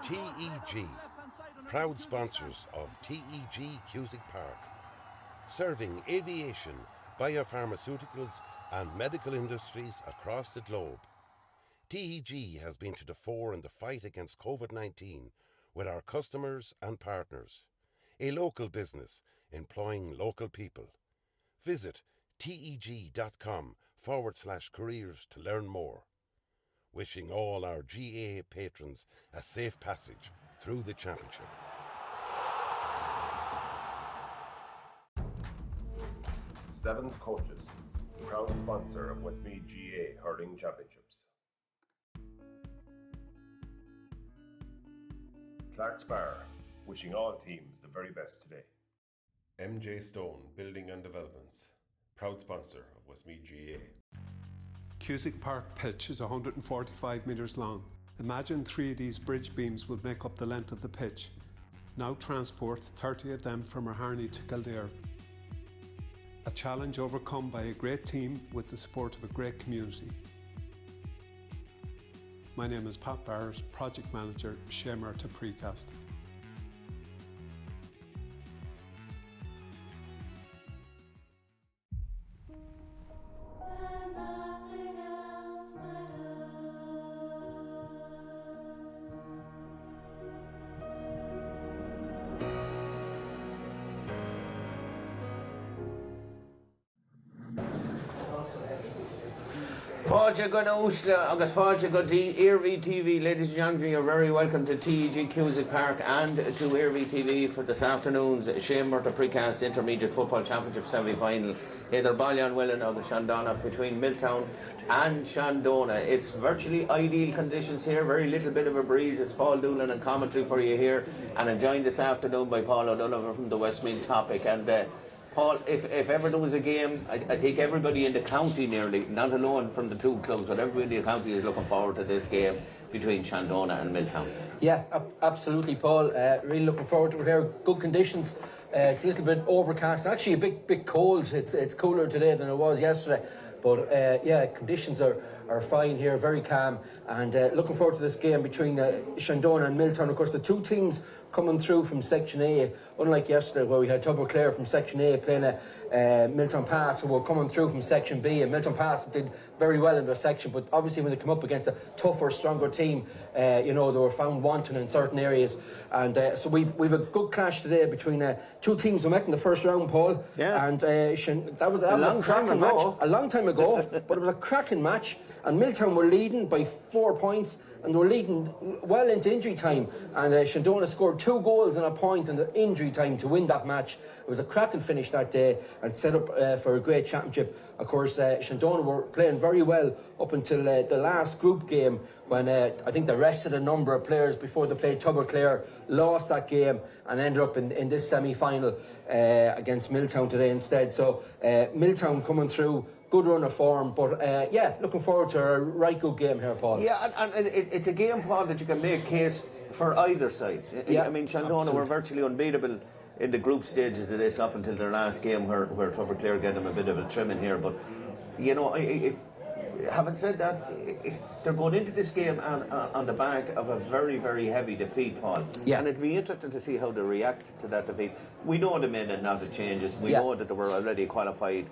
TEG, proud sponsors of TEG Cusick Park, serving aviation, biopharmaceuticals and medical industries across the globe. TEG has been to the fore in the fight against COVID-19 with our customers and partners. A local business employing local people. Visit teg.com/careers to learn more. Wishing all our GAA patrons a safe passage through the championship. Seventh Coaches, proud sponsor of Westmeath GAA Hurling Championships. Clark's Bar, wishing all teams the very best today. MJ Stone Building and Developments, proud sponsor of Westmeath GAA. Cusick Park pitch is 145 metres long. Imagine 3 of these bridge beams would make up the length of the pitch. Now transport 30 of them from Harney to Kildare. A challenge overcome by a great team with the support of a great community. My name is Pat Barrett, Project Manager, Shay, Murtagh Precast. Fáilte go Uisle agus fáilte go Eirví TV. Ladies and gentlemen, you're very welcome to TEG Cusick Park and to Eirví TV for this afternoon's Shay Murtagh Precast Intermediate Football Championship semi-final. Either Ballion Willen or the Shandonagh between Milltown and Shandonagh. It's virtually ideal conditions here, very little bit of a breeze. It's Paul Doolan and commentary for you here, and I'm joined this afternoon by Paul O'Donovan from the Westmeath Topic. And Paul, if ever there was a game, I think everybody in the county nearly, not alone from the two clubs, but everybody in the county is looking forward to this game between Shandonagh and Milltown. Yeah, absolutely, Paul. Really looking forward to it here. Good conditions. It's a little bit overcast. Actually, a bit cold. It's cooler today than it was yesterday. But yeah, conditions are fine here, very calm, and looking forward to this game between Shandonagh and Milltown. Of course, the two teams coming through from Section A, unlike yesterday where we had Tubber Clare from Section A playing Milltown Pass, who were coming through from Section B, and Milltown Pass did very well in their section, but obviously when they come up against a tougher, stronger team, they were found wanting in certain areas, and so we've a good clash today between two teams who met in the first round, Paul. Yeah. And that was a long time ago, but it was a cracking match, and Milltown were leading by 4 points, and they were leading well into injury time, and Shandonagh scored 2 goals and a point in the injury time to win that match. It was a cracking finish that day and set up for a great championship. Of course, Shandonagh were playing very well up until the last group game when I think they rested a number of players before they played Tubber Clare, lost that game and ended up in this semi-final against Milltown today instead. So Milltown coming through, good run of form, but yeah, looking forward to a right good game here, Paul. Yeah, and it's a game, Paul, that you can make case for either side. Yeah, I mean, Shandonagh were virtually unbeatable in the group stages of this up until their last game where Tubber Clare gave them a bit of a trim in here. But, having said that, they're going into this game on the back of a very, very heavy defeat, Paul. Yeah. And it'd be interesting to see how they react to that defeat. We know they made a lot of changes. We know that they were already qualified.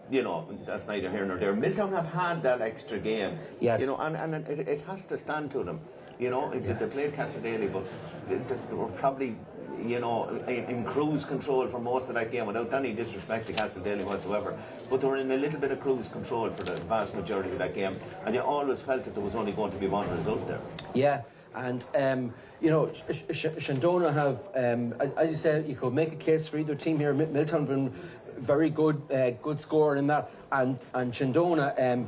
That's neither here nor there. Milltown have had that extra game. Yes. And it has to stand to them. They played Castlederry, but they were probably, in cruise control for most of that game, without any disrespect to Castlederry whatsoever. But they were in a little bit of cruise control for the vast majority of that game, and you always felt that there was only going to be one result there. Yeah, and Shandonagh have, as you said, you could make a case for either team here. Milltown been very good scoring in that, and Shandonagh,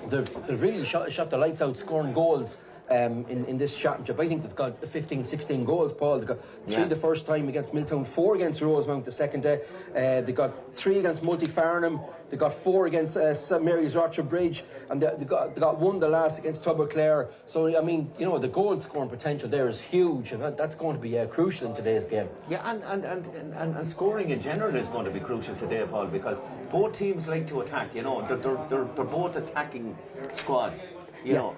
they've really shot the lights out scoring goals. In this championship, I think they've got 15-16 goals, Paul. They got 3 the first time against Milltown, 4 against Rosemount the second day. They got 3 against Multi Farnham. They got 4 against St Mary's Rochester Bridge, and they got 1 the last against Tubber Clare. So I mean, you know, the goal scoring potential there is huge, and that's going to be crucial in today's game. Yeah, and scoring in general is going to be crucial today, Paul, because both teams like to attack. You know, they're both attacking squads. You know,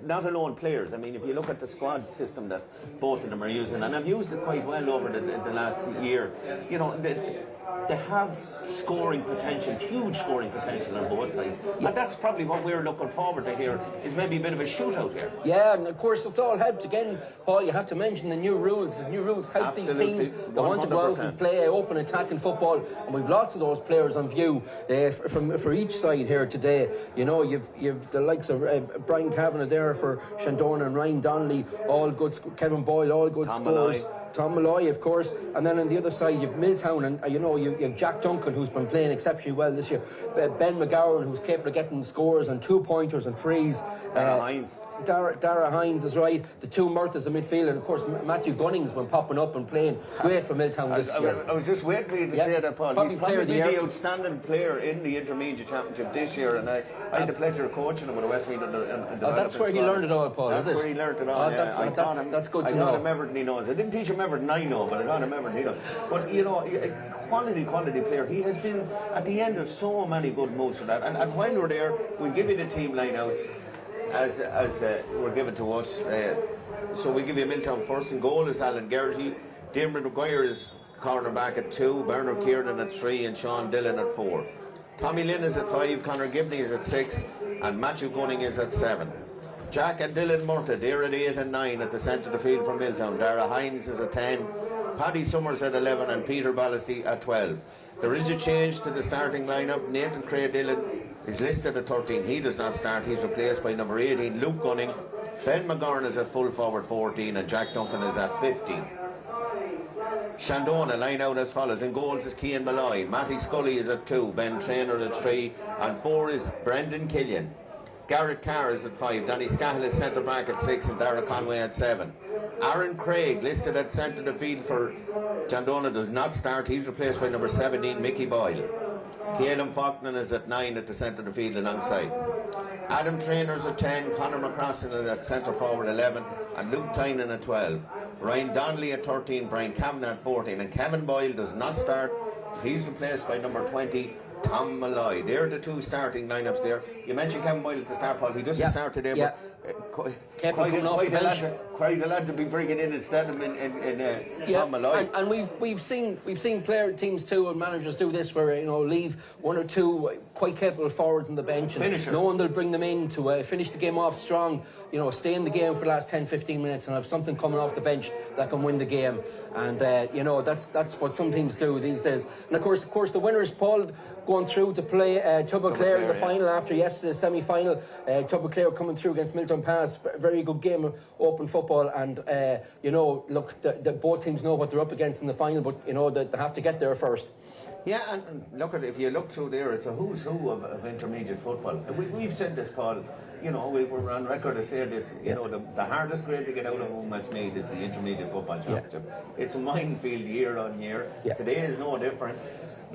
not alone players. I mean, if you look at the squad system that both of them are using, and I've used it quite well over the last year, you know, they have scoring potential, huge scoring potential on both sides. And that's probably what we're looking forward to here, is maybe a bit of a shootout here. Yeah, and of course it's all helped. Again, Paul, you have to mention the new rules. The new rules help these teams that want to go out and play open attacking football, and we've lots of those players on view for each side here today. You know, you've the likes of Brian Kavanagh there for Shandonagh, and Ryan Donnelly, all good. Kevin Boyle, all good scores. Tom Malloy, of course, and then on the other side you've Milltown, and you know you have Jack Duncan, who's been playing exceptionally well this year. Ben McGowan, who's capable of getting scores and 2-pointers and frees. Dara Hines is right. The 2 Murtaghs in midfield, and of course Matthew Gunning's been popping up and playing great for Milltown this year. I was just waiting for you to say that, Paul. He's probably the outstanding player in the Intermediate Championship this year, and I had the pleasure of coaching him with the Westmeath that's where he learned it all, Paul. That's where he learned it all. That's good to know. I taught him everything he knows. I didn't teach him everything I know, but I taught him everything he knows. But you know, a quality player. He has been at the end of so many good moves for that. And while we're there, we'll give you the team lineouts as were given to us. So we give you Milltown first. In goal is Alan Geraghty. Diarmuid Maguire is cornerback at 2, Bernard Kieran at 3, and Sean Dillon at 4. Tommy Lynn is at 5, Conor Gibney is at 6, and Matthew Gunning is at 7. Jack and Dylan Murtagh, they're at 8 and 9 at the centre of the field for Milltown. Dara Hines is at 10, Paddy Summers at 11, and Peter Ballasty at 12. There is a change to the starting lineup. Nathan Craig Dillon is listed at 13. He does not start. He's replaced by number 18, Luke Gunning. Ben McGorn is at full forward 14, and Jack Duncan is at 15. Shandonagh line out as follows. In goals is Cian Malloy. Matty Scully is at 2, Ben Traynor at 3, and 4 is Brendan Killian. Garrett Carr is at 5, Danny Scahill is centre back at 6, and Dara Conway at 7. Aaron Craig, listed at centre of the field for Shandonagh, does not start. He's replaced by number 17, Mickey Boyle. Caelan Faulkner is at 9 at the centre of the field alongside. Adam Trainor's at 10, Conor McCrossan is at centre forward 11, and Luke Tynan at 12. Ryan Donnelly at 13, Brian Kavanagh at 14, and Kevin Boyle does not start. He's replaced by number 20, Tom Malloy. They're the 2 starting lineups there. You mentioned Kevin Boyle at the start, Paul. He doesn't start today, but quite a lad to be bringing in instead of Tom Malloy. And we've seen player teams too and managers do this, where you know leave 1 or 2 quite capable forwards on the bench, and no one will bring them in to finish the game off strong. You know, stay in the game for the last 10-15 minutes and have something coming off the bench that can win the game. And you know, that's what some teams do these days. And of course the winners, Paul, going through to play Tubber Clare in the final after yesterday's semi-final. Tubber Clare coming through against Milltown Pass. Very good game of open football, and you know, look, the both teams know what they're up against in the final, but you know that they have to get there first. Yeah, and look at, if you look through there, it's a who's who of intermediate football. We've said this, Paul. You know, we were on record to say this. You know, the hardest grade to get out of Westmeath is the Intermediate Football Championship. It's a minefield year on year. Today is no different.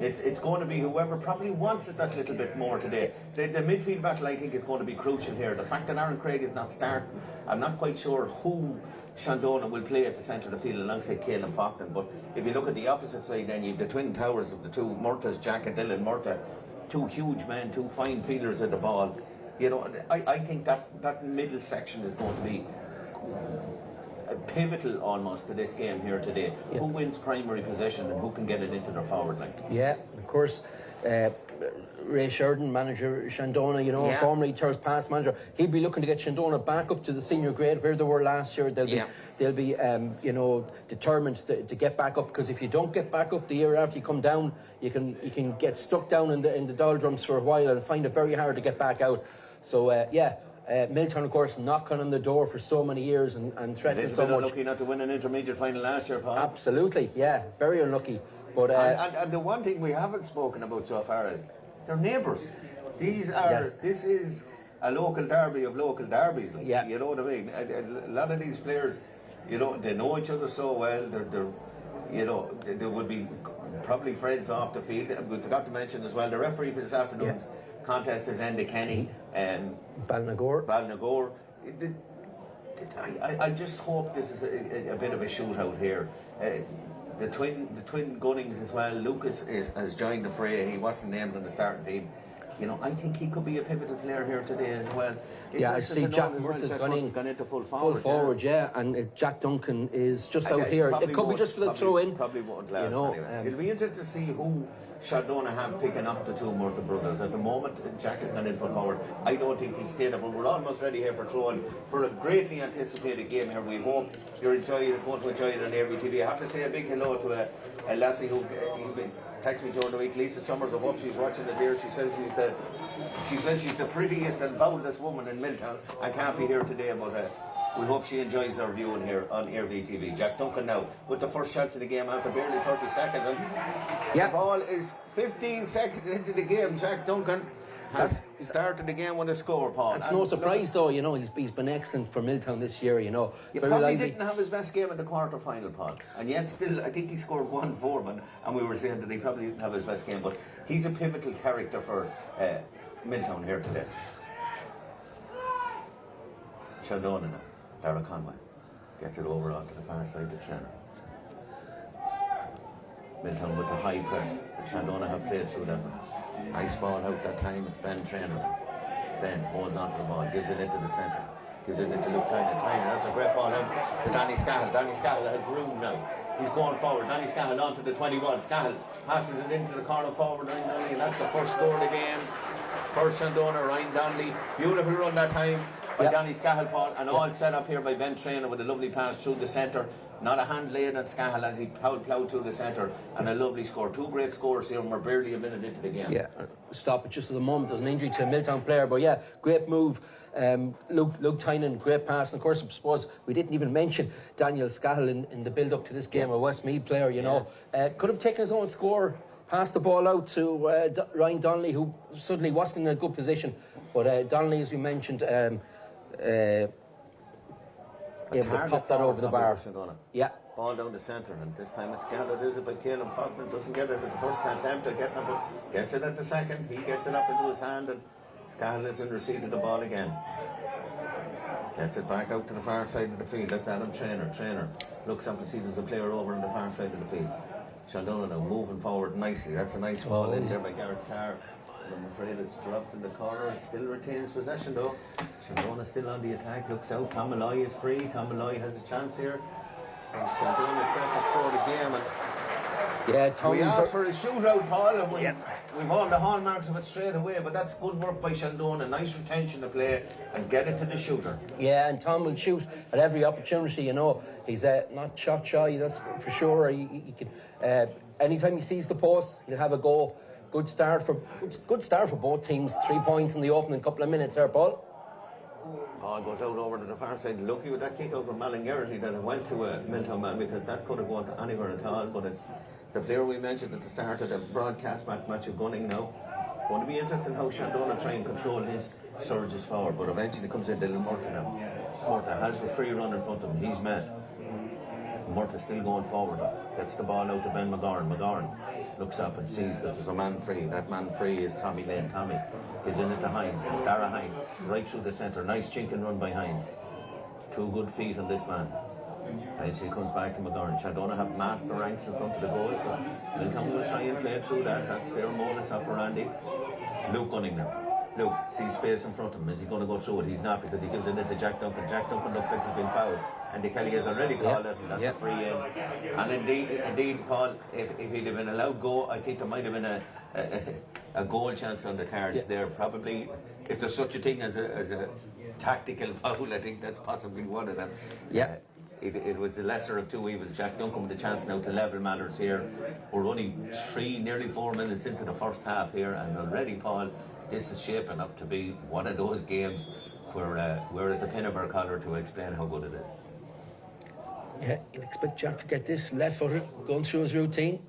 It's going to be whoever probably wants it that little bit more today. The midfield battle, I think, is going to be crucial here. The fact that Aaron Craig is not starting, I'm not quite sure who Shandonagh will play at the centre of the field alongside Caelan Faulkner. But if you look at the opposite side, then you've the twin towers of the 2 Murtaghs, Jack and Dylan Murtagh, 2 huge men, 2 fine fielders of the ball. You know, I think that middle section is going to be pivotal almost to this game here today. Who wins primary possession and who can get it into their forward line? Yeah, of course. Ray Sheridan, manager Shandonagh, you know, formerly Thurles Pass manager, he'll be looking to get Shandonagh back up to the senior grade where they were last year. They'll be you know, determined to get back up, because if you don't get back up the year after you come down, you can get stuck down in the doldrums for a while and find it very hard to get back out. So Milltown, of course, knocking on the door for so many years and threatening so much. Unlucky not to win an intermediate final last year, Paul. Absolutely, yeah, very unlucky. But and the one thing we haven't spoken about so far is they're neighbours. This is a local derby of local derbies. You know what I mean? A lot of these players, you know, they know each other so well. They're you know, they would be probably friends off the field. And we forgot to mention as well, the referee for this afternoon's contest is Enda Kenny. Balnagore. I just hope this is a bit of a shootout here. The twin Gunnings as well. Lucas has joined the fray. He wasn't named on the starting team. You know, I think he could be a pivotal player here today as well. I see Jack Murtagh's gone into full forward, and Jack Duncan is just out here. It could be just for the throw-in. Probably won't last anyway. It'll be interesting to see who Shandonagh have picking up the two Murtagh brothers. At the moment, Jack has gone in full forward. I don't think he'll stay there, but we're almost ready here for throwing for a greatly anticipated game here. We hope you're going to enjoy it on Airy TV. I have to say a big hello to a lassie who texted me during the week, Lisa Summers. I hope she's watching it here. She says she's the prettiest and boldest woman in Milltown. I can't be here today, but we hope she enjoys our viewing here on Airy TV. Jack Duncan now with the first chance of the game after barely 30 seconds. And the ball is 15 seconds into the game. Jack Duncan has started the game with a score, Paul. It's no surprise, though, you know, he's been excellent for Milltown this year, you know. He probably didn't have his best game in the quarter-final, Paul. And yet still, I think he scored 1 4, and we were saying that he probably didn't have his best game. But he's a pivotal character for Milltown here today. Shandonagh now. Dara Conway gets it over onto the far side to Trainer. Milltown with the high press. Shandonagh have played through them. Nice ball out that time. It's Ben Trainer. Ben holds on to the ball, gives it into the centre, gives it into Luke Tyner. That's a great ball out to Danny Scahill. Danny Scahill has room now. He's going forward. Danny Scahill onto the 21. Scahill passes it into the corner forward. Ryan Donnelly, and that's the first score of the game. First Shandonagh, Ryan Donnelly. Beautiful run that time by Danny Scahill, Paul, and all set up here by Ben Trainer with a lovely pass through the centre. Not a hand laid on Scahill as he ploughed through the centre, and a lovely score. 2 great scores here, and we're barely a minute into the game. Stop it just at the moment. There's an injury to a Milltown player, but great move. Luke Tynan, great pass, and of course I suppose we didn't even mention Daniel Scahill in the build-up to this game, a Westmeath player, you know. Could have taken his own score, passed the ball out to Ryan Donnelly, who suddenly wasn't in a good position, but Donnelly, as we mentioned, able to pop that over the bar. Ball down the centre, and this time it's gathered, is it, by Caleb Faulkner. Doesn't get it at the first attempt of getting it, but gets it at the second. He gets it up into his hand, and Scahill is in receipt of the ball again. Gets it back out to the far side of the field. That's Adam Trainer. Trainer looks up and sees there's a player over on the far side of the field. Shandonagh now moving forward nicely. That's a nice ball in there by Garrett Carr. I'm afraid it's dropped in the corner. It still retains possession though. Shandonagh still on the attack. Looks out. Tom Malloy is free. Tom Malloy has a chance here. And Shandonagh set to score the game. And we asked for a shootout, Paul, and we've all the hallmarks of it straight away. But that's good work by Shandonagh. Nice retention to play and get it to the shooter. Yeah, and Tom will shoot at every opportunity. You know, he's not shot shy. That's for sure. He can. Anytime he sees the post, he'll have a go. Good start for both teams. 3 points in the opening couple of minutes there, Paul. Ball goes out over to the far side. Lucky with that kick out of Mullingar that it went to a Milltown man, because that could have gone to anywhere at all. But it's the player we mentioned at the start of the broadcast match of Gunning now. Going to be interesting how Shandonagh try and control his surges forward, but eventually comes in Dylan Murtagh now. Murtagh has a free run in front of him. He's met. Murtagh still going forward. Gets the ball out to Ben McGorn. McGorn looks up and sees that there's a man free. That man free is Tommy Lane. Tommy gives in it to Hines. Dara Hines right through the centre. Nice chinking run by Hines. 2 good feet on this man. Eventually comes back to McGorn. Shandonagh have master ranks in front of the goal. Milltown will try and play through that. That's their modus operandi. Luke Gunning now. Luke sees space in front of him. Is he going to go through it? He's not, because he gives it to Jack Duncan. Jack Duncan looks like he's been fouled. And Kelly has already called it, and that's a free in. And indeed, Paul, if he'd have been allowed go, I think there might have been a goal chance on the cards there. Probably, if there's such a thing as a tactical foul, I think that's possibly one of them. It was the lesser of 2 evils. Jack Duncan with the chance now to level matters here. We're only nearly 4 minutes into the first half here, and already, Paul, this is shaping up to be one of those games where we're at the pin of our collar to explain how good it is. Yeah, you'd expect Jack to get this left-footed, going through his routine.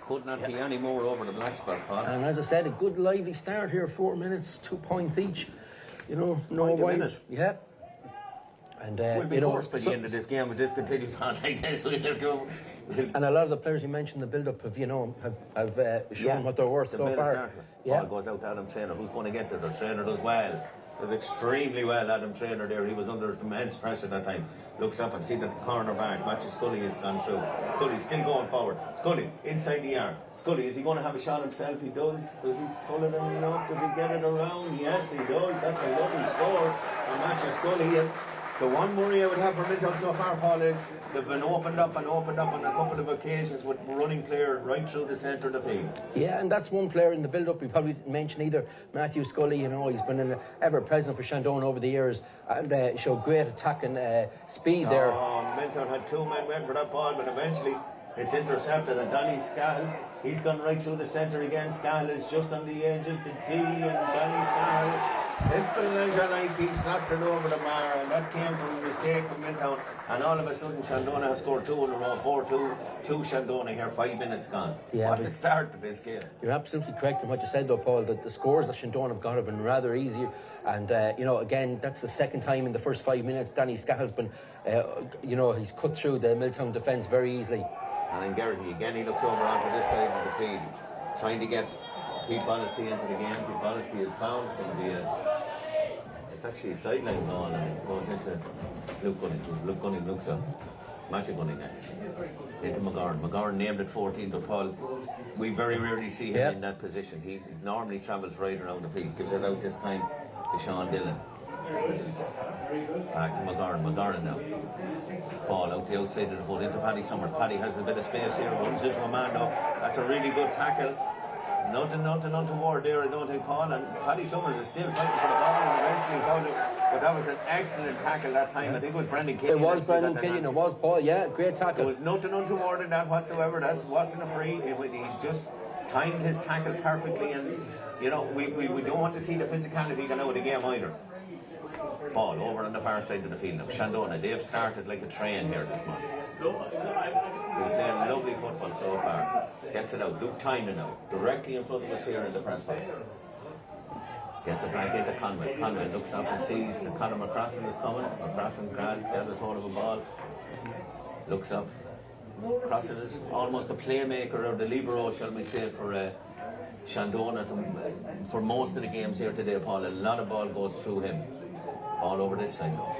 Could not be any more over the black spot, Paul. And as I said, a good lively start here, 4 minutes, 2 points each. You know, no wides. Yeah. And we'll be hoarse by the end of this game if this continues on like this. And a lot of the players you mentioned in the build-up have shown what they're worth so far. Ball goes out to Adam Traynor. Who's going to get there? The Traynor does well. Does extremely well, Adam Traynor there. He was under immense pressure that time. Looks up and sees that the corner back, Matthew Scully has gone through. Scully's still going forward. Scully, inside the yard. Scully, is he going to have a shot himself? He does. Does he pull it in enough? Does he get it around? Yes, he does. That's a lovely score from Matthew Scully. And the one worry I would have for Milltown so far, Paul, is they've been opened up on a couple of occasions with running clear right through the centre of the field. Yeah, and that's one player in the build-up we probably didn't mention either. Matthew Scully, he's been ever-present for Shandonagh over the years and showed great attacking speed there. Milltown had 2 men waiting for that ball, but eventually it's intercepted, and Danny Scahill, he's gone right through the centre again. Scahill is just on the edge of the D, and Danny Scahill, simple as you like, he snaps it over the bar, and that came from a mistake from Milltown, and all of a sudden Shandonagh have scored 2 in a row, 4-2 to Shandonagh here, 5 minutes gone. Yeah, what a start to this game. You're absolutely correct in what you said though, Paul, that the scores that Shandonagh have got have been rather easy, and again, that's the second time in the first 5 minutes Danny Scahill's been, he's cut through the Milltown defence very easily. And then Garrity again, he looks over onto this side of the field, trying to get Pete Bollasty into the game. Pete Bollasty is fouled. It's going to be it's actually a sideline goal, and it goes into Luke Gunning. Luke Gunning looks up. Matthew Gunning into McGorn. McGorn named it 14, but Paul, we very rarely see him in that position. He normally travels right around the field. Gives it out this time to Sean Dillon. Back to McGorn now. Ball out the outside of the foot into Paddy Summers. Paddy has a bit of space here, runs into a man though. That's a really good tackle. Nothing untoward there, I don't think, Paul. And Paddy Summers is still fighting for the ball and eventually got it. But that was an excellent tackle that time. I think it was Brendan Killian. It was Brendan Killian, it was Paul, great tackle. There was nothing untoward in that whatsoever. That wasn't a free. He's just timed his tackle perfectly, and we don't want to see the physicality going out of the game either. Ball over on the far side of the field now. Shandonagh, they've started like a train here this morning. They're playing lovely football so far. Gets it out. Luke Tynan now, directly in front of us here in the press box. Gets it back into Conway. Conway looks up and sees that Conor McCrossan is coming. McCrossan can't get his hold of a ball. Looks up. McCrossan is almost a playmaker, or the libero, shall we say, for Shandonagh for most of the games here today, Paul. A lot of ball goes through him. All over this side though.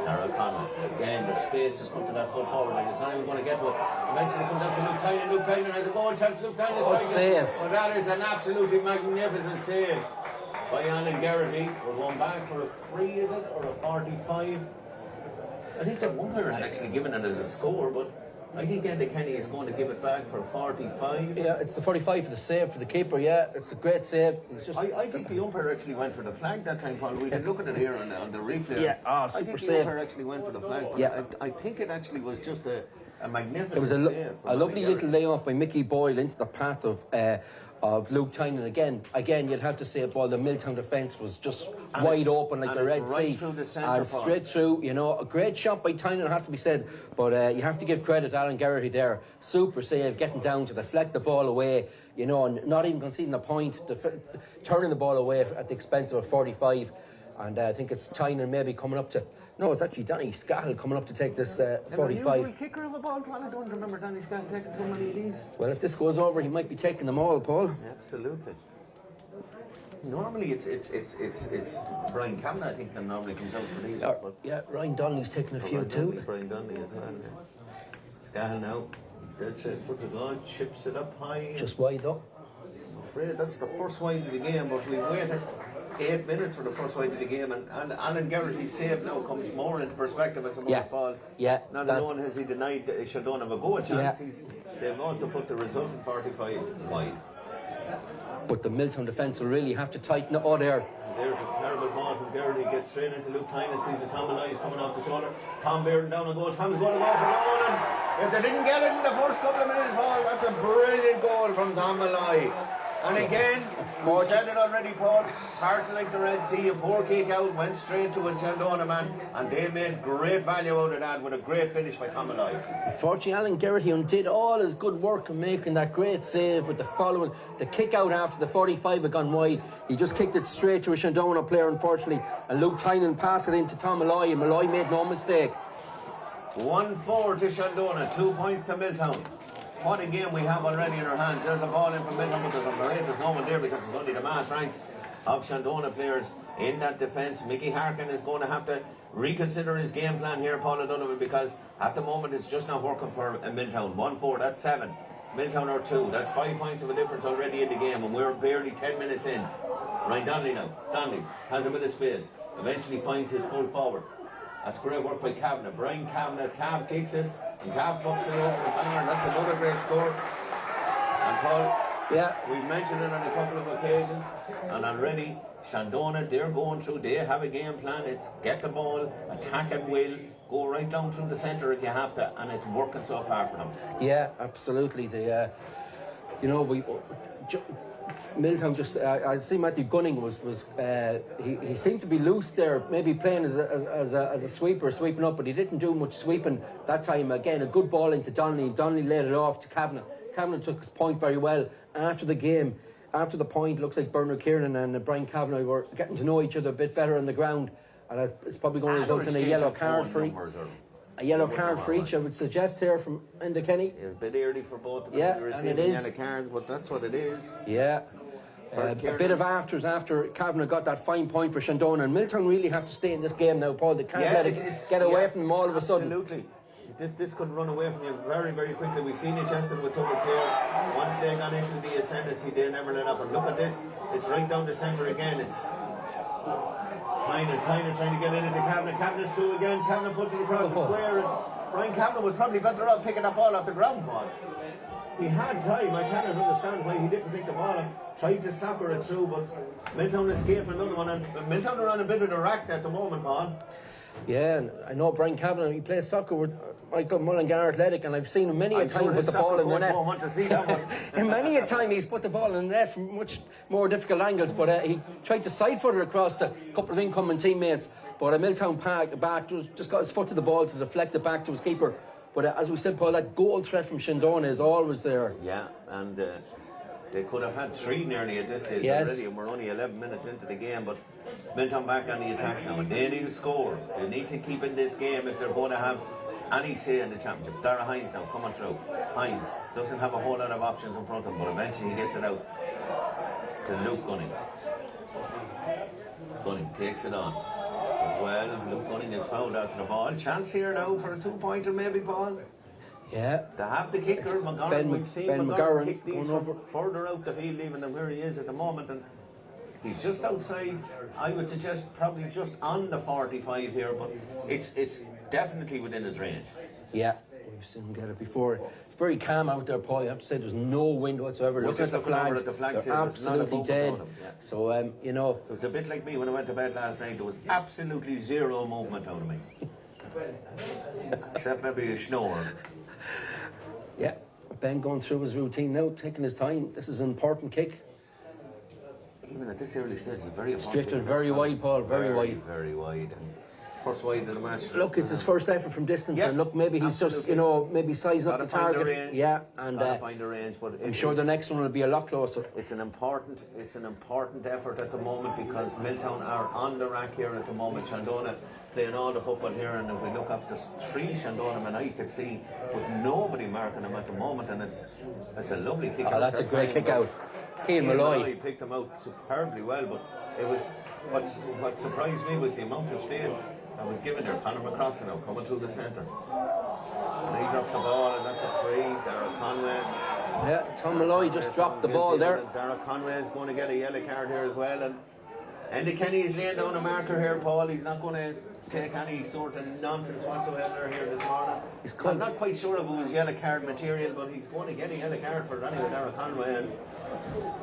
Darrell Conlon. Again, there's space in front of that foot forward line. It's not even going to get to it. Eventually comes up to Luke Tynan. Luke Tynan has a goal chance. Luke Tynan is save. Well, that is an absolutely magnificent save by Alan Garrity. We're going back for a free, is it? Or a 45? I think that one player had actually given it as a score, but I think Andy Kenny is going to give it back for 45. Yeah, it's the 45 for the save for the keeper, it's a great save. I think the umpire actually went for the flag that time, Paul. We can look at it here on the replay. Yeah, super I think save. The umpire actually went for the flag. I think it actually was just a magnificent It was save. A lovely little layoff by Mickey Boyle into the path of Luke Tynan. Again, you'd have to say, Paul, the Milltown defence was just wide open like the Red right Sea. Through the centre, and straight through, a great shot by Tynan, has to be said. But you have to give credit to Alan Garrity there. Super save, getting down to deflect the ball away, and not even conceding a point, turning the ball away at the expense of a 45. And I think it's Tynan maybe coming up to... No, it's actually Danny Scahill coming up to take this 45. A kicker of a ball, Paul. I don't remember Danny Scahill taking too many of these. Well, if this goes over, he might be taking them all, Paul. Absolutely. Normally it's Brian Kavanagh, I think, that normally comes out for these. Ryan Donnelly's taking a few too. Brian Donnelly as well. Yeah. Scahill now. Dead set foot to goal, chips it up high. Just wide though. I'm afraid that's the first wide of the game, but we waited 8 minutes for the first wide of the game, and Alan Garrity's save now comes more into perspective, I suppose, Paul. Yeah. Not alone has he denied Shandonagh a goal chance, they've also put the resultant 45 wide. But the Milltown defence will really have to tighten it. Oh, there. There's a terrible ball from Garrity, gets straight into Luke Tynan, sees the Tom Elias coming off the shoulder. Tom Bearden down and goal. Tom's going to go for goal, and if they didn't get it in the first couple of minutes, Paul, that's a brilliant goal from Tom Elias. And again, we said it already, Paul, hard like the Red Sea, a poor kick out, went straight to a Shandonagh man, and they made great value out of that with a great finish by Tom Elias. Unfortunately, Alan Garrity undid all his good work in making that great save with the kick out after the 45 had gone wide. He just kicked it straight to a Shandonagh player, unfortunately, and Luke Tynan passed it into Tom Malloy, and Malloy made no mistake. 1-4 to Shandonagh, 2 points to Milltown. What a game we have already in our hands. There's a ball in from Milltown, but there's no one there because it's only the mass ranks of Shandonagh players in that defence. Mickey Harkin is going to have to reconsider his game plan here, Paul O'Donovan, because at the moment it's just not working for Milltown. 1-4, that's 7. Milltown are 2. That's 5 points of a difference already in the game, and we're barely 10 minutes in. Ryan Donnelly now. Donnelly has a bit of space. Eventually finds his full forward. That's great work by Kavanagh. Brian Kavanagh. Cav kicks it, and Cav puts it over the corner, and that's another great score. And Paul, Yeah. we've mentioned it on a couple of occasions, and already Shandonagh, they're going through, they have a game plan. It's get the ball, attack at will, go right down through the centre if you have to, and it's working so far for them. Yeah, absolutely. Milltown just. I see Matthew Gunning was he seemed to be loose there, maybe playing as a sweeper, sweeping up, but he didn't do much sweeping that time. Again, a good ball into Donnelly. Donnelly laid it off to Kavanagh. Kavanagh took his point very well after the game. After the point, looks like Bernard Kieran and Brian Kavanagh were getting to know each other a bit better on the ground, and it's probably going to result in a yellow card for each, I would suggest here from Enda Kenny. It's a bit early for both of them. Yeah, They're and it receiving is. yellow cards, but that's what it is. Yeah. A bit of afters after Kavanagh got that fine point for Shandonagh, and Milltown really have to stay in this game now, Paul. They can't let it get away from them all of a sudden. Absolutely. This could run away from you very, very quickly. We've seen it yesterday with Tubber Clare. Once they got into the ascendancy, they never let up. And look at this. It's right down the centre again. It's Tyner trying to get in into Kavanagh. Kavanagh's through again. Kavanagh puts it across the square. And Brian Kavanagh was probably better off picking that ball off the ground, Paul. He had time. I cannot understand why he didn't pick the ball up. Tried to soccer it through, but Milltown escaped another one. And Milltown are on a bit of a rack at the moment, Paul. Yeah, and I know Brian Kavanagh, he plays soccer with Michael Mullingar Athletic, and I've seen him many a time put the ball in the net. Want to see that one. And many a time he's put the ball in the net from much more difficult angles, but he tried to side foot it across to a couple of incoming teammates, but a Milltown back just got his foot to the ball to deflect it back to his keeper. But as we said, Paul, that goal threat from Shandonagh is always there. Yeah, and they could have had 3 nearly at this stage already, and we're only 11 minutes into the game, but Milltown back on the attack now, and they need a score. They need to keep in this game if they're going to have any say in the championship. Dara Hines now coming through. Hines doesn't have a whole lot of options in front of him, but eventually he gets it out to Luke Gunning. Gunning takes it on. But well, Luke Gunning is fouled out of the ball. Chance here now for a 2-pointer maybe, Paul. Yeah. They have the kicker, McGarren. We've seen McGarren kick these from further out the field, even than where he is at the moment, and he's just outside. I would suggest probably just on the 45 here, but it's definitely within his range. Yeah, we've seen him get it before. It's very calm out there, Paul. You have to say there's no wind whatsoever. Look at the flags. They're absolutely dead. Yeah. So, you know. It was a bit like me when I went to bed last night. There was absolutely zero movement out of me. Except maybe a snore. Yeah, Ben going through his routine now, taking his time. This is an important kick. Even at this early stage, it's very important. It's drifted very wide, Paul, very wide. Very wide. And first wide of the match. Look, it's his first effort from distance, and look, maybe he's just, you know, maybe sizing up the target. Range. Yeah, and find the range, but I'm sure the next one will be a lot closer. It's an important effort at the moment because Milltown are on the rack here at the moment. Shandonagh playing all the football here, and if we look up, there's 3 Shandonagh men I could see, but nobody marking them at the moment, and it's a lovely kick out. Oh, that's a great kick out. Cian Malloy picked them out superbly well, but it was what surprised me was the amount of space that was given there. Conor McCrossan now coming through the centre. And he dropped the ball, and that's a free. Dara Conway. Yeah, Tom Malloy just dropped the ball there. Dara Conway is going to get a yellow card here as well, and Andy Kenny is laying down a marker here, Paul. He's not going to take any sort of nonsense whatsoever here this morning. I'm not quite sure if it was yellow card material, but he's going to get a yellow card for it anyway, Dara Conway. And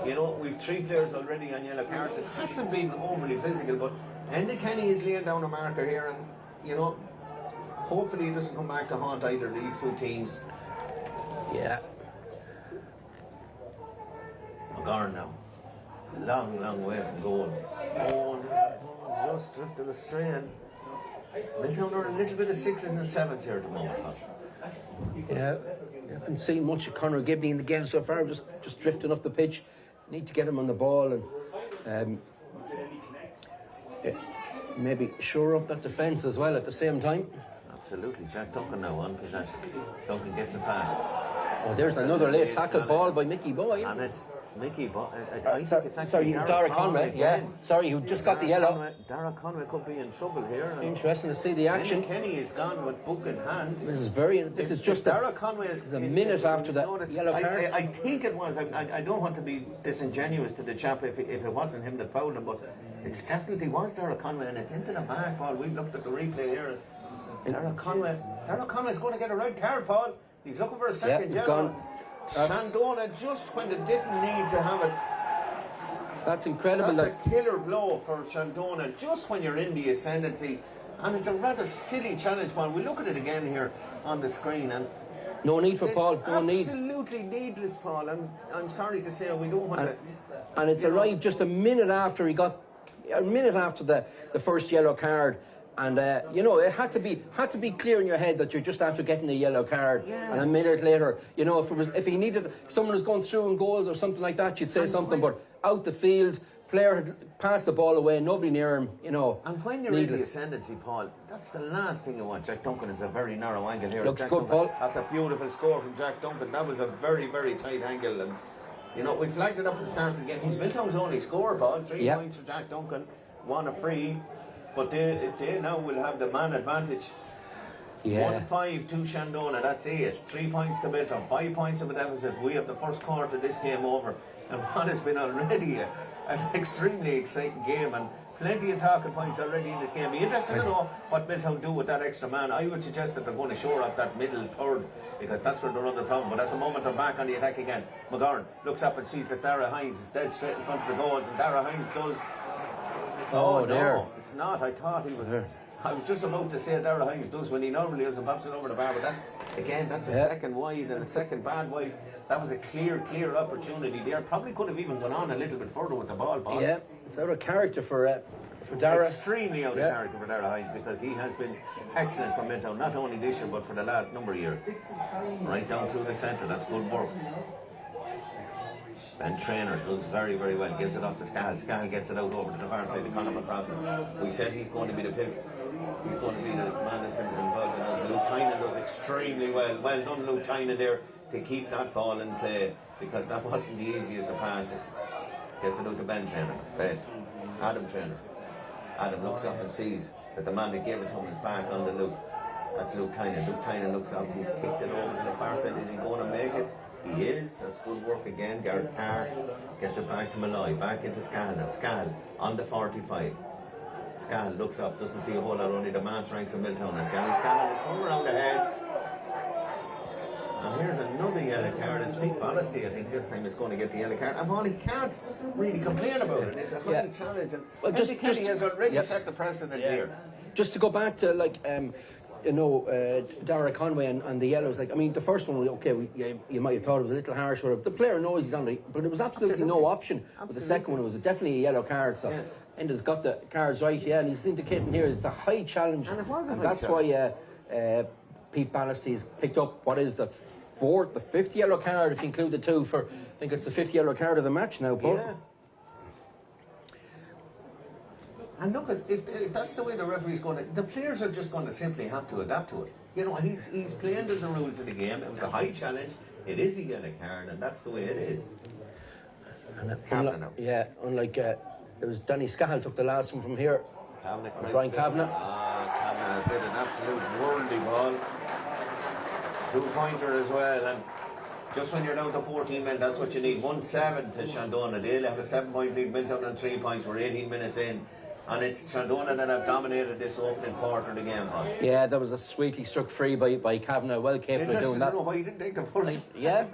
you know, we've 3 players already on yellow cards. It hasn't been overly physical, but Andy Kenny is laying down a marker here, and you know, hopefully he doesn't come back to haunt either of these 2 teams. Yeah. McGarn now. Long way from goal. Oh, just drifted astray, and Milltown are a little bit of 6s and 7s here at the moment. Yeah, I haven't seen much of Conor Gibney in the game so far, just drifting up the pitch. Need to get him on the ball and maybe shore up that defence as well at the same time. Absolutely. Jack Duncan now on possession. Duncan gets it back. Oh, there's another late tackle ball by Mickey Boy. And it's Mickey Boy. I think it's sorry, actually Dara Conway. Yeah. Sorry, who just got the yellow. Dara Conway could be in trouble here. Interesting to see the action. Kenny is gone with book in hand. This is just Dara Conway is a minute after the yellow card. I think it was. I don't want to be disingenuous to the chap if it wasn't him that fouled him, but it definitely was Dara Conway, and it's into the back, Paul. We've looked at the replay here. Dara Conway's going to get a red card, Paul. He's looking for a second yellow. Gone. Shandonagh just when they didn't need to have it. That's incredible. That's a killer blow for Shandonagh just when you're in the ascendancy, and it's a rather silly challenge, Paul. We look at it again here on the screen, and no need for Paul. No need. Absolutely needless, Paul. I'm sorry to say we don't want to. And it's arrived just a minute after the first yellow card. And it had to be clear in your head that you're just after getting a yellow card, and a minute later, if someone was going through in goals or something like that, you'd say something. But out the field, player had passed the ball away, nobody near him. And when you're in the ascendancy, Paul, that's the last thing you want. Jack Duncan is a very narrow angle here. Looks good, Paul. That's a beautiful score from Jack Duncan. That was a very, very tight angle, and we flagged it up at the start of the game. He's Milltown's only score, Paul. 3 points for Jack Duncan, 1 a free. But they now will have the man advantage. 1-5 to Shandonagh, that's 8. 3 points to Milltown, 5 points of a deficit. We have the first quarter of this game over. And what has been already an extremely exciting game, and plenty of talking points already in this game. Be interested to know what Milltown do with that extra man. I would suggest that they're going to shore up that middle third, because that's where they're under problem. But at the moment they're back on the attack again. McGovern looks up and sees that Dara Hines is dead straight in front of the goals, and Dara Hines does. Oh, no, it's not. I thought he was. I was just about to say Dara Hines does when he normally is and pops it over the bar, but that's a second wide and a second bad wide. That was a clear opportunity there. Probably could have even gone on a little bit further with the ball. Yeah, it's out of character for Dara. Extremely out of character for Dara Hines, because he has been excellent for Milltown, not only this year but for the last number of years. Right down through the centre, that's good work. Ben Traynor does very, very well. Gives it off to Scal. Scal gets it out over to the far side to Conor McCrossen. We said he's going to be the pivot. He's going to be the man that's involved in it. Luke Tynan does extremely well. Well done, Luke Tynan, there to keep that ball in play, because that wasn't the easiest of passes. Gets it out to Ben Traynor. Ben. Adam Traynor. Adam looks up and sees that the man that gave it to him is back on the Luke. That's Luke Tynan. Luke Tynan looks up. He's kicked it over to the far side. Is he going to make it? He is. That's good work again. Garrett Carr gets it back to Malloy. Back into Scal now. Scal on the 45. Scal looks up, doesn't see a whole lot, only the mass ranks of Milltown. And Gary Scal is swung around the head. And here's another yellow card. And Speak Honesty, I think this time is going to get the yellow card. And while he can't really complain about it, it's a high challenge. And Kenny has already set the precedent here. Just to go back to Dara Conway and the yellows, the first one, you might have thought it was a little harsh, or the player knows he's on it, but there was absolutely no option. But the second one, it was definitely a yellow card, so Enda's got the cards right, and he's indicating here it's a high challenge, and it was a high that's challenge. Why Pete Bannisty's picked up what is the fifth yellow card, if you include the two, for, I think it's the 5th yellow card of the match now, Paul. Yeah. And look, if that's the way the referee's going to, the players are just going to simply have to adapt to it. He's playing to the rules of the game. It was a high challenge. It is a yellow card, and that's the way it is. Unlike it was Danny Scahill took the last one from here. Brian Kavanagh. Kavanagh has hit an absolute worldly ball. 2-pointer as well, and just when you're down to 14 men, that's what you need. 1-7 to Shandonagh. They'll have a 7-point lead. Milltown on 3 points. We're 18 minutes in. And it's Shandonagh that have dominated this opening quarter of the game, Paul. Yeah, that was a sweetly struck free by Kavanagh. Well capable of doing that. I don't know why he didn't take the first. Yeah.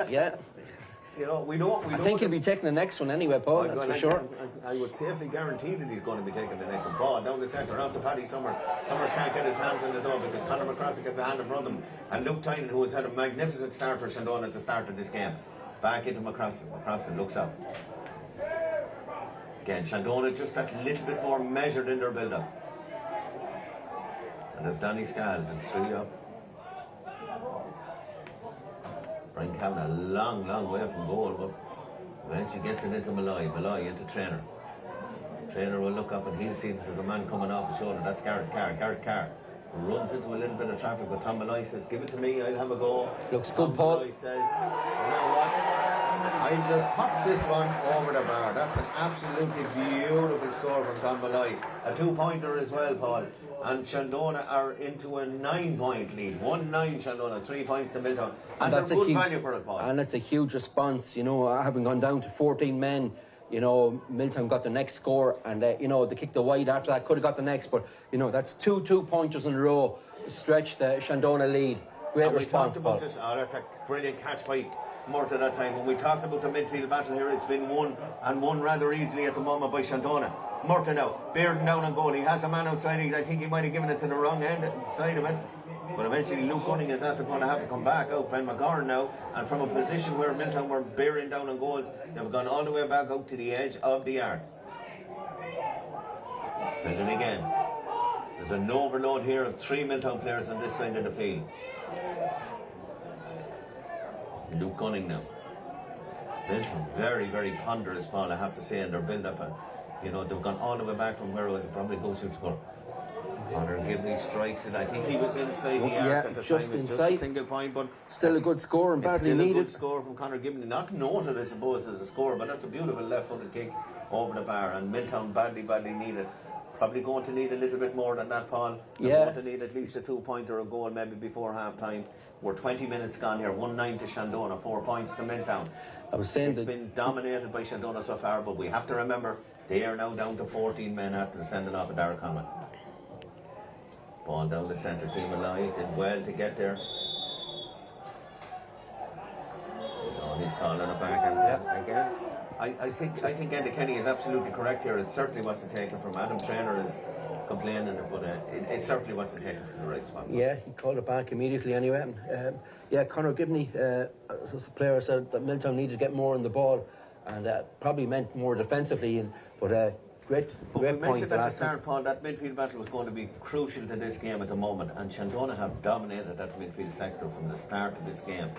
We know. I think he'll be taking the next one anyway, Paul. That's for sure. I would safely guarantee that he's going to be taking the next one. Ball down the centre, out to Paddy Summers. Summers can't get his hands in the door because Conor McCrossen gets a hand in front of him. And Luke Tynan, who has had a magnificent start for Shandonagh at the start of this game, back into McCrossen. McCrossen looks up. Again, Shandonagh just that little bit more measured in their build-up. And if Danny Scal is 3 up. Brian Kavanagh a long way from goal, but eventually gets it into Malloy into Traynor. Traynor will look up and he'll see there's a man coming off the shoulder. That's Garrett Carr. Garrett Carr runs into a little bit of traffic, but Tom Malloy says, give it to me, I'll have a go. Looks good, Paul. Malloy says, you know what, I'll just pop this one over the bar. That's an absolutely beautiful score from Tom Malloy. A 2-pointer as well, Paul. And Shandonagh are into a 9-point lead. 1-9 Shandonagh, 3 points to Milltown. And that's good value for it, Paul. And it's a huge response, you know, having gone down to 14 men. You know, Milltown got the next score, and you know, they kicked the wide after that, could have got the next, but you know, that's two 2-pointers in a row to stretch the Shandonagh lead. Great response, Paul. That's a brilliant catch by Murtagh that time. When we talked about the midfield battle here, it's been won rather easily at the moment by Shandonagh. Murtagh now, bearing down on goal. He has a man outside. I think he might have given it to the wrong end side of it. But eventually Luke Gunning is going to have to come back out. Ben McGorn now, and from a position where Milltown were bearing down on goals, they've gone all the way back out to the edge of the yard. Building again. There's an overload here of 3 Milltown players on this side of the field. Luke Gunning now. Milltown, very, very ponderous, Paul, I have to say, in their build-up. You know, they've gone all the way back from where it was probably goes to score. Conor Gibney strikes it. I think he was inside the arc at the just time. Inside. Just a single point, but still a good score and badly needed. Still a good score from Conor Gibney. Not noted, I suppose, as a score, but that's a beautiful left-footed kick over the bar. And Milltown badly needed. Probably going to need a little bit more than that, Paul. They're going to need at least a 2-pointer or a goal, maybe before half-time. We're 20 minutes gone here. 1-9 to Shandonagh, 4 points to Milltown. I was saying it's been dominated by Shandonagh so far, but we have to remember they are now down to 14 men after the sending off of Derek Conway. Ball down the centre, Team Malloy did well to get there. Oh, he's calling it back, and again, I think Enda Kenny is absolutely correct here. It certainly wasn't taken from Adam Traynor is complaining, but it certainly wasn't taken from the right spot. Yeah, he called it back immediately anyway. Conor Gibney, as the player said, that Milltown needed to get more on the ball, and probably meant more defensively. But great we point mentioned at the last start, Paul, that midfield battle was going to be crucial to this game at the moment, and Shandonagh have dominated that midfield sector from the start of this game.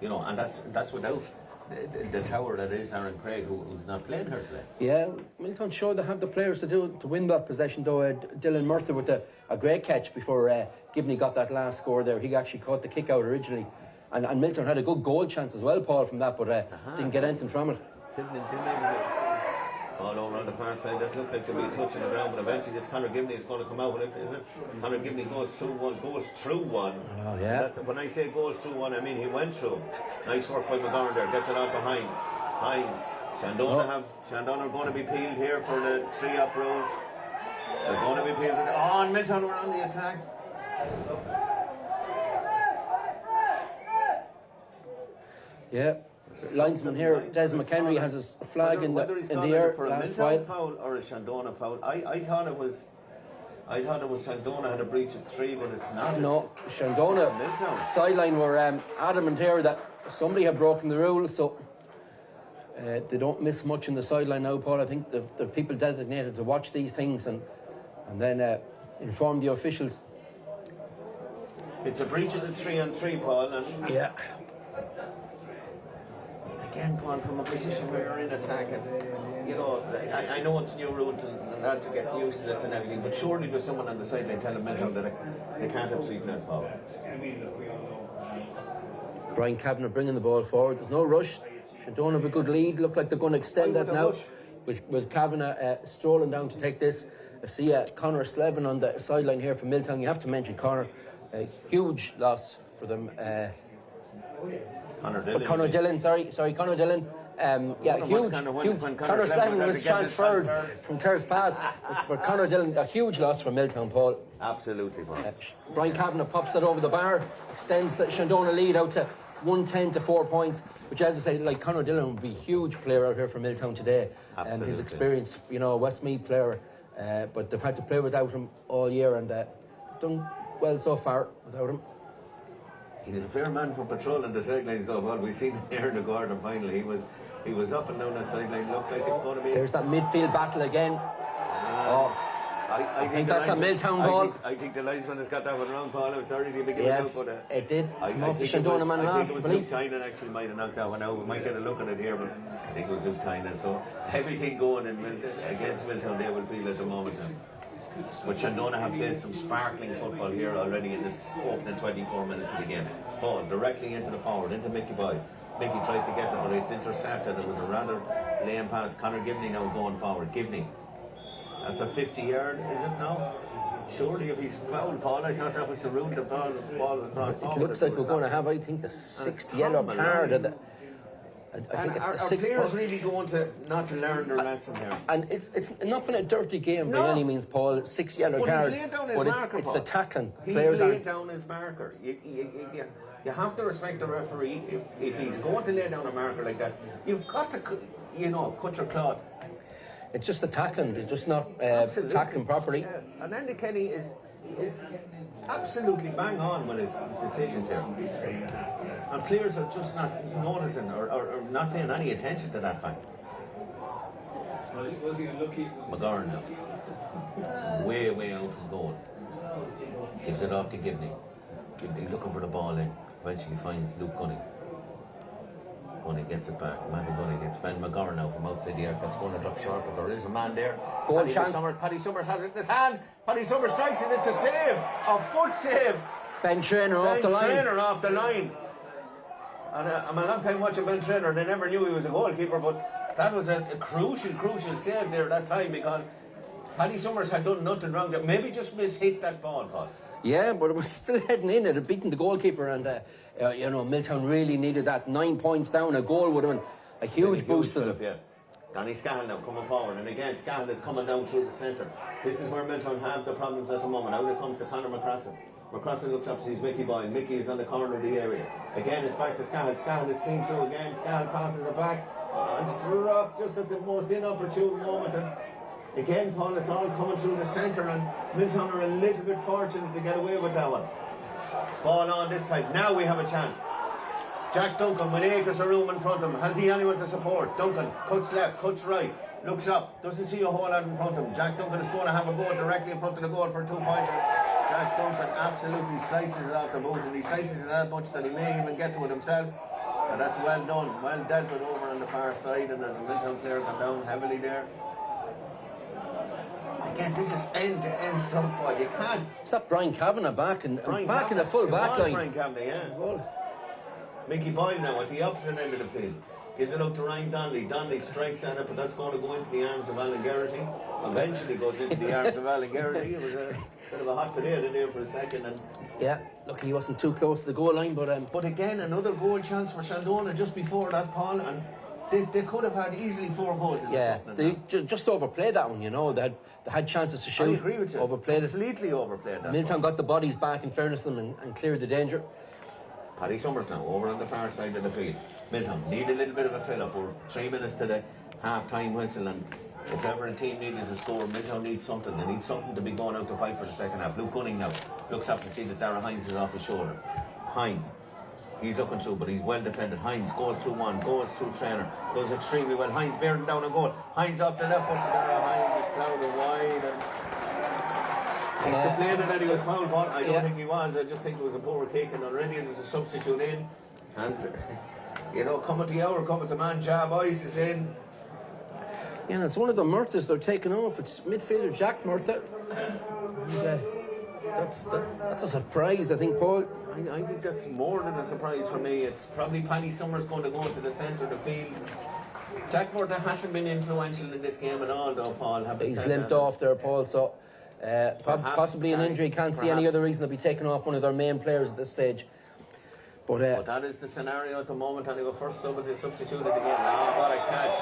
You know, and that's without the tower that is Aaron Craig, who's not playing here today. Yeah, Milltown showed they have the players to win that possession, though. Dylan Murtagh with a great catch before Gibney got that last score there. He actually caught the kick out originally, and Milltown had a good goal chance as well, Paul, from that, but didn't get anything from it. Didn't all over on the far side. That looked like to be touching the ground, but eventually this Conor Gibney is going to come out with it, is it? Conor Gibney goes through one. Oh, yeah. That's, when I say goes through one, I mean he went through. Nice work by McGorn there, gets it off behind. Hines. Shandonagh are going to be peeled here for the 3-up rule. They're going to be peeled. And Milltown were on the attack. Yeah. Linesman here, Des McHenry, has his flag in the air for a last Milltown while. foul or a Shandonagh foul. I thought it was Shandonagh had a breach of 3, but it's not. No, Shandonagh sideline were adamant here that somebody had broken the rule, so they don't miss much in the sideline now, Paul. I think the people designated to watch these things and then inform the officials. It's a breach of the 3-on-3, Paul. And yeah. Again, Paul, from a position where you're in attack, and you know, I know it's new rules and lads are getting used to this and everything, but surely there's someone on the sideline telling Milltown that they can't have sweeping foul. Brian Kavanagh bringing the ball forward. There's no rush. Shandonagh have a good lead. Look like they're going to extend that now. With Kavanagh strolling down to take this. I see Conor Slevin on the sideline here for Milltown. You have to mention Conor. A huge loss for them. Conor Dillon, sorry, Conor Dillon. Huge. Conor Slevin was transferred from Terrace Pass, but Conor Dillon, a huge loss for Milltown, Paul. Absolutely, Paul. Brian Kavanagh pops that over the bar, extends the Shandonagh lead out to 110 to 4 points, which, as I say, like Conor Dillon would be a huge player out here for Milltown today. His experience, you know, Westmeath player, but they've had to play without him all year, and done well so far without him. He's a fair man for patrolling the sidelines, though. Well, we've seen him here in the Gordon final. He was up and down that sideline. Looked like it's going to be. There's that midfield battle again. I think that's a Milltown ball. I think the linesman has got that one wrong, Paul. I'm sorry to be giving out, but it did. I think Shandonagh man last, I think it was Luke Tynan actually might have knocked that one out. We might get a look at it here, but I think it was Luke Tynan. So everything going in against Milltown, they will feel at the moment. But Shandonagh have played some sparkling football here already in this opening 24 minutes of the game. Ball directly into the forward, into Mickey Boy. Mickey tries to get it, but it's intercepted. It was a rather lame pass. Conor Gibney now going forward. Gibney. That's a 50-yard, is it now? Surely if he's fouled, Paul, I thought that was the route the ball across forward. It looks like we're going to have, I think, the 6th yellow card. I think it's the 6th. Are players really going to not learn their lesson here? And it's not been a dirty game by any means, Paul. 6 yellow cards. He's laid down his but marker, it's Paul. the tackling. He's laid down his marker. You have to respect the referee. If he's going to lay down a marker like that, you've got to, cut your cloth. It's just the tackling. They're just not tackling properly. Yeah. And Andy Kenny is absolutely bang on with his decisions here. And players are just not noticing or not paying any attention to that fact. Was he unlucky? McGarn now. Way out of goal. Gives it off to Gibney. Gibney looking for the ball in. Eventually finds Luke Gunning. Gunning gets it back. Matty Gunning gets Ben McGarn now from outside the arc. That's going to drop short, but there is a man there. Goal chance. Paddy Summers has it in his hand. Paddy Summers strikes it. It's a save. A foot save. Ben Traynor off the line. Traynor off the line. And I'm a long time watching Ben Traynor. They never knew he was a goalkeeper, but that was a crucial save there that time because Paddy Summers had done nothing wrong there. Maybe just mishit that ball, Paul. Yeah, but it was still heading in. It had beaten the goalkeeper, and Milltown really needed that. 9 points down, a goal would have been a huge boost to them. Yeah. Danny Scahill now coming forward, and again Scahill is coming down through the centre. This is where Milltown have the problems at the moment. Out it comes to Conor McCrossan. McCrossan looks up, sees Mickey Boy. Mickey is on the corner of the area. Again, it's back to Scahill. Scahill is clean through again. Scahill passes it back. It's dropped just at the most inopportune moment. And again, Paul, it's all coming through the centre, and Milltown are a little bit fortunate to get away with that one. Ball on this time. Now we have a chance. Jack Duncan with acres of room in front of him. Has he anyone to support? Duncan cuts left, cuts right, looks up, doesn't see a whole lot in front of him. Jack Duncan is going to have a goal directly in front of the goal for a 2-pointer. Jack Duncan absolutely slices it off the boot, and he slices it that much that he may even get to it himself. And that's well done, well dealt with over on the far side, and there's a Milltown player gone down heavily there. Again, this is end-to-end stuff, boy. You can't. It's that Brian Kavanagh back in the full back line. Brian Kavanagh, yeah. Well, Mickey Boyle now at the opposite end of the field. Gives it up to Ryan Donnelly. Donnelly strikes at it, but that's going to go into the arms of Alan Geraghty. Eventually goes into the arms of Alan Geraghty. It was a bit of a hot potato there for a second. And yeah, look, he wasn't too close to the goal line, but again, another goal chance for Shandonagh just before that, Paul, and they could have had easily 4 goals in yeah, this. they just overplayed that one, They had chances to shoot. I agree with you. Overplayed it. Completely overplayed that. Milltown got the bodies back, in fairness to them, and cleared the danger. Paddy Summers now over on the far side of the field. Milltown need a little bit of a fill-up. We're 3 minutes to the half-time whistle, and if ever a team needed to score, Milltown needs something. They need something to be going out to fight for the second half. Luke Gunning now looks up and sees that Dara Hines is off his shoulder. Hines, he's looking through, but he's well defended. Hines goes through one, goes through Traynor, does extremely well. Hines bearing down a goal. Hines off the left foot, and Dara Hines is plowed wide. And he's complaining that he was fouled, but I don't think he was. I just think it was a poor kick, and already there's a substitute in. And, coming to the hour, coming to man, Jab Ice is in. Yeah, and it's one of the Murtaghs they're taking off. It's midfielder Jack Murtagh. That's a surprise, I think, Paul. I think that's more than a surprise for me. It's probably Paddy Summers going to go into the centre of the field. Jack Murtagh hasn't been influential in this game at all, though, Paul. He's limped off there, Paul, so possibly an injury. Can't see any other reason to be taking off one of their main players at this stage. But that is the scenario at the moment, and they were first substituted again. Oh, what a catch.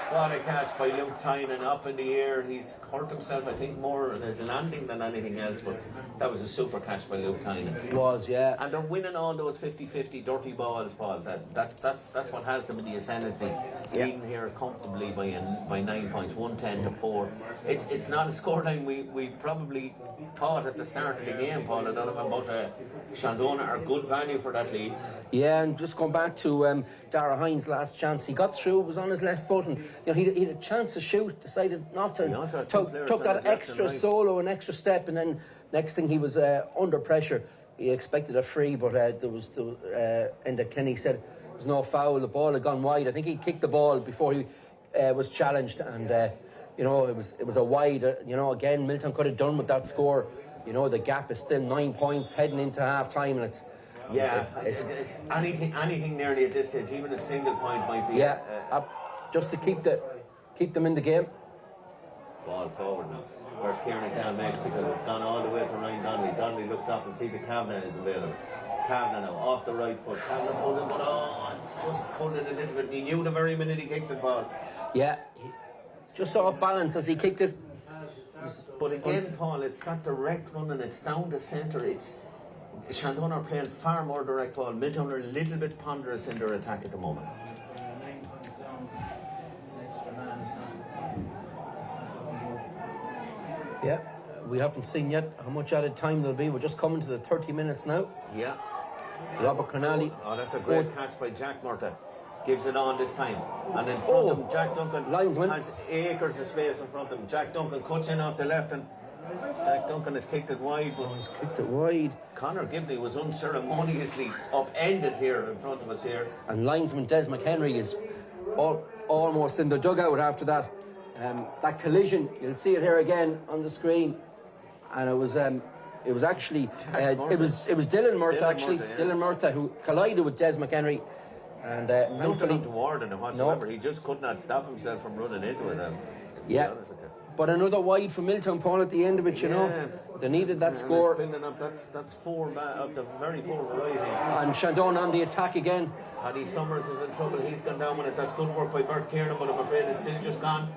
What a catch by Luke Tynan up in the air. He's hurt himself, I think, more in his landing than anything else, but that was a super catch by Luke Tynan. It was, yeah. And they're winning all those 50-50 dirty balls, Paul. That's what has them in the ascendancy. Leading here comfortably by 9 points, 110-4. It's not a scoreline we probably thought at the start of the game, Paul. I don't know about Shandonagh are good value for that lead. Yeah, and just going back to Dara Hines' last chance, he got through, was on his left foot, and he had a chance to shoot, decided not to. Took that extra solo, an extra step, and then next thing he was under pressure. He expected a free, but Enda Kenny said there was no foul. The ball had gone wide. I think he kicked the ball before he was challenged, and you know, it was a wide. You know, again, Milltown could have done with that score. You know, the gap is still 9 points heading into half time, and it's anything nearly at this stage, even a single point might be. Just to keep them in the game. Ball forward now. Where Kieran down next, because it's gone all the way to Ryan Donnelly. Donnelly looks up and sees the Kavanagh is available. Kavanagh now off the right foot. Kavanagh pulled it, but just pulled it a little bit. He knew the very minute he kicked the ball. Yeah, just off balance as he kicked it. But again, Paul, it's not direct running. It's down the centre. It's Shandonagh are playing far more direct ball. Milltown are a little bit ponderous in their attack at the moment. Yeah, we haven't seen yet how much added time there'll be. We're just coming to the 30 minutes now. Yeah. Robert Connolly. Oh, that's a great catch by Jack Murtagh. Gives it on this time. And in front of him, Jack Duncan linesman has acres of space in front of him. Jack Duncan cuts in off the left, and Jack Duncan has kicked it wide. But he's kicked it wide. Conor Gibney was unceremoniously upended here in front of us here. And linesman Des McHenry is almost in the dugout after that. That collision, you'll see it here again on the screen, and it was actually it was Dylan Murtagh Dylan Murtagh who collided with Des McHenry, and nothing untoward in him whatsoever. He just could not stop himself from running into it. Yeah, but another wide for Milltown, Paul, at the end of it. You know, they needed that score. Building up, that's four of the very poor variety. And Shandonagh on the attack again. Paddy Summers is in trouble. He's gone down with it. That's good work by Bert Kieran, but I'm afraid it's still just gone.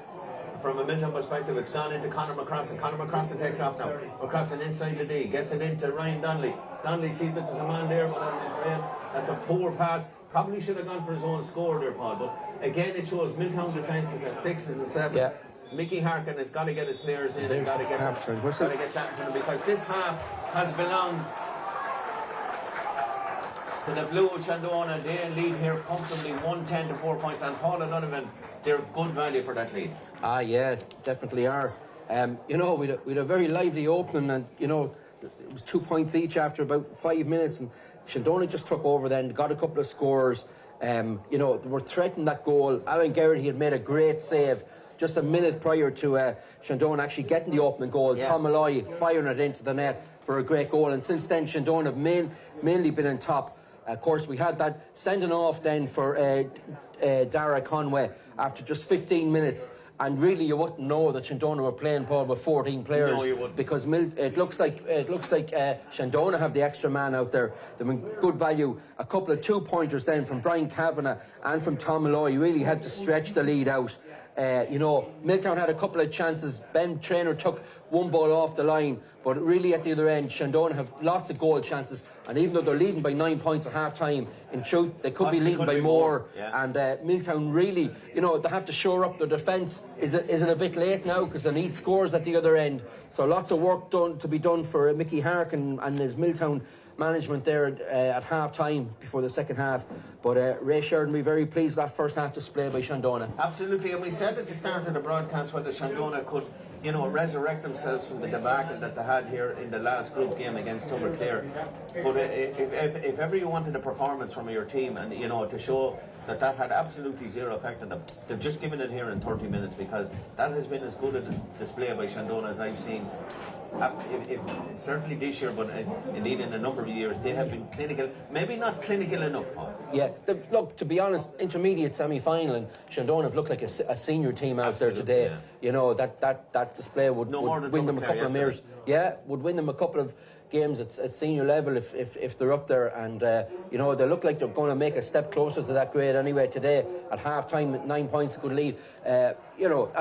From a Milltown perspective, it's gone into Conor McCrossan. Conor McCrossan takes off now. McCrossan inside the D, gets it into Ryan Donnelly. Donnelly sees that there's a man there, but I'm afraid that's a poor pass. Probably should have gone for his own score there, Paul. But again, it shows Milltown defence is at 6s and 7s. Yeah. Mickey Harkin has got to get his players in and got to get chatting to them, because this half has belonged to the Blue of Shandonagh. They lead here comfortably 110 to 4 points, and Paul and Donovan, they're good value for that lead. Ah, yeah, definitely are. You know, we had a very lively opening, and you know, it was 2 points each after about 5 minutes, and Shandonagh just took over then, got a couple of scores. You know, they were threatening that goal. Alan Garrity had made a great save just a minute prior to Shandonagh actually getting the opening goal. Yeah. Tom Malloy firing it into the net for a great goal, and since then Shandonagh have mainly been on top. Of course, we had that sending off then for Dara Conway after just 15 minutes. And really, you wouldn't know that Shandonagh were playing, Paul, with 14 players. No, you wouldn't. Because it looks like Shandonagh have the extra man out there. They've been good value. A couple of 2-pointers then from Brian Kavanagh and from Tom Malloy really had to stretch the lead out. You know, Milltown had a couple of chances. Ben Traynor took one ball off the line, but really at the other end, Shandonagh have lots of goal chances. And even though they're leading by 9 points at half time, in truth, they could be leading by more. Yeah. And Milltown really, you know, they have to shore up their defence. Is it a bit late now? Because they need scores at the other end. So lots of work to be done for Mickey Harkin and his Milltown management there at half time before the second half. But Ray Sheridan will be very pleased with that first half display by Shandonagh. Absolutely, and we said at the start of the broadcast whether Shandonagh could, you know, resurrect themselves from the debacle that they had here in the last group game against Tubberclear. But if ever you wanted a performance from your team, and you know, to show that had absolutely zero effect on them, they've just given it here in 30 minutes, because that has been as good a display by Shandonagh as I've seen. Certainly this year, but indeed in a number of years, they have been clinical. Maybe not clinical enough, Paul. Yeah, look, to be honest, intermediate semi-final, and Shandonagh have looked like a senior team out there today. Yeah. You know, that display would win them a couple of years. Yeah, would win them a couple of games at senior level if they're up there, and you know, they look like they're going to make a step closer to that grade anyway today. At half time, 9 points, a good lead. You know,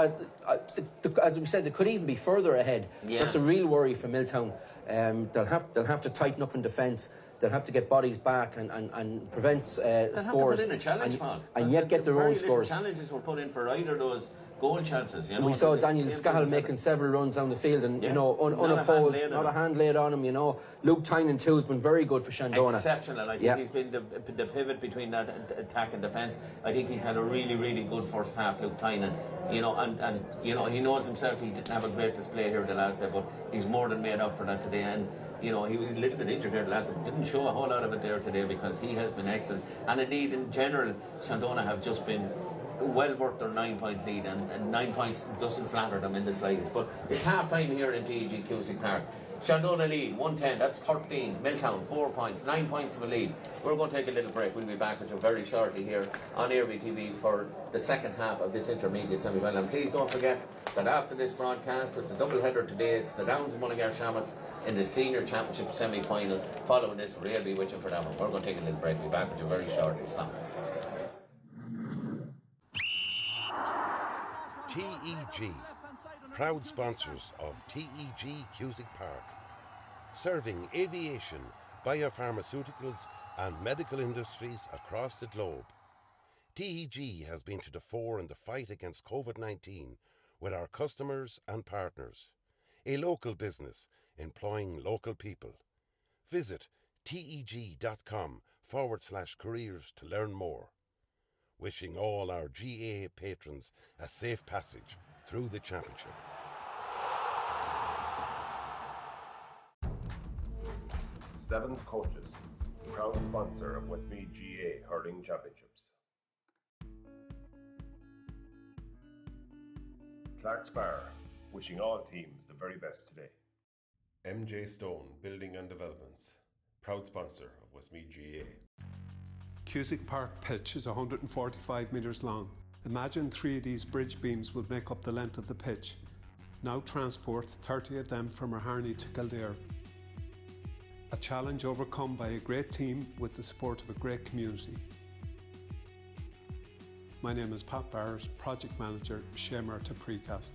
as we said, they could even be further ahead. Yeah. That's a real worry for Milltown. They'll have to tighten up in defence. They'll have to get bodies back and prevent scores. They'll have to put in a challenge, and yet get their own scores. Challenges were put in for either of those goal chances. You know, we saw Daniel Scahill making several runs down the field, and you know, unopposed, not a hand laid on him. You know, Luke Tynan too has been very good for Shandonagh. Exceptional. I think he's been the pivot between that attack and defence. I think he's had a really, really good first half, Luke Tynan. You know, and you know, he knows himself he didn't have a great display here the last day, but he's more than made up for that today. And you know, he was a little bit injured there the last day. Didn't show a whole lot of it there today, because he has been excellent. And indeed, in general, Shandonagh have just been well worth their 9-point lead, and 9 points doesn't flatter them in the slightest. But it's half time here in TEG Cusick Park. Shandonagh lead 110, that's 13. Milltown 4 points, 9 points of a lead. We're going to take a little break. We'll be back with you very shortly here on Airby TV for the second half of this intermediate semi-final. And please don't forget that after this broadcast, it's a double header today. It's the Downs and Mullingar Shamrocks in the Senior Championship semi-final. Following this, we'll be with you for that one. We're going to take a little break. We'll be back with you very shortly. Stop. TEG, proud sponsors of TEG Cusick Park, serving aviation, biopharmaceuticals and medical industries across the globe. TEG has been to the fore in the fight against COVID-19 with our customers and partners. A local business employing local people. Visit teg.com/careers to learn more. Wishing all our GA patrons a safe passage through the championship. Seventh Coaches, proud sponsor of Westmeath GA Hurling Championships. Clark's Bar, wishing all teams the very best today. MJ Stone Building and Developments, proud sponsor of Westmeath GA. Cusick Park pitch is 145 metres long. Imagine 3 of these bridge beams would make up the length of the pitch. Now transport 30 of them from Harney to Kildare. A challenge overcome by a great team with the support of a great community. My name is Pat Barrett, Project Manager, Shay, Precast.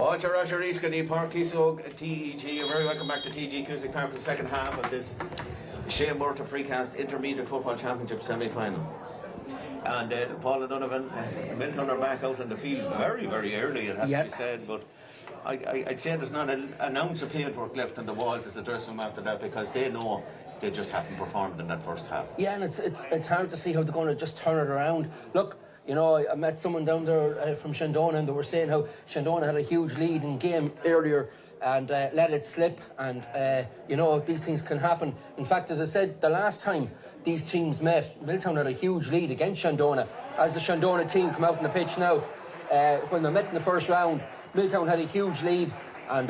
Fáilte Roger Eascady Park Kisog TEG. You're very welcome back to TEG Cusick Park for the second half of this Shay Murtagh Precast Intermediate Football Championship semi-final. And Paul O'Donovan, Milltown are back out on the field very, very early, it has to be said, but I'd say there's not an ounce of paintwork left on the walls at the dressing room after that, because they know they just haven't performed in that first half. Yeah, and it's hard to see how they're going to just turn it around. Look, you know, I met someone down there from Shandonagh, and they were saying how Shandonagh had a huge lead in game earlier and let it slip, and you know, these things can happen. In fact, as I said, the last time these teams met, Milltown had a huge lead against Shandonagh. As the Shandonagh team come out on the pitch now, when they met in the first round, Milltown had a huge lead, and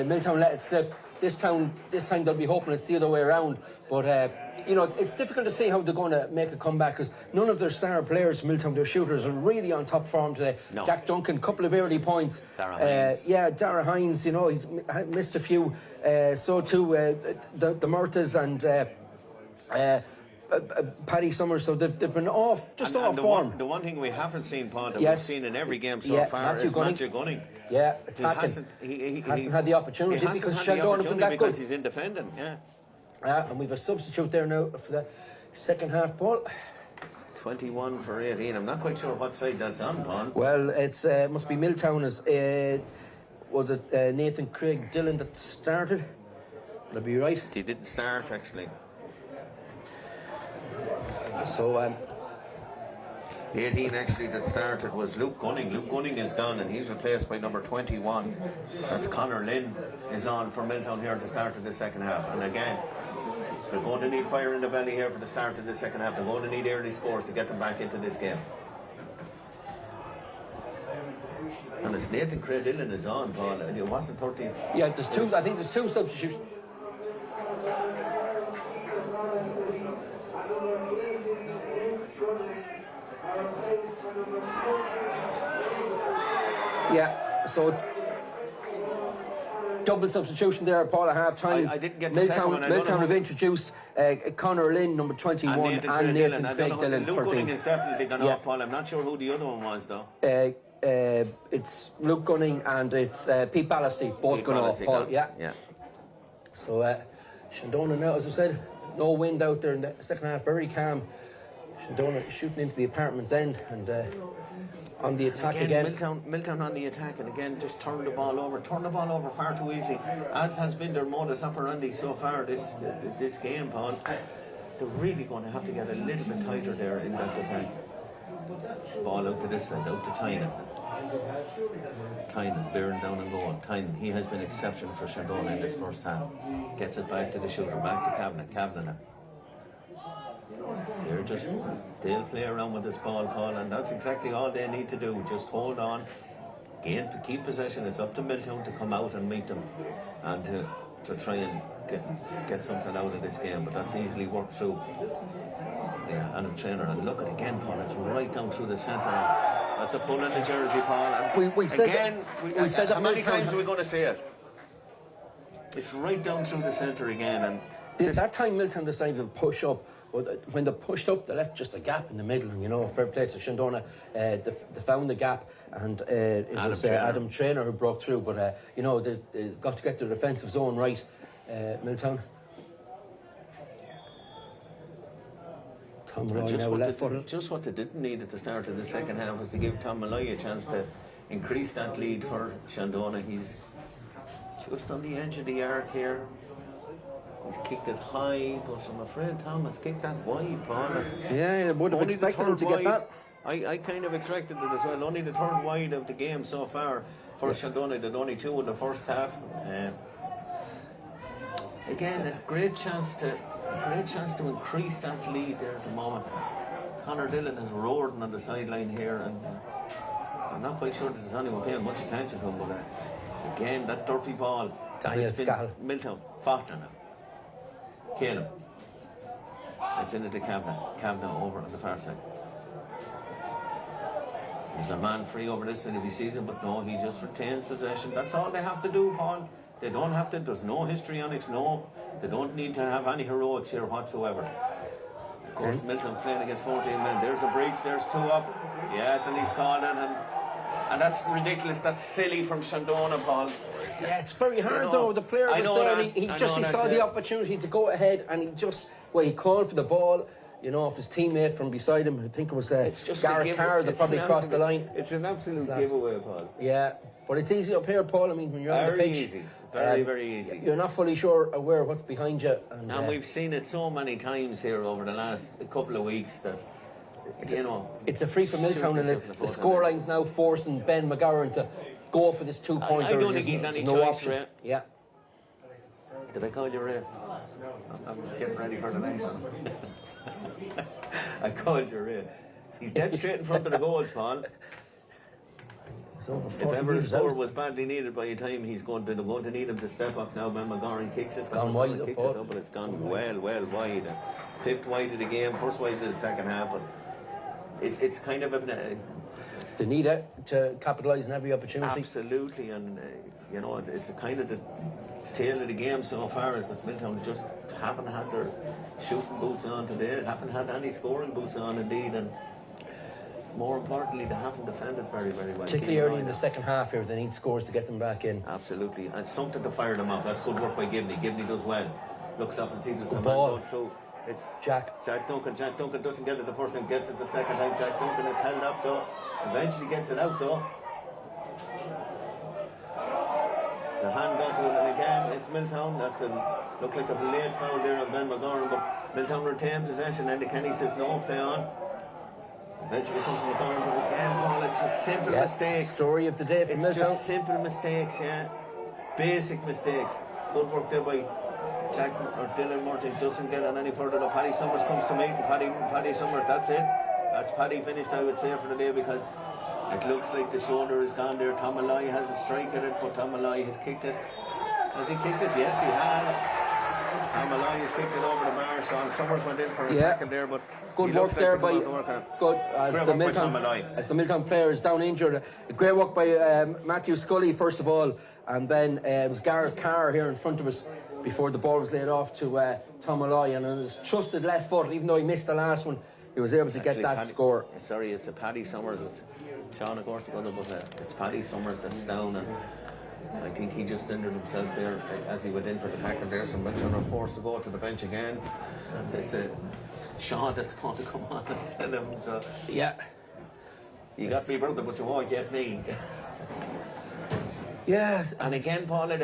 Milltown let it slip. This time they'll be hoping it's the other way around. But you know, it's difficult to say how they're going to make a comeback, because none of their star players, Milltown, their shooters, are really on top form today. No. Jack Duncan, couple of early points. Dara Hines, you know, he's missed a few. So too the Murtaghs and Paddy Summers, so they've been off form. The one thing we haven't seen, Paul, that we've seen in every game so far is Matthew Gunning. Yeah, attacking. He hasn't had the opportunity because Shandonagh been that good. He's in defending, and we've a substitute there now for the second half, Paul. 21 for 18. I'm not quite sure what side that's on, Paul. Well, it's must be Milltown. Was it Nathan Craig Dillon that started? Would I be right? He didn't start, actually. So 18 actually that started was Luke Gunning. Luke Gunning is gone, and he's replaced by number 21. That's Conor Lynn is on for Milltown here at the start of the second half. And again, they're going to need fire in the belly here for the start of the second half. They're going to need early scores to get them back into this game. And it's Nathan Craig Dillon is on, Paul. And it wasn't 13. Yeah, there's two. I think there's two substitutes. Yeah, so it's double substitution there, Paul, at half time. I didn't get the second one. Milltown have introduced Conor Lynn, number 21, and Nathan Craig Dillon, Luke 13. Gunning is definitely gone off, Paul. I'm not sure who the other one was, though. It's Luke Gunning and it's Pete Ballasty, both gone off, Paul. Yeah. So Shandonagh now, as I said, no wind out there in the second half, very calm. Shandonagh shooting into the apartment's end and on the attack again. Milltown on the attack, and again just turn the ball over far too easily, as has been their modus operandi so far this game, Paul. They're really going to have to get a little bit tighter there in that defence. Ball out to this side, out to Tynan. Tynan bearing down and going. Tynan, he has been exceptional for Shandonagh in this first half. Gets it back to the shooter, back to Kavanagh. They'll play around with this ball, Paul, and that's exactly all they need to do. Just hold on, keep possession. It's up to Milltown to come out and meet them, and to try and get something out of this game. But that's easily worked through. Yeah, and a trainer, and look at it again, Paul. It's right down through the centre. That's a pull in the jersey, Paul. And we said again, we said that. How many times are we going to say it? It's right down through the centre again, and that time Milltown decided to push up. When they pushed up, they left just a gap in the middle, and you know, fair play to Shandonagh. They found the gap, and it was Adam Traynor who broke through. But you know, they've got to get their defensive zone right, Milltown. Tom Malloy now left-footed. Just what they didn't need at the start of the second half was to give Tom Malloy a chance to increase that lead for Shandonagh. He's just on the edge of the arc here. He's kicked it high, but I'm afraid Thomas kicked that wide, Paul. Yeah, I would have expected him to get that. I kind of expected it as well. Only the third wide of the game so far for Shandonagh. They'd only two in the first half. Again, a great chance to increase that lead there at the moment. Conor Dillon is roaring on the sideline here, and I'm not quite sure that there's anyone paying much attention to him, but again, that dirty ball. Daniel Scahill. Milltown, Faulkner now. Caleb. It's into Kavanagh over on the far side. There's a man free over this side if he sees him, but no, he just retains possession. That's all they have to do, Paul. They don't have to, there's no histrionics, no. They don't need to have any heroics here whatsoever. Of course, Milltown playing against 14 men. There's a breach, there's two up. Yes, and he's called in, and And that's ridiculous. That's silly from Shandonagh, Paul. Yeah, it's very hard though. The player was there. He saw the opportunity to go ahead, and he called for the ball. You know, if his teammate from beside him, I think it was Garrett Carr, that probably crossed the line. It's an absolute giveaway, Paul. Yeah, but it's easy up here, Paul. I mean, when you're on the pitch, easy. Very easy. You're not fully aware what's behind you. And we've seen it so many times here over the last couple of weeks that, it's a free for Milltown, and the scoreline's now forcing Ben McGowan to go for this 2-pointer. I don't think he's any choice, Ray. Yeah. Did I call you Ray? I'm getting ready for the next one. I called you Ray. He's dead straight in front of the goals, Paul. If ever a score was badly needed by the time he's going to need him to step up now. Ben McGowan kicks it. Gone wide, but it's gone well wide. Fifth wide of the game, first wide of the second half. But it's kind of they need it to capitalise on every opportunity. Absolutely, and it's a kind of the tail of the game so far is that Milltown just haven't had their shooting boots on today, haven't had any scoring boots on indeed, and more importantly, they haven't defended very, very well. Particularly early in the second half here, they need scores to get them back in. Absolutely, and something to fire them up. That's good work by Gibney. Gibney does well. Looks up and sees there's a man going through. It's Jack Duncan. Jack Duncan doesn't get it the first time, gets it the second time. Jack Duncan is held up though. Eventually gets it out though. It's a hand got to it, and again it's Milltown. Look like a late foul there on Ben McGowan, but Milltown retain possession, and Kenny says no, play on. Eventually comes McGowan, but again, Paul, it's a simple mistake. Story of the day for Milltown. It's just simple mistakes, basic mistakes. Good work there by Jack or Dylan Murtagh. Doesn't get on any further. Paddy Summers comes to meet, and Paddy Summers, that's it. That's Paddy finished, I would say, for the day, because it looks like the shoulder is gone there. Tom Malloy has a strike at it, but Tom Malloy has kicked it. Has he kicked it? Yes, he has. Tom Malloy has kicked it over the bar. Sean Summers went in for a tackle there, but good work there by as the Milltown player is down injured. Great work by Matthew Scully first of all, and then it was Garrett Carr here in front of us before the ball was laid off to Tom Malloy, and on his trusted left foot, even though he missed the last one, he was able to get that score. Sorry, it's a Paddy Summers. It's Sean, of course, but it's Paddy Summers that's down, and I think he just injured himself there as he went in for the tackle there. So Milltown are forced to go to the bench again, and it's a Sean that's going to come on instead of him. So yeah, you got me, brother, but you won't get me. Yeah, and again, Paul, it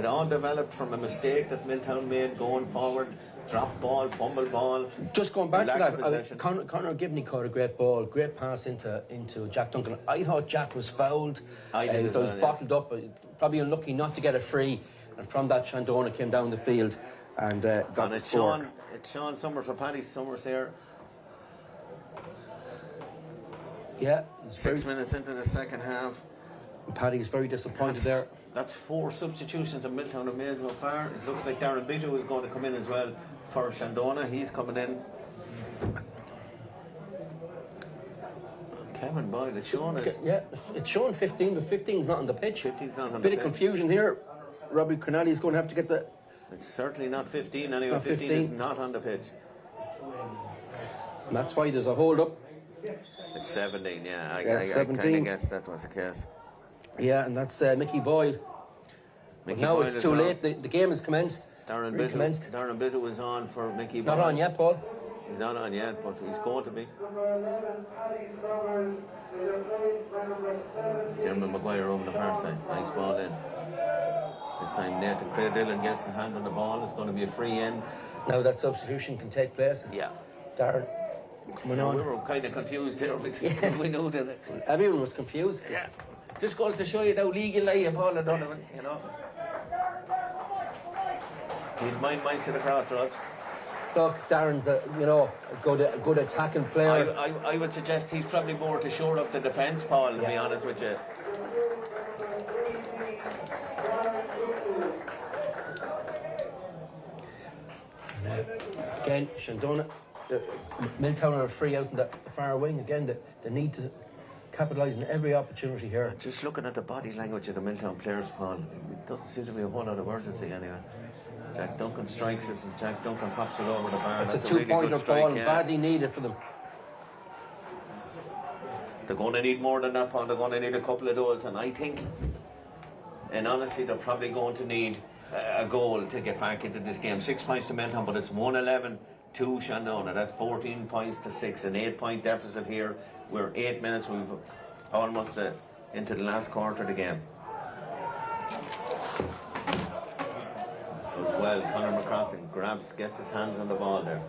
all developed from a mistake that Milltown made going forward. Drop ball, fumble ball. Just going back to that, Conor Gibney caught a great ball, great pass into Jack Duncan. I thought Jack was fouled. He was bottled up, probably unlucky not to get a free. And from that, Shandonagh came down the field and got the score. It's Sean Summers for Paddy Summers here. Yeah. 6 minutes into the second half. Paddy's very disappointed there. That's 4 substitutions that Milltown have made so far. It looks like Darren Bitu is going to come in as well for Shandonagh. He's coming in. Kevin Boyd, it's shown us. Yeah, it's shown 15, but 15's not on the pitch. 15's not on the pitch. Bit of confusion here. Robbie Crenelli is going to have to get the... It's certainly not 15 anyway. 15 is not on the pitch. And that's why there's a hold up. It's 17, yeah. I 17. kind of guess that was the case. Yeah, and that's Mickey Boyle. Now Boyle it's too late. The game has commenced. Darren Bitu was on for Mickey Boyle. Not on yet, Paul. He's not on yet, but he's going to be. Dermot Maguire over the far side. Nice ball in. This time Nathan Craig Dillon gets a hand on the ball. It's going to be a free in. Now that substitution can take place. Yeah. Darren coming on. We were kind of confused there. We knew that. Everyone was confused. Yeah. Just goes to show you how legal I am, Paul O'Donovan, you know. He'd mind mice at the crossroads. Look, Darren's a good attacking player. I would suggest he's probably more to shore up the defence, Paul, to be honest with you. Again, Shandonagh, Milltown are free out in the far wing. Again, they need to capitalise on every opportunity here. Just looking at the body language of the Milltown players, Paul, it doesn't seem to be a whole lot of urgency anyway. Jack Duncan strikes it, and Jack Duncan pops it over the bar. It's a 2-pointer ball, badly needed for them. They're going to need more than that, Paul. They're going to need a couple of those, and I think, and honestly, they're probably going to need a goal to get back into this game. 6 points to Milltown, but it's 1-11 to Shandonagh. That's 14 points to 6, an 8-point deficit here. We're 8 minutes. We've almost into the last quarter of the game. As well, Conor McCrossan gets his hands on the ball there.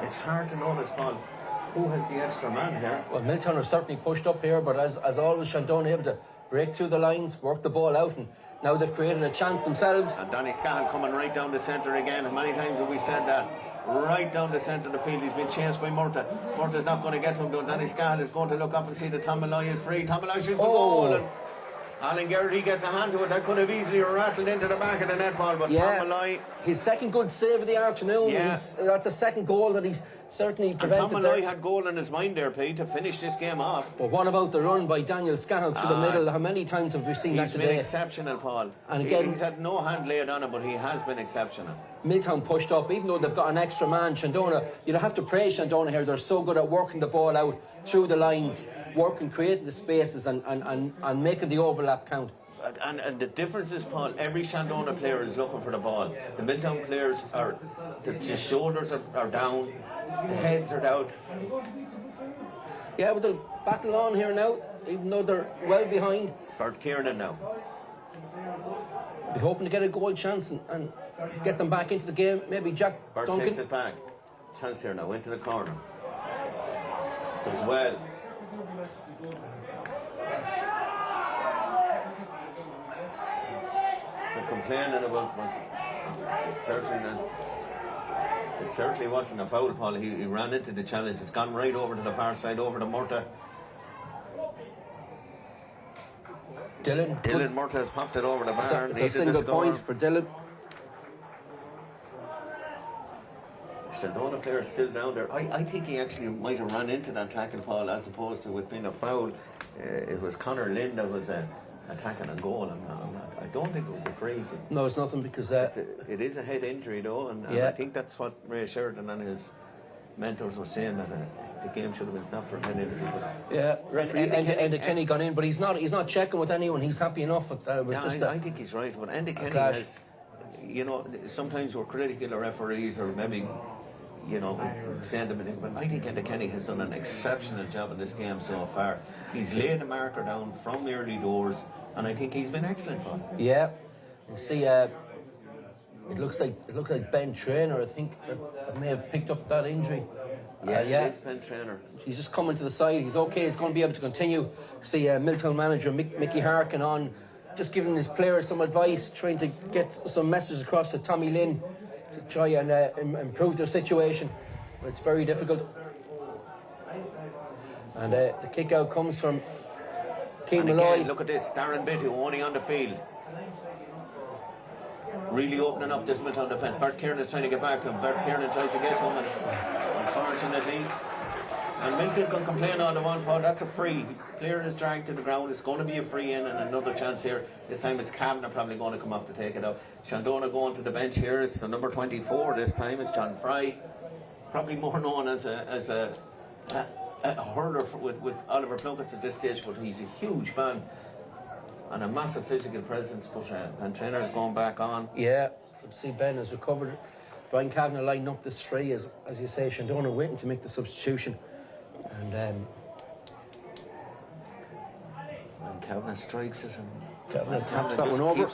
It's hard to notice, Paul, who has the extra man here. Well, Milltown have certainly pushed up here, but as always, Shandonagh able to break through the lines, work the ball out, and now they've created a chance themselves. And Danny Scahill coming right down the centre again, and many times have we said that. Right down the centre of the field, he's been chased by Murtagh. Murtagh's not going to get to him, though. Danny Scahill is going to look up and see that Tom Malloy is free. Tom Malloy shoots the goal, and Alan Garrity gets a hand to it. That could have easily rattled into the back of the net ball, but Tom Malloy... His second good save of the afternoon. Yeah. That's a second goal that he's certainly prevented. And Tom Malloy had goal in his mind there, Pete, to finish this game off. But what about the run by Daniel Scahill through the middle? How many times have we seen that today? He's been exceptional, Paul. And again, he's had no hand laid on him, but he has been exceptional. Milltown pushed up, even though they've got an extra man. Shandonagh, you have to praise Shandonagh here. They're so good at working the ball out through the lines, working, creating the spaces, and making the overlap count. And the difference is, Paul, every Shandonagh player is looking for the ball. The Milltown players are, the shoulders are down, the heads are down. Yeah, but they'll battle on here now, even though they're well behind. Bert Kiernan now. Be hoping to get a goal chance and get them back into the game. Maybe Jack Bert Duncan. takes it back. Chance here now, into the corner. Does well. Complaining about it certainly wasn't a foul, Paul. He ran into the challenge. It's gone right over to the far side, over to Murtagh. Dylan Murtagh has popped it over the bar. It's a single point for Dylan. Shandonagh player is still down there. I think he actually might have run into that tackle, Paul, as opposed to it being a foul. It was Conor Lynn that was attacking a goal. I don't think it was a free. No, it's nothing because it is a head injury though, and I think that's what Ray Sheridan and his mentors were saying, that the game should have been stopped for a head injury. Yeah, referee Enda Kenny gone in, but he's not checking with anyone. He's happy enough with I think he's right. But Enda Kenny has, sometimes we're critical of referees, or maybe send them in, but I think Enda Kenny has done an exceptional job in this game so far. He's laid the marker down from the early doors, and I think he's been excellent. Yeah, you see, it looks like Ben Traynor. I think may have picked up that injury. It is Ben Traynor. He's just coming to the side. He's okay. He's going to be able to continue. See, Milltown manager Mickey Harkin on, just giving his players some advice, trying to get some messages across to Tommy Lynn to try and improve their situation. But it's very difficult. And the kick out comes from Keane Malloy. Look at this, Darren Bittu only on the field. Really opening up this Milltown defence. Bert Kiernan is trying to get back to him. Bert Kiernan tries to get to him, and unfortunately, and Millfield can complain all they want, Paul. That's a free. Player is dragged to the ground. It's going to be a free in, and another chance here. This time it's Kavanagh probably going to come up to take it out. Shandonagh going to the bench here. It's the number 24 this time. It's John Fry, probably more known as a hurler with Oliver Plunkett at this stage, but he's a huge man and a massive physical presence. But Ben Trainor's going back on. Yeah, see Ben has recovered. Brian Kavanagh lining up this three, as you say. Shandonagh waiting to make the substitution, and Kavanagh strikes it, and Kavanagh taps that one over.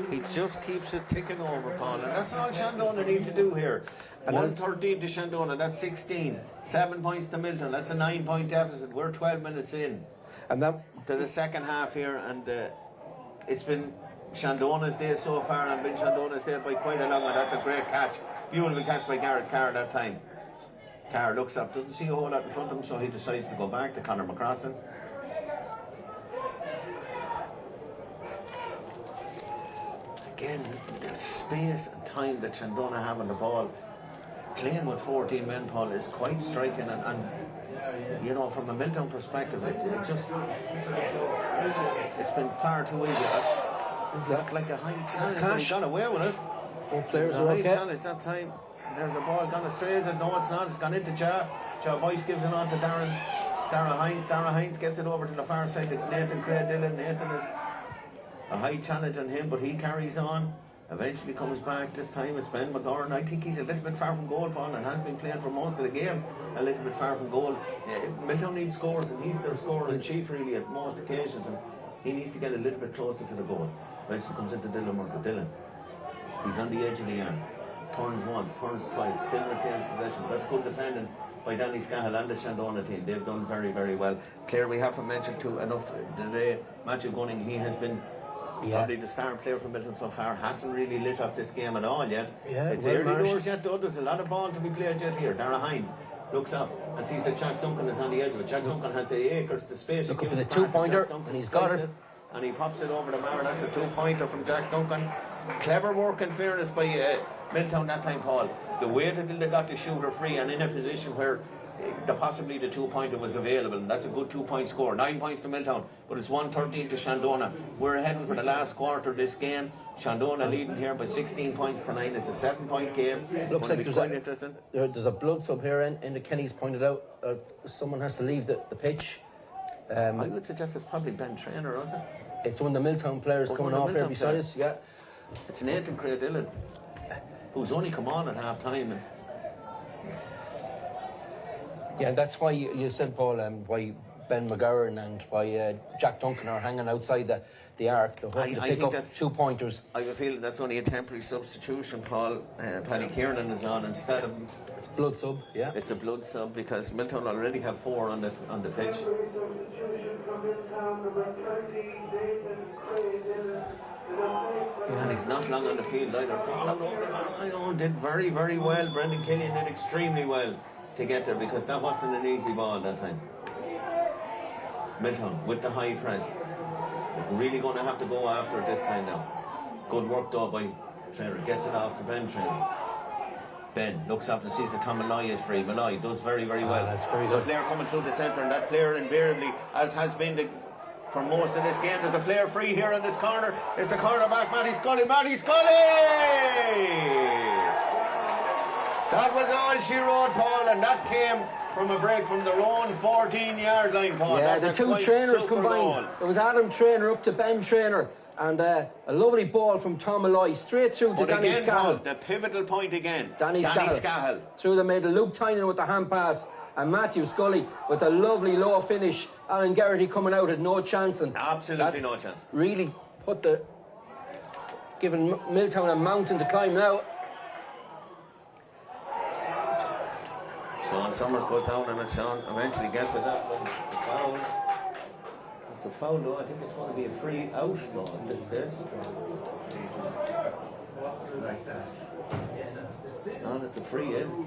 He just keeps it ticking over, Paul, and that's all Shandonagh need to do here. 113 to Shandonagh, that's 16. 7 points to Milltown, that's a 9-point deficit. We're 12 minutes in, and that to the second half here, and it's been Shandonagh's day so far, and been Shandonagh's day by quite a long way. That's a great catch, beautiful catch by Garrett Carr that time. Carr looks up, doesn't see a whole lot in front of him, so he decides to go back to Conor McCrossan. Again, the space and time that Shandonagh have on the ball, playing with 14 men, Paul, is quite striking, and you know, from a Milltown perspective, it's been far too easy. It looked like a high challenge, but he got away with it. Both players a are high okay. challenge that time. There's the ball gone astray. Is it? No, it's not. It's gone into Jar. Jar Boyce gives it on to Darren Hines. Darren Hines gets it over to the far side to Nathan Craig Dillon. Nathan is a high challenge on him, but he carries on. Eventually comes back. This time it's Ben McGorn. I think he's a little bit far from goal, Paul, and has been playing for most of the game. A little bit far from goal. Milltown needs scores, and he's their scorer in chief really at most occasions, and he needs to get a little bit closer to the goal. Eventually comes into Dylan Murtagh. Dylan. He's on the edge of the arm. Turns once, turns twice, still retains possession. That's good defending by Danny Scahill and the Shandonagh team. They've done very, very well. Player we haven't mentioned to enough today, Matthew Gunning. He has been probably the star player for Milltown so far. Hasn't really lit up this game at all yet. It's early doors yet though. There's a lot of ball to be played yet here. Darragh Hines looks up and sees that Jack Duncan is on the edge of it. Jack Duncan has the acres, the space. Looking for the 2-pointer, and he's got it. And he pops it over the bar. That's a 2-pointer from Jack Duncan. Clever work in fairness by Milltown that time, Paul. The way that they got the shooter free and in a position where possibly the 2-pointer was available, and that's a good 2-point score. 9 points to Milltown, but it's 113 to Shandonagh. We're heading for the last quarter of this game. Shandonagh leading here by 16 points to 9. It's a 7-point game. Looks like there's a blood sub here, and the Kenny's pointed out someone has to leave the pitch. I would suggest it's probably Ben Traynor, isn't it? It's one of the Milltown players coming off here beside us. Yeah, it's Nathan Craig Dillon, who's only come on at half time. Yeah, that's why you said, Paul, why Ben McGowan and why Jack Duncan are hanging outside the arc. They're hoping to pick up 2-pointers. I have a feeling that's only a temporary substitution, Paul. Paddy Kiernan is on instead of... It's blood sub, yeah. It's a blood sub because Milltown already have 4 on the pitch. And he's not long on the field either. Paul did very, very well. Brendan Killian did extremely well to get there because that wasn't an easy ball that time. Milltown with the high press. They're really going to have to go after it this time now. Good work though by Traynor. Gets it off to Ben Traynor. Ben looks up and sees that Tom Malloy is free. Malloy does very, very well. That's very good. The player coming through the centre, and that player invariably, as has been for most of this game, there's a player free here in this corner. It's the cornerback, Matty Scully. Matty Scully! That was all she wrote, Paul, and that came from a break from their own 14-yard line, Paul. Yeah, That's the two trainers Goal. combined. It was Adam Traynor up to Ben Traynor. And a lovely ball from Tom Malloy straight through to Danny Scahill. The pivotal point again. Danny Scahill. Through the middle. Luke Tynan with the hand pass. And Matthew Scully with a lovely low finish. Alan Garrity coming out had no chance. And absolutely no chance. Really giving Milltown a mountain to climb now. Sean Summers goes down and Sean eventually gets it up. But foul. It's a foul though. I think it's going to be a free out though at this stage. It's not, it's a free in.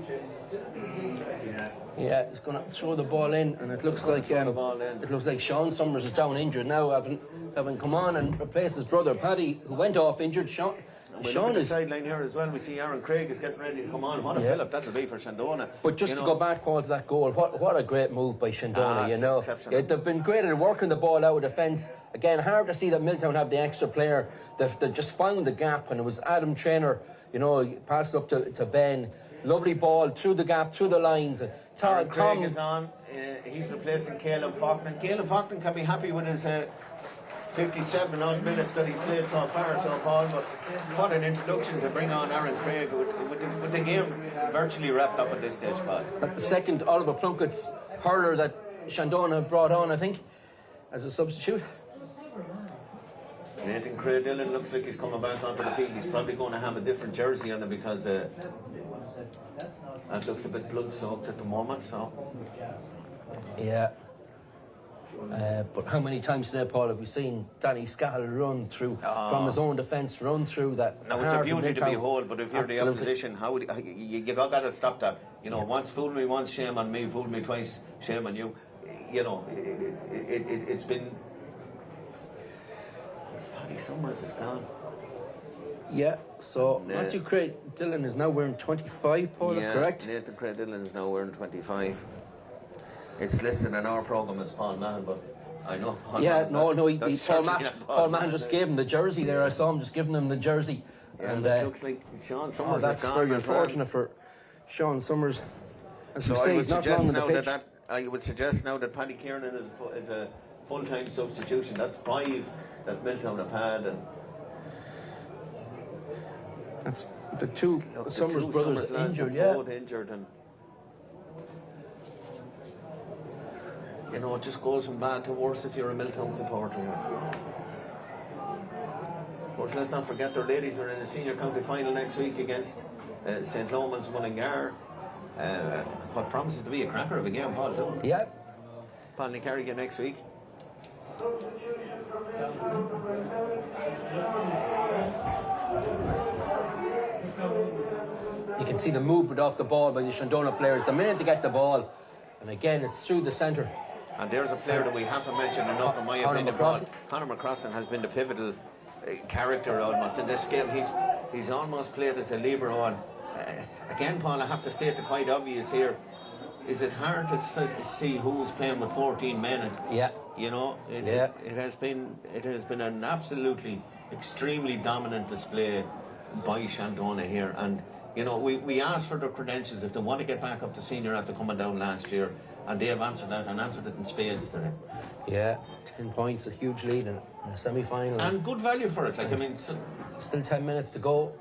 Yeah, he's going to throw the ball in, and it looks like Sean Summers is down injured now, having come on and replaced his brother Paddy, who went off injured. Sean is the sideline here as well. We see Aaron Craig is getting ready to come on. What a fill-up that'll be for Shandonagh. But just to go back, Paul, to that goal, what a great move by Shandonagh. They've been great at working the ball out of defence. Again, hard to see that Milltown have the extra player. They just found the gap, and it was Adam Traynor. Passed up to Ben. Lovely ball through the gap, through the lines. Aaron Craig is on. He's replacing Caleb Faulkner. Caleb Faulkner can be happy with his 57 odd minutes that he's played so far, so Paul. But what an introduction to bring on Aaron Craig with the game virtually wrapped up at this stage, Paul. That's the second Oliver Plunkett's hurler that Shandonagh brought on, I think, as a substitute. Nathan Craig Dillon looks like he's coming back onto the field. He's probably going to have a different jersey on him because that looks a bit blood-soaked at the moment. So yeah. But how many times today, Paul, have we seen Danny Scahill run through from his own defence, run through that? Now it's a beauty to behold, but if you're the opposition, you got to stop that. Once fooled me once, shame on me. Fooled me twice, shame on you. It's been. Paddy Summers is gone. Yeah, so Matthew Craig Dillon is now wearing 25, Paul, correct? Nathan Craig Dillon is now wearing 25. It's listed in our programme as Paul Mahon, but I know Paul Paul Mahon just gave him the jersey there. I saw him just giving him the jersey. Yeah, and it looks like Sean Summers that's very unfortunate for Sean Summers. As you So say, I would he's not suggest long on the now pitch. I would suggest now that Paddy Kiernan is a full-time substitution. That's 5 that Milltown have had, and That's the two the Summers two brothers Summers lads injured, are yeah. both injured, and you know, it just goes from bad to worse if you're a Milltown supporter. Of course, let's not forget their ladies are in the senior county final next week against St. Loman's Mullingar. What promises to be a cracker of a game, Paul, too. Yeah. Paul Carrigan next week. You can see the movement off the ball by the Shandonagh players. The minute they get the ball, and again, it's through the centre. And there's a player that we haven't mentioned enough, in my opinion. Conor McCrossan has been the pivotal character almost in this game. He's almost played as a libero. And again, Paul, I have to state the quite obvious here. Is it hard to see who's playing with 14 men? And, Yeah. you know, it has been an absolutely extremely dominant display by Shandonagh here. And you know, we asked for their credentials if they want to get back up to senior after coming down last year, and they have answered that and answered it in spades today. Yeah, 10 points, a huge lead in a semi-final. And good value for it. Like, I mean, still 10 minutes to go.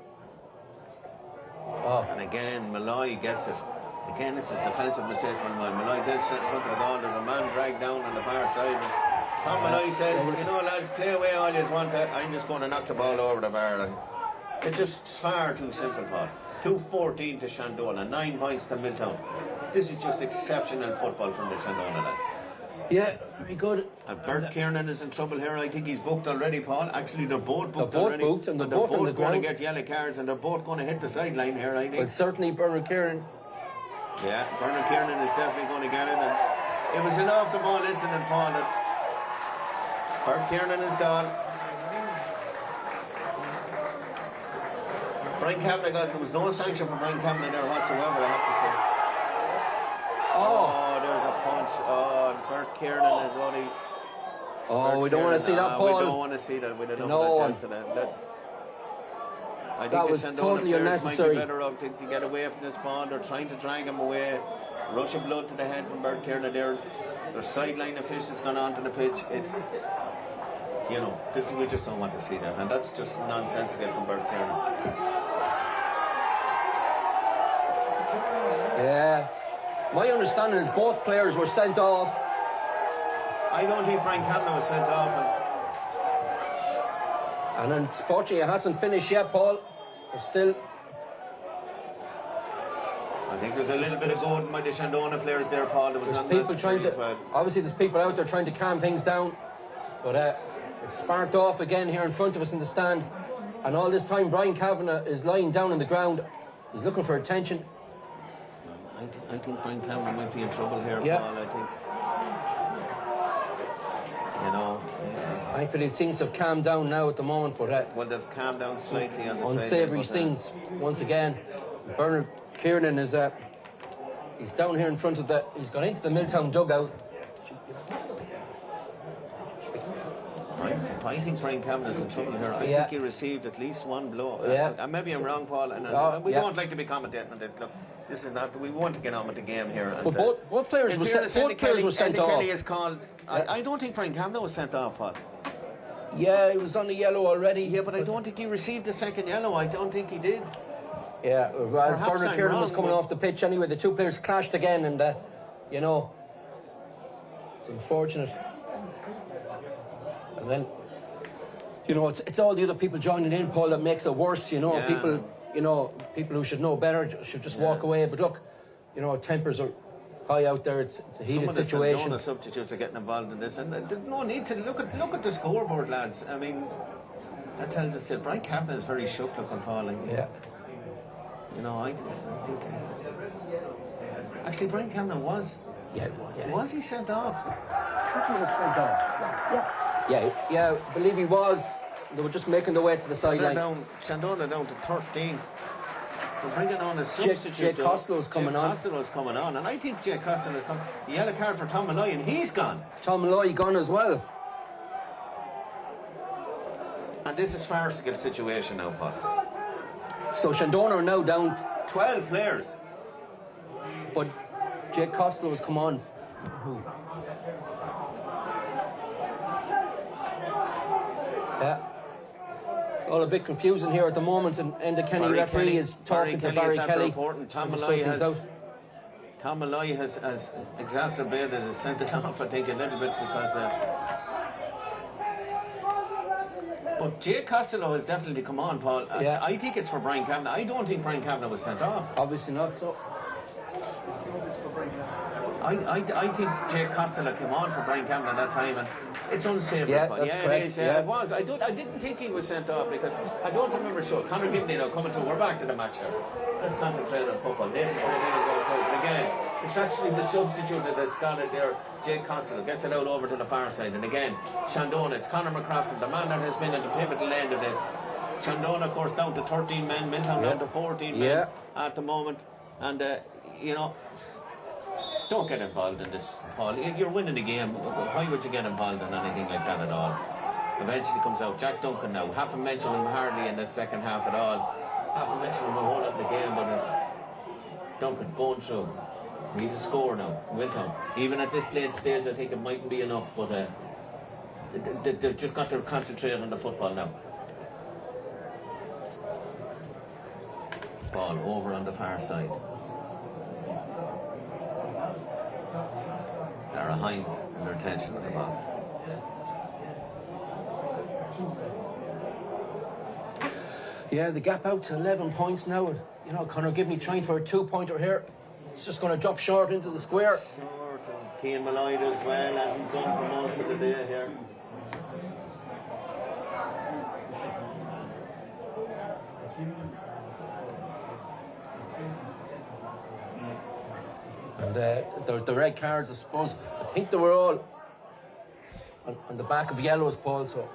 Oh. And again, Malloy gets it. Again, it's a defensive mistake from Malloy. Malloy gets it in front of the goal. There's a man dragged down on the far side. And Tom Malloy says, you know, lads, play away all you want. I'm just going to knock the ball over the bar. And it's just far too simple, Paul. 2-14 to Shandonagh, 9 points to Milltown. This is just exceptional football from the Shandonagh lads. Yeah, very good. And Bert Kiernan is in trouble here. I think he's booked already, Paul. Actually, they're both booked already. Booked and they're both on the going ground. to get yellow cards, and they're both going to hit the sideline here, I think. But certainly Bernard Kieran. Yeah, Bernard Kiernan is definitely going to get it. And it was an off-the-ball incident, Paul. That Bert Kiernan is gone. Brian Kavanagh there was no sanction for Brian Kavanagh there whatsoever, I have to say. Oh, there's a punch. Oh, Bert Kiernan is only. Oh, we don't want to see that, Paul. We don't want to see that. We don't No know one. that. I think That was the Shandonagh totally players unnecessary. might be better off to get away from this ball. They're trying to drag him away. Rush of blood to the head from Bert Kiernan there. Their sideline officials gone onto the pitch. It's, you know, we just don't want to see that. And that's just nonsensical from Bert Kiernan. Yeah. My understanding is both players were sent off. I don't think Brian Kavanagh was sent off. And unfortunately, it hasn't finished yet, Paul. There's still. I think there's a little bit of gold by the Shandonagh players there, Paul. There was People trying to. well. Obviously, there's people out there trying to calm things down. But it's sparked off again here in front of us in the stand. And all this time, Brian Kavanagh is lying down on the ground. He's looking for attention. I think Brian Cameron might be in trouble here, Yeah. Paul. I think, you know, Thankfully, it seems to have calmed down now at the moment, but well, they've calmed down slightly on the side. unsavoury scenes once again. Bernard Kiernan is he's down here in front of the. He's gone into the Milltown dugout. I think Brian Cameron is in trouble here. I think he received at least one blow. Yeah. Maybe I'm wrong, Paul. And we don't like to be commentating on this. Look, this is not. We want to get on with the game here. And, But both players were sent off. Kelly is called. I don't think Brian Cameron was sent off, Paul. Yeah, he was on the yellow already. Yeah, but I don't think he received the second yellow. I don't think he did. Yeah, as Perhaps Bernard I'm Kiernan was wrong, coming but- off the pitch anyway, the two players clashed again, and you know, it's unfortunate. And then, you know, it's all the other people joining in, Paul, that makes it worse. You know, Yeah. people who should know better should just walk away. But look, you know, tempers are high out there. It's a heated situation. Some of the substitutes are getting involved in this, and there's no need to look at the scoreboard, lads. I mean, that tells us that Brian Kavanagh is very shook looking, Paul. Yeah. You know, I think actually Brian Kavanagh was. Yeah. Was he sent off? Yeah, I believe he was. They were just making their way to the sideline. Shandonagh down to 13. We're bringing on a substitute. Jay Costello's coming on. Costello's coming on, and I think Jay Costello has come. The yellow card for Tom Malloy, and he's gone. Tom Malloy gone as well. And this is farcical situation now, Paul. So Shandonagh are now down. 12 players. Jake Costello has come on. Yeah. It's all a bit confusing here at the moment, and Enda Kenny referee is talking to Barry Kelly. Tom Malloy has exacerbated his sent-it off, I think, a little bit because. But Jay Costello has definitely come on, Paul. Yeah. I think it's for Brian Kavanagh. I don't think Brian Kavanagh was sent off. Obviously not. So. I think Jay Costello came on for Brian Campbell at that time, and it's unsavoury. Yeah, that's correct. It is. It was. I didn't think he was sent off because I don't remember sure. Conor Gibney now coming through. We're back to the match here. Let's concentrate on football. They go through. But again, it's actually the substitute that's got it there. Jay Costello gets it out over to the far side, and again, Shandonagh. It's Conor McCrossen, the man that has been at the pivotal end of this. Shandonagh, of course, down to 13 men. Milltown down to 14 men at the moment, and you know. Don't get involved in this, Paul. You're winning the game. Why would you get involved in anything like that at all? Eventually comes out Jack Duncan now. Haven't mentioned him hardly in the second half at all. Haven't mentioned him a whole lot in the game, but Duncan going through. Needs a score now. Milltown. Even at this late stage, I think it mightn't be enough, but they've just got to concentrate on the football now. Ball over on the far side. Dara Hines under attention at the ball. Yeah, the gap out to 11 points now. And, you know, Conor Gibney trying for a 2-pointer here. He's just going to drop short into the square. Short, and Cian Malloy as well, as he's done for most of the day here. And the red cards, I suppose, I think they were all on the back of yellows, Paul, so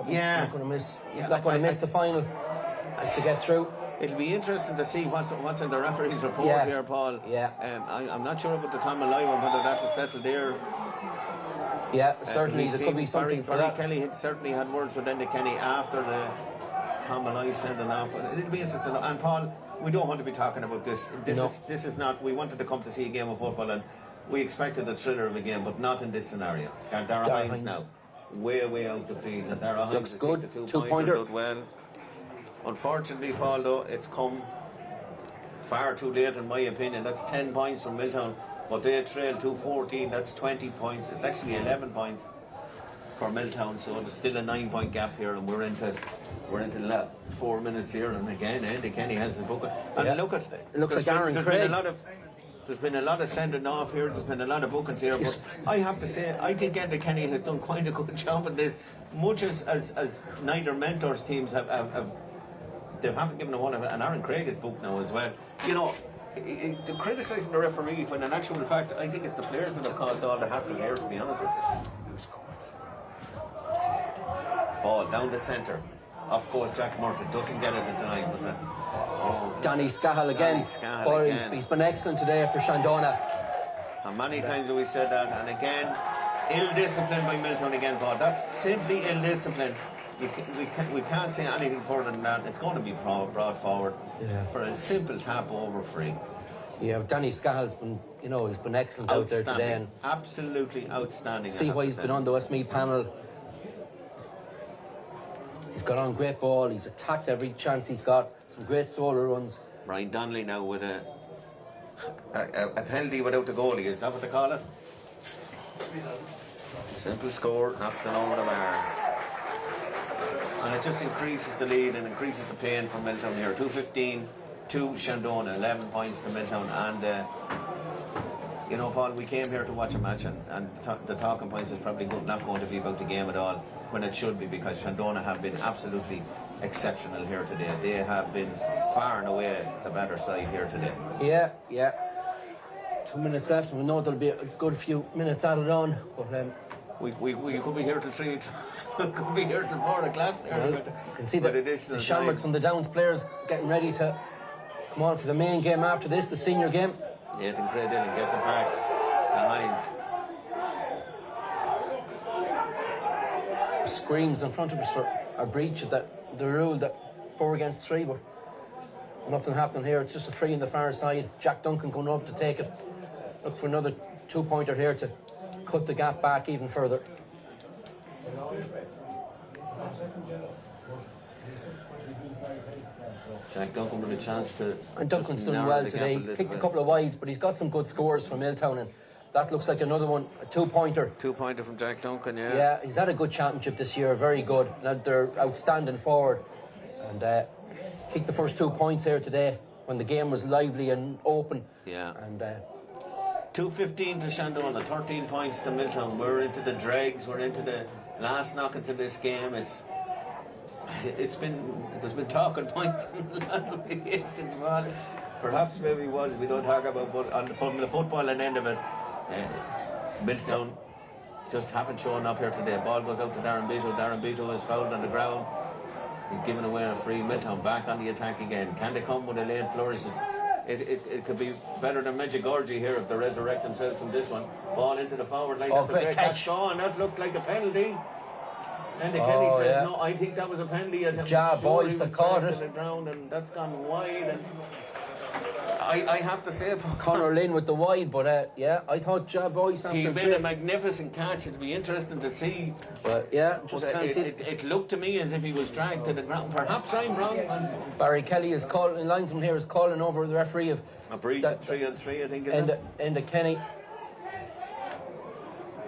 not going to miss. Not going to miss the final to get through. It'll be interesting to see what's in the referee's report here, Paul. Yeah. I'm not sure about the Tom Malloy one, whether that'll settle there. Yeah, certainly there could be something for that. Kelly certainly had words with Enda Kenny after the Tom Malloy sending off. It'll be interesting. And Paul, we don't want to be talking about this. This is not. We wanted to come to see a game of football, and we expected a thriller of a game, but not in this scenario. Dara Hines now, way out the field, and Dara Hines looks good. The 2-pointer. Well, unfortunately, Paul, though, it's come far too late, in my opinion. That's 10 points from Milltown, but they trail 2-14. That's 20 points. It's actually 11 points for Milltown, so there's still a 9-point gap here, and we're into 4 minutes here, and again, Enda Kenny has his book. And look at it looks like Aaron Craig. There's been a lot of sending off here. There's been a lot of bookings here, but I have to say, I think Enda Kenny has done quite a good job in this. Much as neither mentors teams have they haven't given one of it, and Aaron Craig is booked now as well. You know, to criticising the referee when in actual fact, I think it's the players that have caused all the hassle here. To be honest with you. Ball down the centre. Up goes Jack Murtagh, doesn't get it at the time. Danny Scahill again. He's been excellent today for Shandonagh. And many times have we said that, and again, ill-discipline by Milltown again, Paul. That's simply ill-discipline. We can't say anything further than that. It's going to be brought forward for a simple tap over free. Yeah, Danny Scahill's been, he's been excellent out there today. And absolutely outstanding. See why he's been on the Westmeath panel. He's got on great ball. He's attacked every chance he's got. Some great solo runs. Brian Donnelly now with a penalty without the goalie. Is that what they call it? Simple score, knocked it over the bar. And it just increases the lead and increases the pain for Milltown here. 2-15 to Shandonagh, 11 points to Milltown. And Paul, we came here to watch a match, and the talking points is probably not going to be about the game at all, when it should be, because Shandonagh have been absolutely exceptional here today. They have been far and away the better side here today. Yeah. 2 minutes left, and we know there'll be a good few minutes added on. But we could be here till 3 o'clock. We could be here till 4 o'clock. You can see the Shamrocks and the Downs players getting ready to come on for the main game after this, the senior game. Nathan Craydillan gets it back behind. Screams in front of us for a breach of the rule that 4 against 3, but nothing happening here. It's just a free on the far side. Jack Duncan going up to take it. look for another 2-pointer here to cut the gap back even further. Jack Duncan with a chance to... And Duncan's done well today. He's kicked a couple of wides, but he's got some good scores from Milltown, and that looks like another one, a 2-pointer. 2-pointer from Jack Duncan, yeah. Yeah, he's had a good championship this year, very good. Now they're outstanding forward, and kicked the first 2 points here today when the game was lively and open. Yeah. And 2-15 to Shandonagh, 13 points to Milltown. We're into the dregs, we're into the last knockings of this game. There's been talking points since well, perhaps maybe was we don't talk about, but from the football and end of it, Milltown just haven't shown up here today. Ball goes out to Darren Beato. Darren Beato is fouled on the ground. He's given away a free. Milltown back on the attack again. Can they come with a lane flourish? It could be better than Medjugorje here if they resurrect themselves from this one. Ball into the forward line. That's a great catch. That looked like a penalty. And Kenny says, no, I think that was a penalty. Boys that caught it. To the ground, and that's gone wide. And I have to say, Conor Lynn with the wide, but I thought Boys he made a magnificent catch. It'd be interesting to see. But it looked to me as if he was dragged to the ground. Perhaps I'm wrong. Barry Kelly is calling, linesman here is calling over the referee of a breach of 3-on-3, I think. End of Kenny.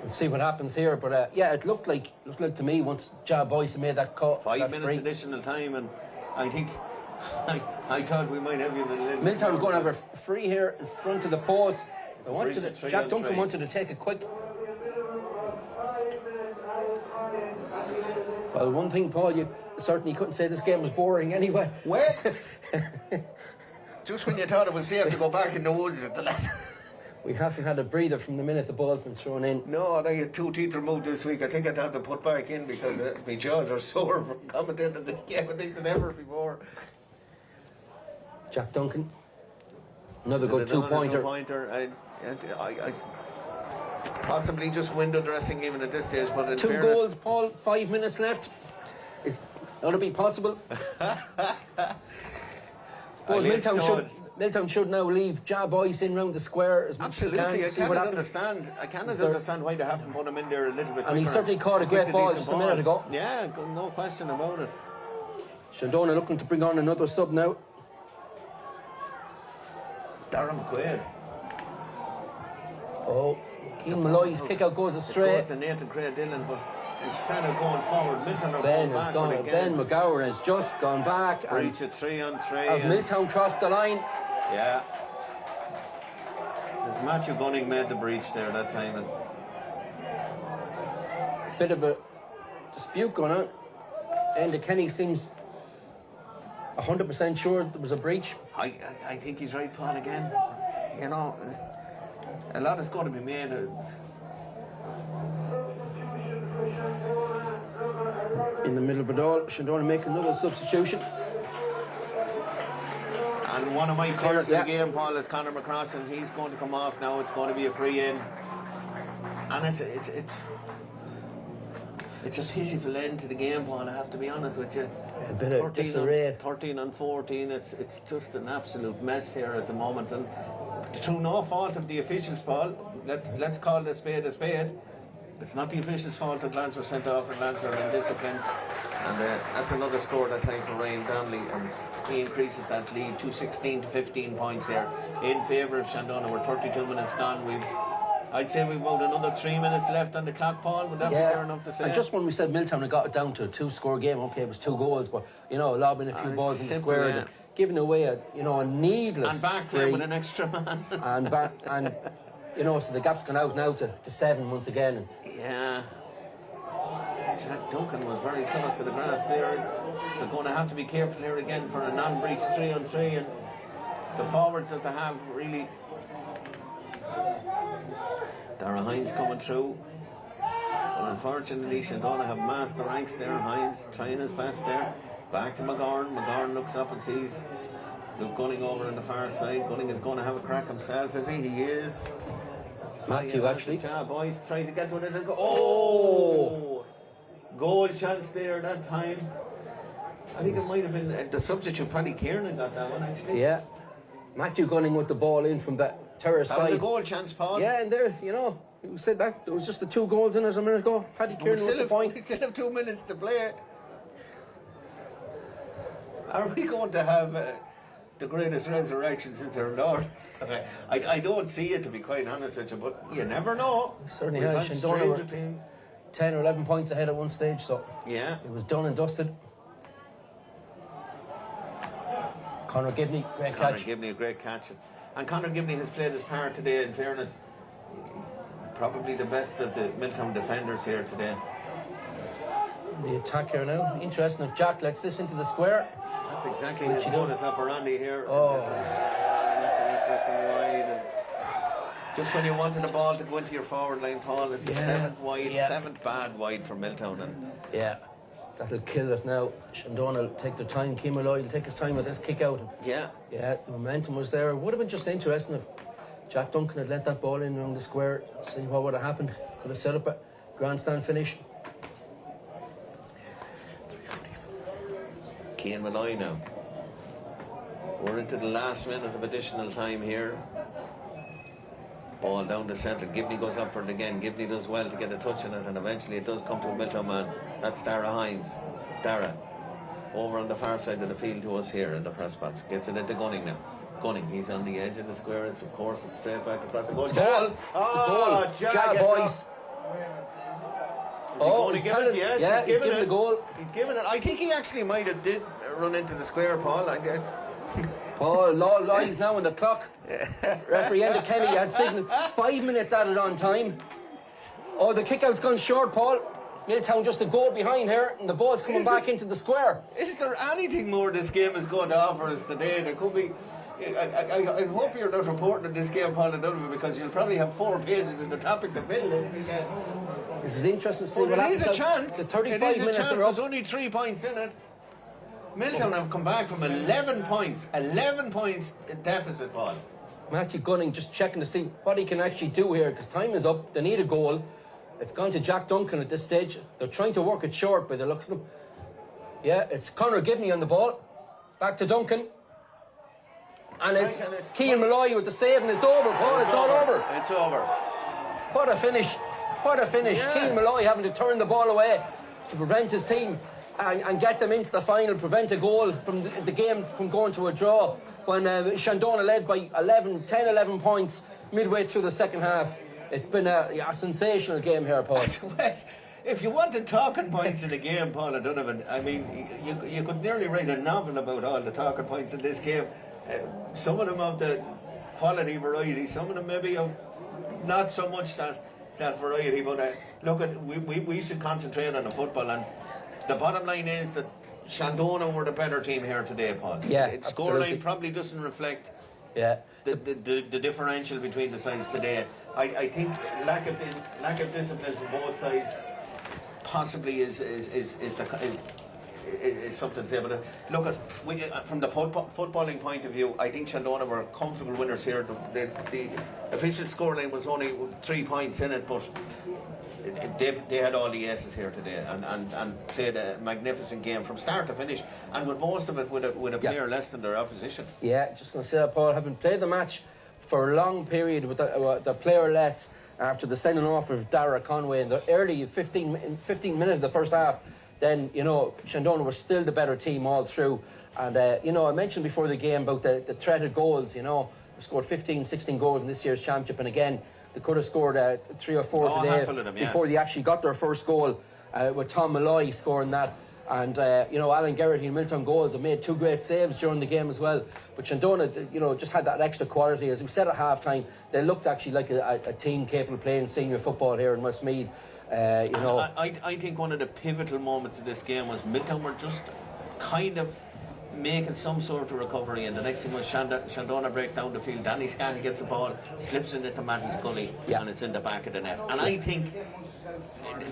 We'll see what happens here, but it looked like to me once Boyce made that cut. 5 minutes additional time, and I think I thought we might have you. Milltown going to have a free here in front of the post. Jack Duncan wanted to take a quick. Well, one thing, Paul, you certainly couldn't say this game was boring anyway. Well, just when you thought it was safe to go back in the woods at the last. We haven't had a breather from the minute the ball's been thrown in. No, I had 2 teeth removed this week. I think I'd have to put back in because my jaws are sore from commentating this game, I think, than ever before. Jack Duncan. Another good 2-pointer. I possibly just window dressing even at this stage, but in 2 fairness, goals, Paul, 5 minutes left. Is that be possible? Milltown should now leave Boyce in round the square as much as they can. I cannot understand why they haven't put him in there a little bit. And he certainly caught a great ball just a minute ago. Yeah, no question about it. Shandonagh looking to bring on another sub now. Darren McQuaid. Oh, Keane Malloy's kick out goes astray. It goes to Nathan Craig Dillon, but instead of going forward, Milltown are Ben going has back. Ben McGowan has just gone back. Breach of 3-on-3. Have Milltown crossed the line? Yeah. There's Matthew Gunning made the breach there that time. And bit of a dispute going on. And Kenny seems 100% sure there was a breach. I think he's right, Paul, again. You know, a lot is going to be made. In the middle of it all, Shandonagh make another substitution. And one of my players in the game, Paul, is Conor McCrossan. He's going to come off now. It's going to be a free in. And it's a pitiful end to the game, Paul, I have to be honest with you. A bit of disarray. 13-on-14, it's just an absolute mess here at the moment. And through no fault of the officials, Paul, let's call the spade a spade. It's not the officials' fault that lads were sent off and lads are indisciplined. And that's another score that time for Ryan Donnelly. And he increases that lead to 16 to 15 points there in favour of Shandonagh. We're 32 minutes gone. I'd say we've about another 3 minutes left on the clock, Paul. Would that be fair enough to say? And just when we said Milltown had got it down to a 2-score game, okay, it was 2 goals, but lobbing a few balls in the square, and giving away a needless and back free with an extra man. So the gap's gone out now to 7 once again. Yeah. Jack Duncan was very close to the grass there. They're going to have to be careful here again for a non-breach 3-on-3, and the forwards that they have really. Dara Hines coming through. But unfortunately, Shandonagh have masked the ranks there. Hines trying his best there. Back to McGorn. McGorn looks up and sees Luke Gunning over on the far side. Gunning is going to have a crack himself, is he? He is. Matthew, actually. Boys trying to get to it. Oh! Goal chance there that time. I think it might have been the substitute, Paddy Kiernan got that one, actually. Yeah. Matthew Gunning with the ball in from that terrace That side. was a goal chance, Paul. Yeah, and there, you said that. There was just the 2 goals in it a minute ago. Paddy Kieran with the point. We still have 2 minutes to play. Are we going to have the greatest resurrection since our Lord? I don't see it, to be quite honest with you, but you never know. Certainly We've has. had Shandonagh stranger were teams. 10 or 11 points ahead at one stage, so Yeah. it was done and dusted. Conor Gibney, great Conor catch. Gibney, a great catch. And Conor Gibney has played his part today, in fairness. Probably the best of the Milltown defenders here today. The attack here now. Interesting if Jack lets this into the square. That's exactly Which his he does. modus operandi here. Oh. That's an interesting wide. And just when you wanted the ball to go into your forward line, Paul, it's a 7th wide, 7th bad wide for Milltown. And Yeah, that'll kill it now. Shandonagh will take their time. Keane Malloy will take his time with this kick out. yeah, Yeah, the momentum was there. It would have been just interesting if Jack Duncan had let that ball in around the square. See what would have happened. Could have set up a grandstand finish. Cian Malloy now. We're into the last minute of additional time here. Ball down the centre. Gibney goes up for it again. Gibney does well to get a touch on it, and eventually it does come to a Milltown man. That's Dara Hines. Dara, over on the far side of the field to us here in the press box. Gets it into Gunning now. Gunning, he's on the edge of the square. It's, of course, it's straight back across the goal. It's a goal. It's a goal. Ja, boys. Going to give it? Yes, yeah, he's given the goal. He's given it. I think he actually might have did run into the square, Paul. Paul Law lies now on the clock. Referee Enda Kenny had signalled 5 minutes added on time. Oh, the kick-out's gone short, Paul. Milltown just a goal behind here, and the ball's coming back into the square. Is there anything more this game is going to offer us today? There could be. I hope you're not reporting this game, Paul, because you'll probably have 4 pages in the topic to fill. This is interesting to see But what it happens. is a chance. The 35 it is a minutes chance. are up. There's only 3 points in it. Milltown have come back from 11 points. 11 points in deficit, Paul. Matthew Gunning just checking to see what he can actually do here, because time is up. They need a goal. It's gone to Jack Duncan at this stage. They're trying to work it short by the looks of them. Yeah, it's Conor Gibney on the ball. Back to Duncan. And it's Cian Malloy with the save, and it's over, Paul. It's all over. It's over. What a finish. What a finish. Yeah. Cian Malloy having to turn the ball away to prevent his team and get them into the final, prevent a goal from the game from going to a draw when Shandonagh led by 10, 11 points midway through the second half. It's been a sensational game here, Paul. Well, if you wanted talking points in the game, Paul O'Donovan, I mean, you could nearly write a novel about all the talking points in this game. Some of them of the quality variety, some of them maybe of not so much that variety. But look, we should concentrate on the football, and the bottom line is that Shandonagh were the better team here today, Paul. Yeah, scoreline probably doesn't reflect the differential between the sides today. I think lack of discipline from both sides possibly is something to say. But look at from the footballing point of view, I think Shandonagh were comfortable winners here. The official scoreline was only 3 points in it, but they had all the aces here today and played a magnificent game from start to finish, and with most of it with a player less than their opposition. Yeah, just going to say that, Paul, having played the match for a long period with the player less after the sending off of Dara Conway in the early 15 minutes of the first half, then, Shandonagh was still the better team all through. And, I mentioned before the game about the threat of goals, they scored 15, 16 goals in this year's championship, and again, they could have scored 3 or 4 today before they actually got their first goal, with Tom Malloy scoring that. And, Alan Garrity and Milltown goals have made 2 great saves during the game as well. But Shandonagh, just had that extra quality. As we said at half-time, they looked actually like a team capable of playing senior football here in Westmeath. I think one of the pivotal moments of this game was Milltown were just kind of making some sort of recovery, and the next thing was Shandonagh break down the field. Danny Scanlon gets the ball, slips it into Matty Scully, and it's in the back of the net. And I think,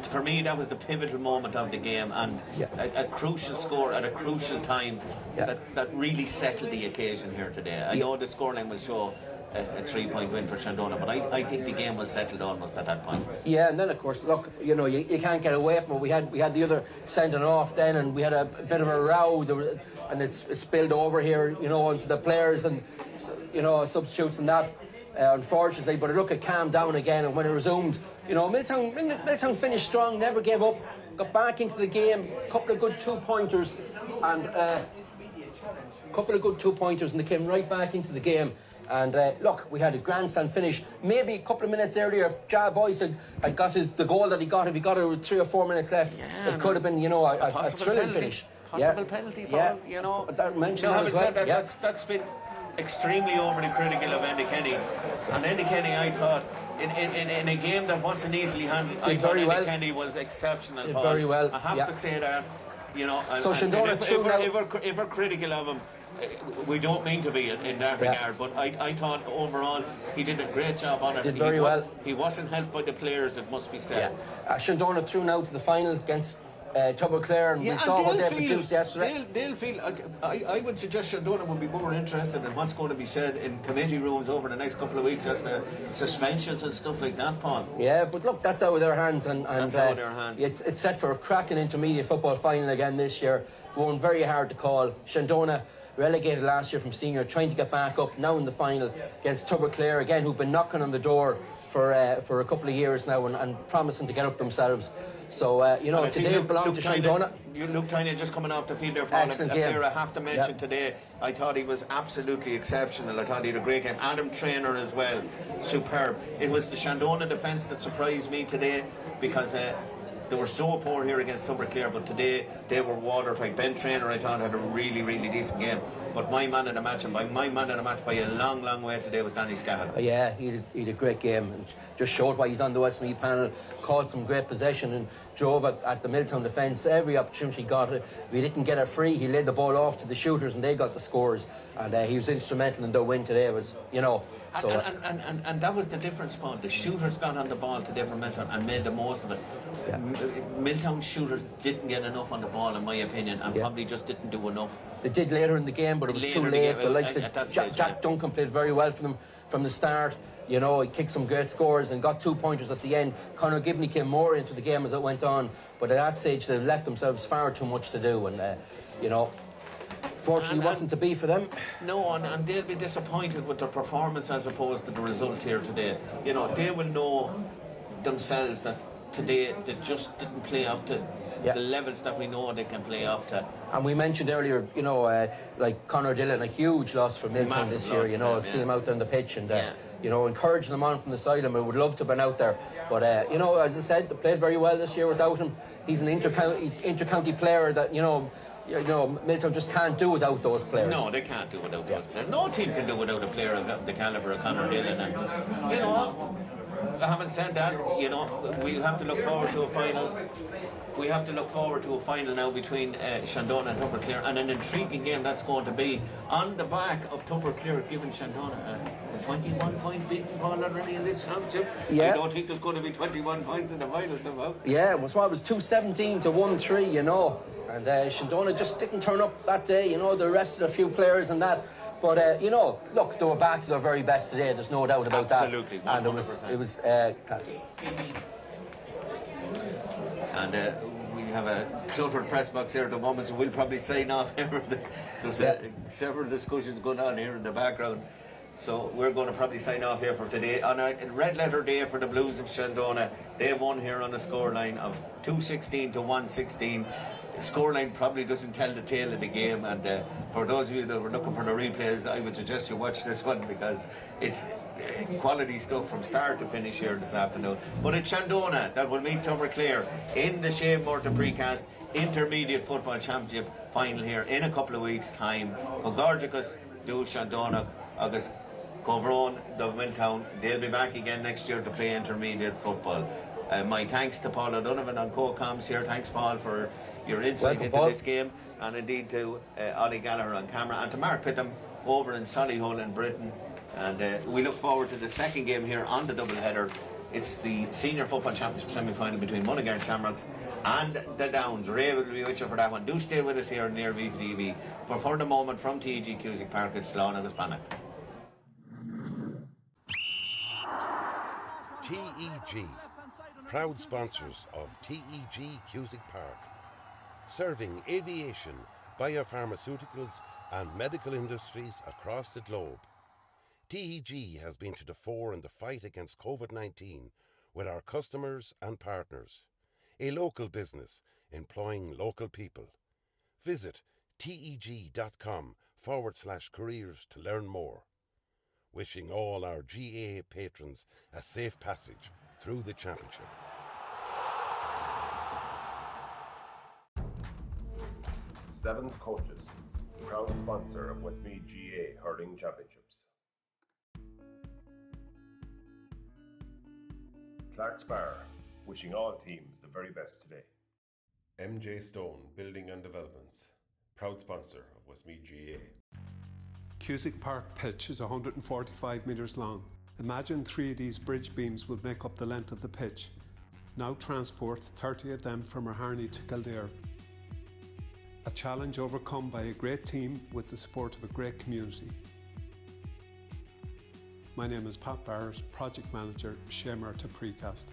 for me, that was the pivotal moment of the game, and a crucial score at a crucial time that really settled the occasion here today. I know the scoreline will show a 3-point win for Shandonagh, but I think the game was settled almost at that point. Yeah, and then of course, look, you can't get away from it. We had the other sending off then, and we had a bit of a row, and it's spilled over here, onto the players and substitutes and that. unfortunately, but look, it calmed down again, and when it resumed, you know, Milltown finished strong, never gave up, got back into the game, couple of good 2-pointers, and and they came right back into the game. And look, we had a grandstand finish. Maybe a couple of minutes earlier, if Jar Boyce had got the goal that he got, if he got it with 3 or 4 minutes left, it could have been, you know, a thrilling finish. Possible penalty, Paul, you know. But that mentioned no, as well. That's been extremely overly critical of Andy Kenny. And Andy Kenny, I thought, in a game that wasn't easily handled, I thought Andy Kenny was exceptional, Paul. Very well. I have to say that, you know. So Shandonagh threw now. If we're critical of him, we don't mean to be in that regard, but I thought overall he did a great job on it. Did very well. He wasn't helped by the players, it must be said. Shandonagh through now to the final against Clare, and we saw what they produced yesterday. They'll feel, I would suggest Shandonagh would be more interested in what's going to be said in committee rooms over the next couple of weeks as to suspensions and stuff like that, Paul. Yeah, but look, that's out of their hands, and that's out of their hands. It's set for a cracking intermediate football final again this year. One very hard to call. Shandonagh relegated last year from senior, trying to get back up now in the final against Clare again, who've been knocking on the door for a couple of years now and promising to get up themselves. So, you know, today it belonged to Shandonagh. Luke Tynan just coming off the field there, Paul. Excellent game. Player I have to mention today, I thought he was absolutely exceptional. I thought he had a great game. Adam Traynor as well, superb. It was the Shandonagh defence that surprised me today because they were so poor here against Clare, but today they were watertight. Ben Traynor, I thought, had a really, really decent game. But my man in the match, and by my man in the match by a long, long way today was Danny Scahill. Yeah, he had a great game and just showed why he's on the Westmeath panel, caught some great possession and drove at the Milltown defence. Every opportunity he got it. If he didn't get it free, he laid the ball off to the shooters and they got the scores. And he was instrumental in their win today. It was, you know. So, and that was the difference, Paul. The shooters got on the ball today for Milltown and made the most of it. Yeah. Milltown shooters didn't get enough on the ball, in my opinion, and probably just didn't do enough. They did later in the game, but it was too late. The likes of Jack Duncan played very well for them from the start. You know, he kicked some great scores and got 2-pointers at the end. Conor Gibney came more into the game as it went on, but at that stage they left themselves far too much to do, and you know, fortunately it wasn't to be for them. No, and they'll be disappointed with their performance as opposed to the result here today. You know, they will know themselves that today they just didn't play up to the levels that we know they can play up to. And we mentioned earlier, you know, like Conor Dillon, a huge loss for Milltown this year. You know, see him out on the pitch and you know, encouraging them on from the sideline. We would love to have been out there, but you know, as I said, they played very well this year without him. He's an inter-county player that you know, Milltown just can't do without those players. No, they can't do without those players. No team can do without a player of the calibre of Conor Dillon. And you know, having said that, you know, we have to look forward to a final. We have to look forward to a final now between Shandonagh and Clare, and an intriguing game that's going to be on the back of Clare giving Shandonagh a 21-point beating, Paul, already in this championship. I don't think there's going to be 21 points in the final somehow. Yeah, it was 217 to 1-3, you know, and Shandonagh just didn't turn up that day. You know, they arrested a few players and that. But you know, look, they were back to their very best today. There's no doubt about that. Absolutely, and it was. And we have a Clonford press box here at the moment, so we'll probably sign off here. There's several discussions going on here in the background. So we're going to probably sign off here for today. On a red letter day for the Blues of Shandonagh, they won here on a scoreline of 216 to 116. The scoreline probably doesn't tell the tale of the game, and for those of you that were looking for the replays, I would suggest you watch this one because it's quality stuff from start to finish here this afternoon. But it's Shandonagh that will meet Clare in the Shay Murtagh Precast Intermediate Football Championship final here in a couple of weeks' time. Magorjacus do Shandonagh, August Covrone, the Milltown. They'll be back again next year to play intermediate football. My thanks to Paul O'Donovan on co-coms here. Thanks, Paul, for your insight into this game, and indeed to Ollie Gallagher on camera, and to Mark Pitham over in Solihull in Britain. And we look forward to the second game here on the doubleheader. It's the Senior Football Championship semi-final between Mullingar and Shamrocks and the Downs. Ray will be with you for that one. Do stay with us here near VTV. For the moment, from TG Cusick Park, it's Shandonagh Bannock. TEG, proud sponsors of TEG Cusick Park, serving aviation, biopharmaceuticals and medical industries across the globe. TEG has been to the fore in the fight against COVID-19 with our customers and partners. A local business employing local people. Visit teg.com/careers to learn more. Wishing all our GAA patrons a safe passage through the championship. Seventh Coaches, proud sponsor of Westmeath GAA Hurling Championships. Clark's Bar, wishing all teams the very best today. MJ Stone Building and Developments, proud sponsor of Westmeath GAA. Cusick Park pitch is 145 metres long. Imagine 3 of these bridge beams would make up the length of the pitch. Now transport 30 of them from Harney to Kildare. A challenge overcome by a great team with the support of a great community. My name is Pat Barrett, Project Manager, Shay Murtagh Precast.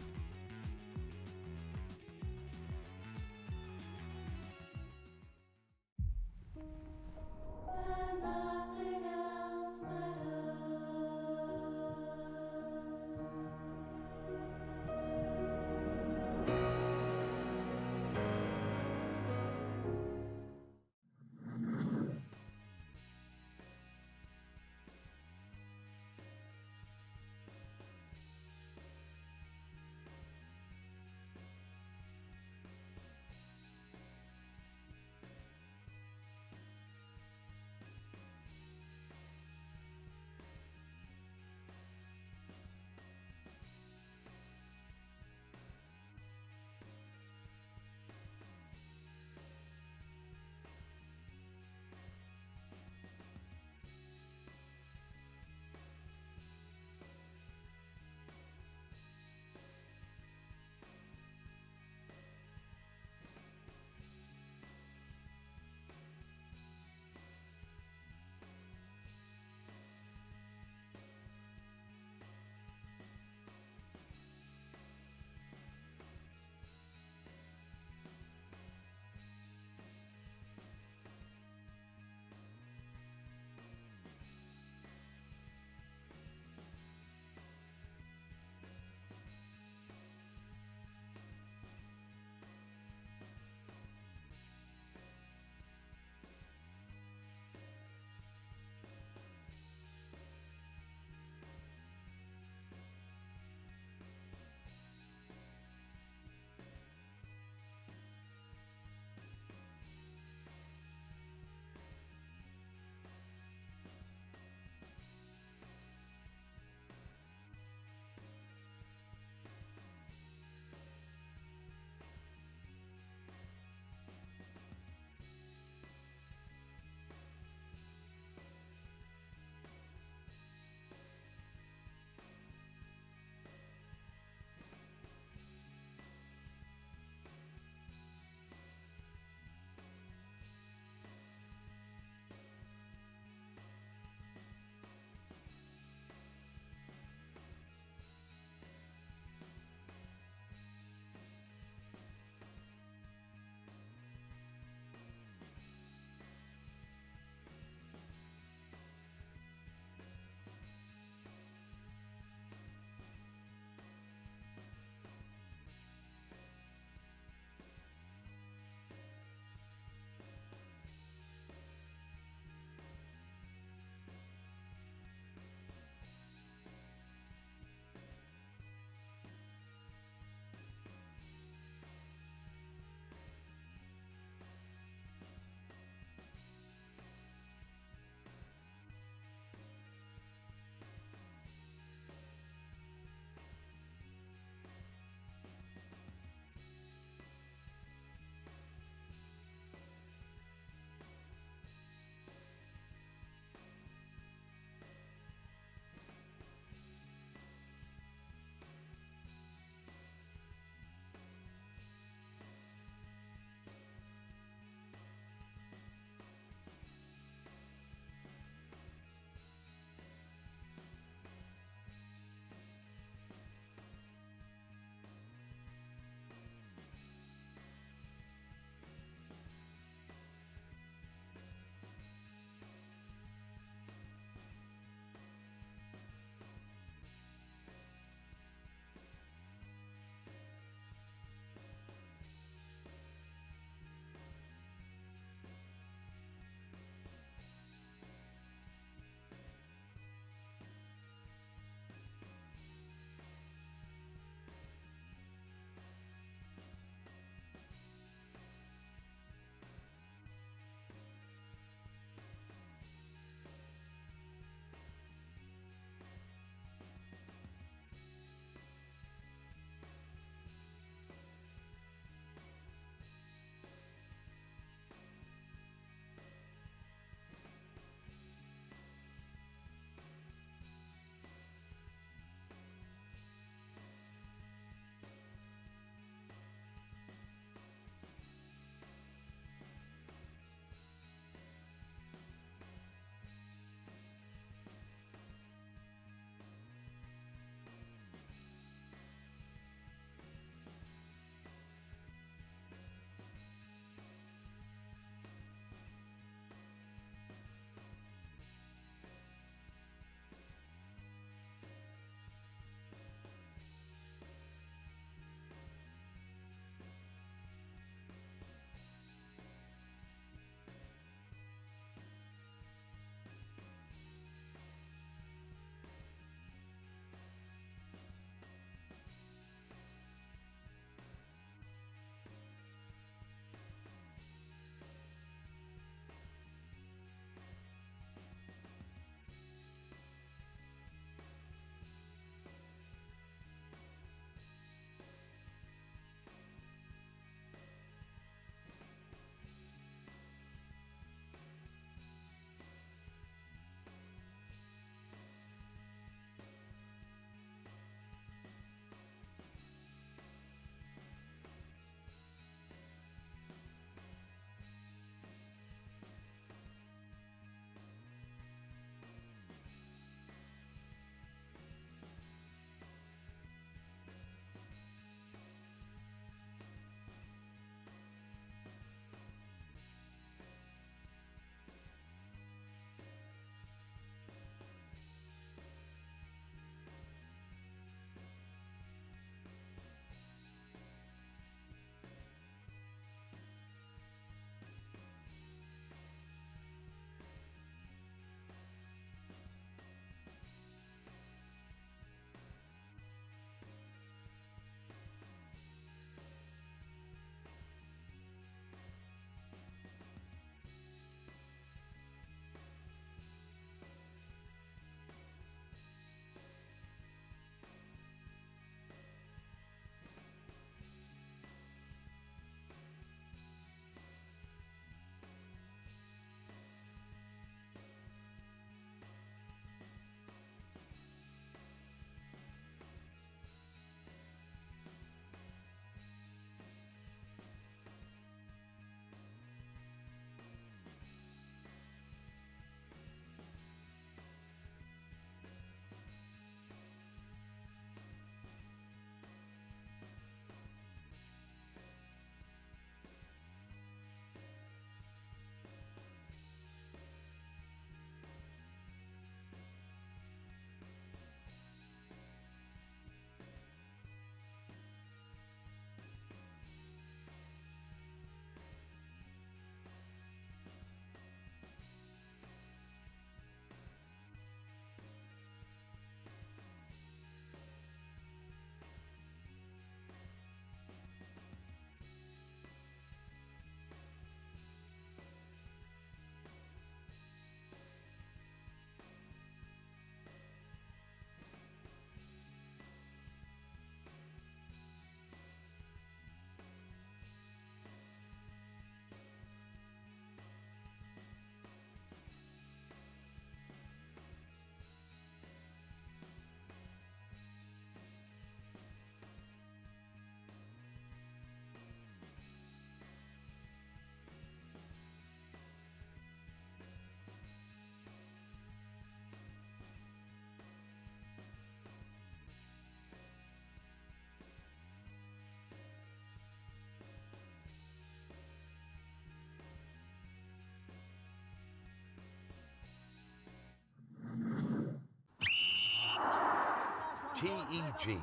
TEG,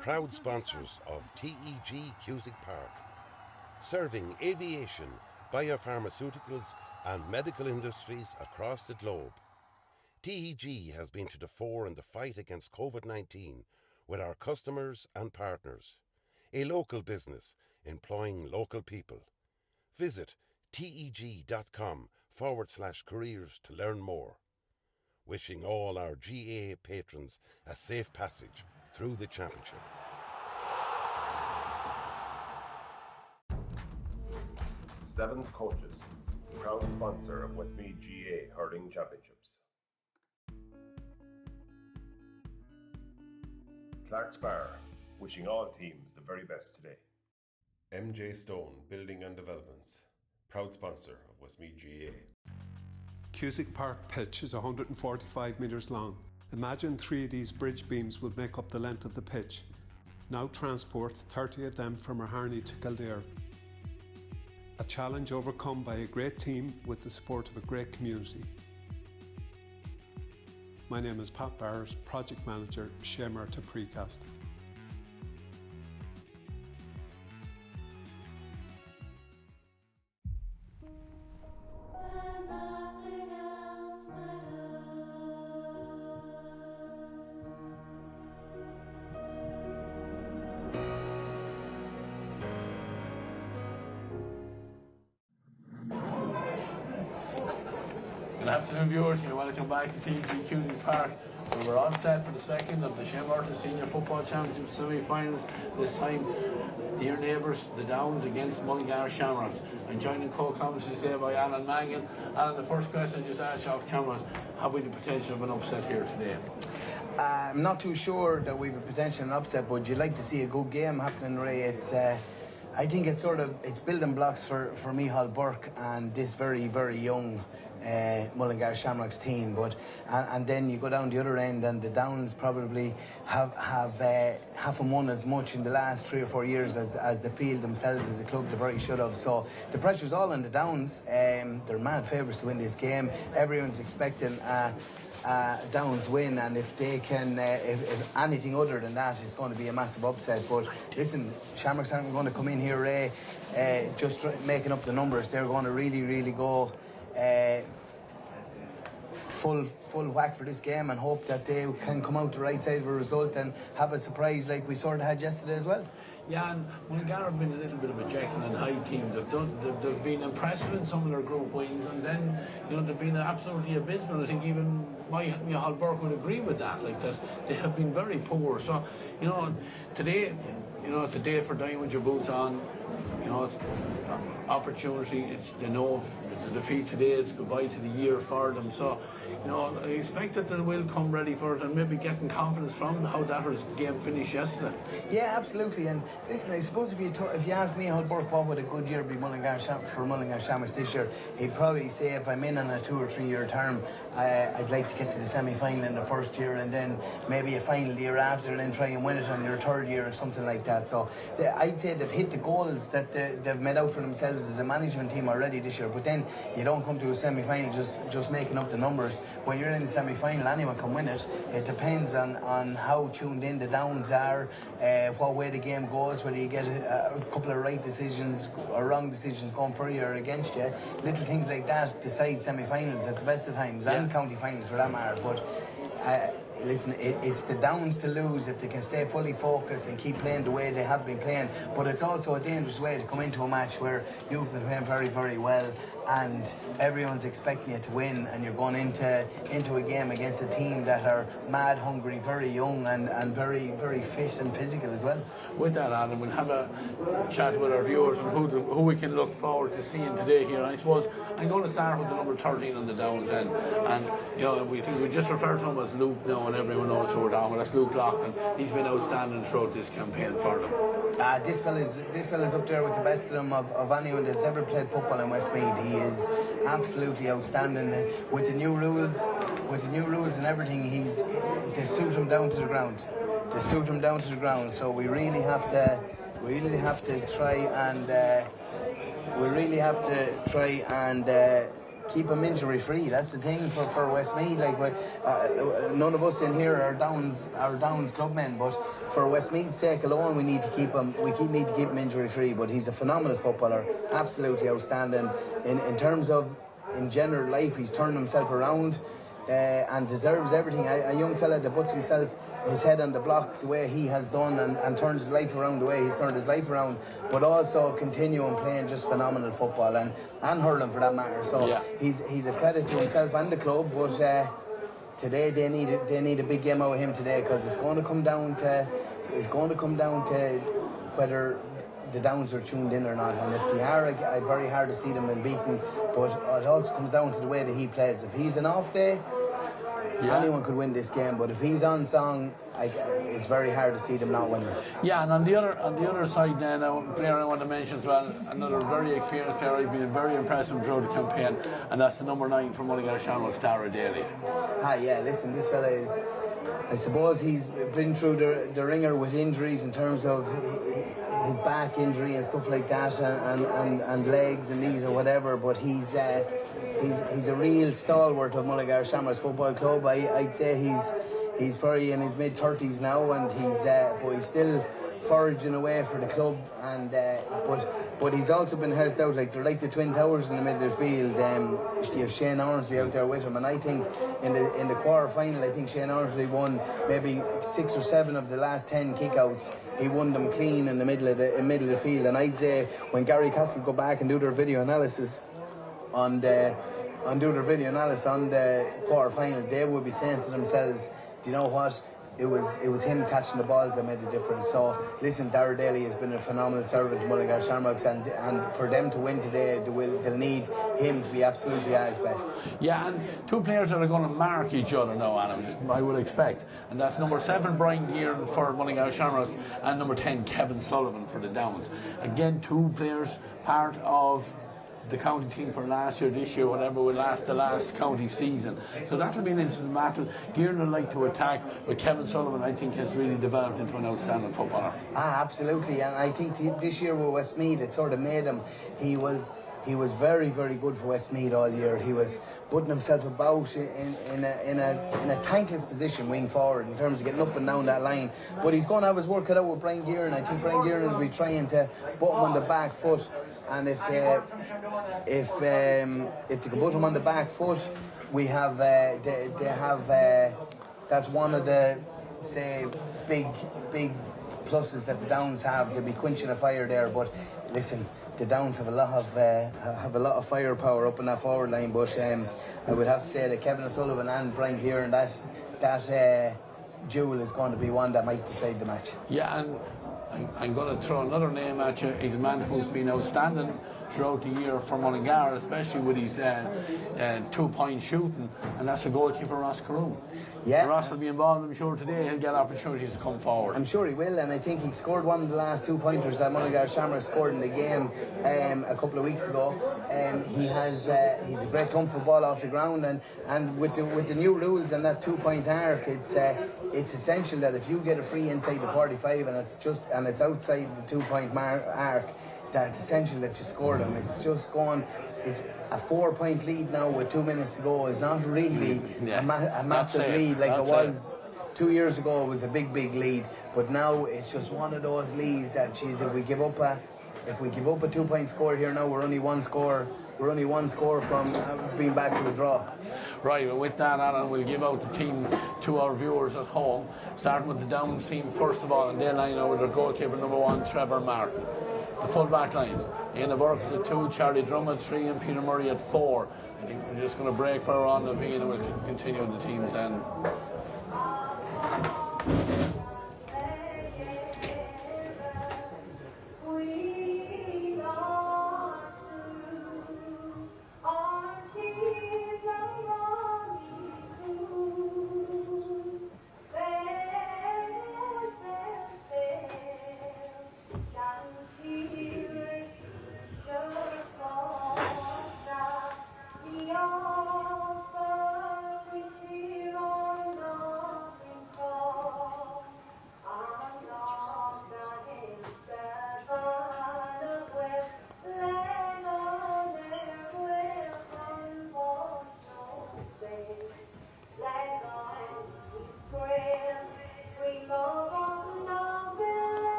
proud sponsors of TEG Cusick Park, serving aviation, biopharmaceuticals and medical industries across the globe. TEG has been to the fore in the fight against COVID-19 with our customers and partners. A local business employing local people. Visit teg.com/careers to learn more. Wishing all our GAA patrons a safe passage through the championship. Seventh Coaches, proud sponsor of Westmeath GAA Hurling Championships. Clark's Bar, wishing all teams the very best today. MJ Stone Building and Developments, proud sponsor of Westmeath GAA. Cusick Park pitch is 145 metres long. Imagine 3 of these bridge beams would make up the length of the pitch. Now transport 30 of them from Harney to Kildare. A challenge overcome by a great team with the support of a great community. My name is Pat Barrett, Project Manager, Shay Murtagh Precast. Good afternoon, viewers. You're welcome back to TG Cusick Park. So we're all set for the second of the Shamrocks Senior Football Championship semi-finals. This time, dear neighbours, the Downs against Mullingar Shamrocks. I'm joined co-commentary today by Alan Mangan. Alan, the first question I just asked you off camera: have we the potential of an upset here today? I'm not too sure that we've a potential of an upset, but you'd like to see a good game happening, Ray. I think it's building blocks for Micheál Burke and this very, very young Mullingar Shamrocks team, and then you go down the other end and the Downs probably haven't won as much in the last 3 or 4 years as they feel themselves as a club. They very should have. So the pressure's all on the Downs. They're mad favourites to win this game. Everyone's expecting Downs win, and if they can, if anything other than that, it's going to be a massive upset. But listen, Shamrocks aren't going to come in here, Ray, just making up the numbers. They're going to really, really go full whack for this game and hope that they can come out the right side of a result and have a surprise like we sort of had yesterday as well. Yeah, and Mullingar have been a little bit of a Jekyll and Hyde team. They've been impressive in some of their group wins, and then they've been absolutely abysmal. I think even Micheál Burke would agree with that. Like that, they have been very poor. So today, it's a day for dying with your boots on. It's opportunity. They know if it's a defeat today, it's goodbye to the year for them. So, I expect that they will come ready for it and maybe getting confidence from how that game finished yesterday. Yeah, absolutely. And listen, I suppose if you ask me, Micheál Burke, what would a good year be for Mullingar Shamrocks this year, he'd probably say if I'm in on a 2 or 3 year term, I'd like to get to the semi-final in the first year and then maybe a final year after and then try and win it on your 3rd year or something like that. So I'd say they've hit the goals that they've made out for themselves as a management team already this year. But then you don't come to a semi-final just making up the numbers. When you're in the semi-final, anyone can win it. It depends on how tuned in the Downs are, what way the game goes, whether you get a couple of right decisions or wrong decisions going for you or against you. Little things like that decide semi-finals at the best of times, and county finals for that matter. But listen, it's the Downs to lose if they can stay fully focused and keep playing the way they have been playing. But it's also a dangerous way to come into a match where you've been playing very, very well and everyone's expecting you to win, and you're going into a game against a team that are mad hungry, very young and very, very fit and physical as well. With that, Adam, we'll have a chat with our viewers on who we can look forward to seeing today here. And I suppose I'm going to start with the number 13 on the Downs end, and we just refer to him as Luke now, and everyone knows who we're down with. That's Luke Loughlin. He's been outstanding throughout this campaign for them. This fella's up there with the best of them of anyone that's ever played football in Westmeath. He is absolutely outstanding with the new rules and everything. They suit him down to the ground. So we really have to try and keep him injury free. That's the thing for Westmeath. Like none of us in here are Downs clubmen, but for Westmeath's sake alone, we need to keep him. Need to keep him injury free. But he's a phenomenal footballer, absolutely outstanding in terms of in general life. He's turned himself around and deserves everything. A young fella that puts his head on the block the way he has done and turned his life around the way he's turned his life around, but also continuing playing just phenomenal football and hurling for that matter. So he's a credit to himself and the club. But today they need a big game out of him today, because it's going to come down to whether the Downs are tuned in or not, and if they are, it's very hard to see them unbeaten. But it also comes down to the way that he plays. If he's an off day, anyone could win this game, but if he's on song, it's very hard to see them not winning. Yeah, and on the other side then, a player I want to mention as well, another very experienced player. I've been very impressed with throughout the campaign, and that's the number 9 from Mullingar Shamrocks, Dara Daly. Listen, this fella is, I suppose he's been through the ringer with injuries in terms of his back injury and stuff like that, and legs and knees or whatever, but he's a real stalwart of Mullingar Shamrocks Football Club. I'd say he's probably in his mid-30s now, and but he's still foraging away for the club, and but he's also been helped out. Like they're like the twin towers in the middle of the field. You have Shane Ormsby out there with him, and I think in the quarter final, I think Shane Ormsby won maybe 6 or 7 of the last 10 kickouts. He won them clean in the middle of the field, and I'd say when Gary Castle go back and do their video analysis on the quarter final, they will be saying to themselves, do you know what? It was him catching the balls that made the difference. So listen, Dara Daly has been a phenomenal servant to Mullingar Shamrocks, and for them to win today, they'll need him to be absolutely at his best. Yeah, and 2 players that are going to mark each other now, Adam, I would expect, and that's number 7 Brian Gearan for Mullingar Shamrocks and number 10 Kevin Sullivan for the Downs. Again, 2 players part of the county team for last year, this year, whatever will last the last county season. So that'll be an interesting battle. Gearan would like to attack, but Kevin Sullivan, I think, has really developed into an outstanding footballer. Absolutely, and I think this year with Westmeath, it sort of made him. He was very, very good for Westmeath all year. He was putting himself about in a thankless position wing forward in terms of getting up and down that line. But he's going to have his work cut out with Brian Gearan. I think Brian Gearan will be trying to put him on the back foot. And if they can put him on the back foot, we have that's one of the big pluses that the Downs have. They'll be quenching a fire there. But listen, the Downs have a lot of firepower up in that forward line. But I would have to say that Kevin O'Sullivan and Brian Gearan, that duel is going to be one that might decide the match. Yeah, and I'm going to throw another name at you. He's a man who's been outstanding throughout the year for Mullingar, especially with his 2-point shooting, and that's the goalkeeper Ross Caroon. Yeah. Ross will be involved, I'm sure, today. He'll get opportunities to come forward. I'm sure he will, and I think he scored one of the last 2 pointers that Mullingar Shamrocks scored in the game a couple of weeks ago. He's a great thumb for ball off the ground, and with the new rules and that 2-point arc, it's essential that if you get a free inside the 45 and it's outside the 2-point arc, that's essential that you score them. It's a 4-point lead now with 2 minutes to go. It's not really a massive lead like it was 2 years ago. It was a big lead, but now it's just one of those leads that, geez, if we give up a 2-point score here now, we're only one score from being back to a draw. Right, well, with that, Alan, we'll give out the team to our viewers at home, starting with the Downs team first of all, and then I know with their goalkeeper number 1, Trevor Martin. The full back line, Ian Burke at 2, Charlie Drum at 3, and Peter Murray at 4. I think we're just going to break for Ron Levine and we'll continue the teams then.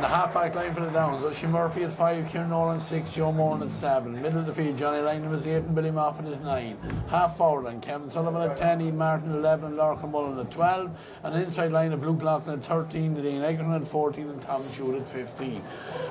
the half-back line for the Downs, Oisin Murphy at 5, Kieran Nolan 6, Joe Moran at 7. Middle of the field, Johnny Lynham is 8 and Billy Moffat is 9. Half forward line, Kevin Sullivan at 10, Ian Martin 11 and Lorcan Mullen at 12. And an inside line of Luke Loughlin at 13, Dean Egerton at 14 and Tom Shute at 15.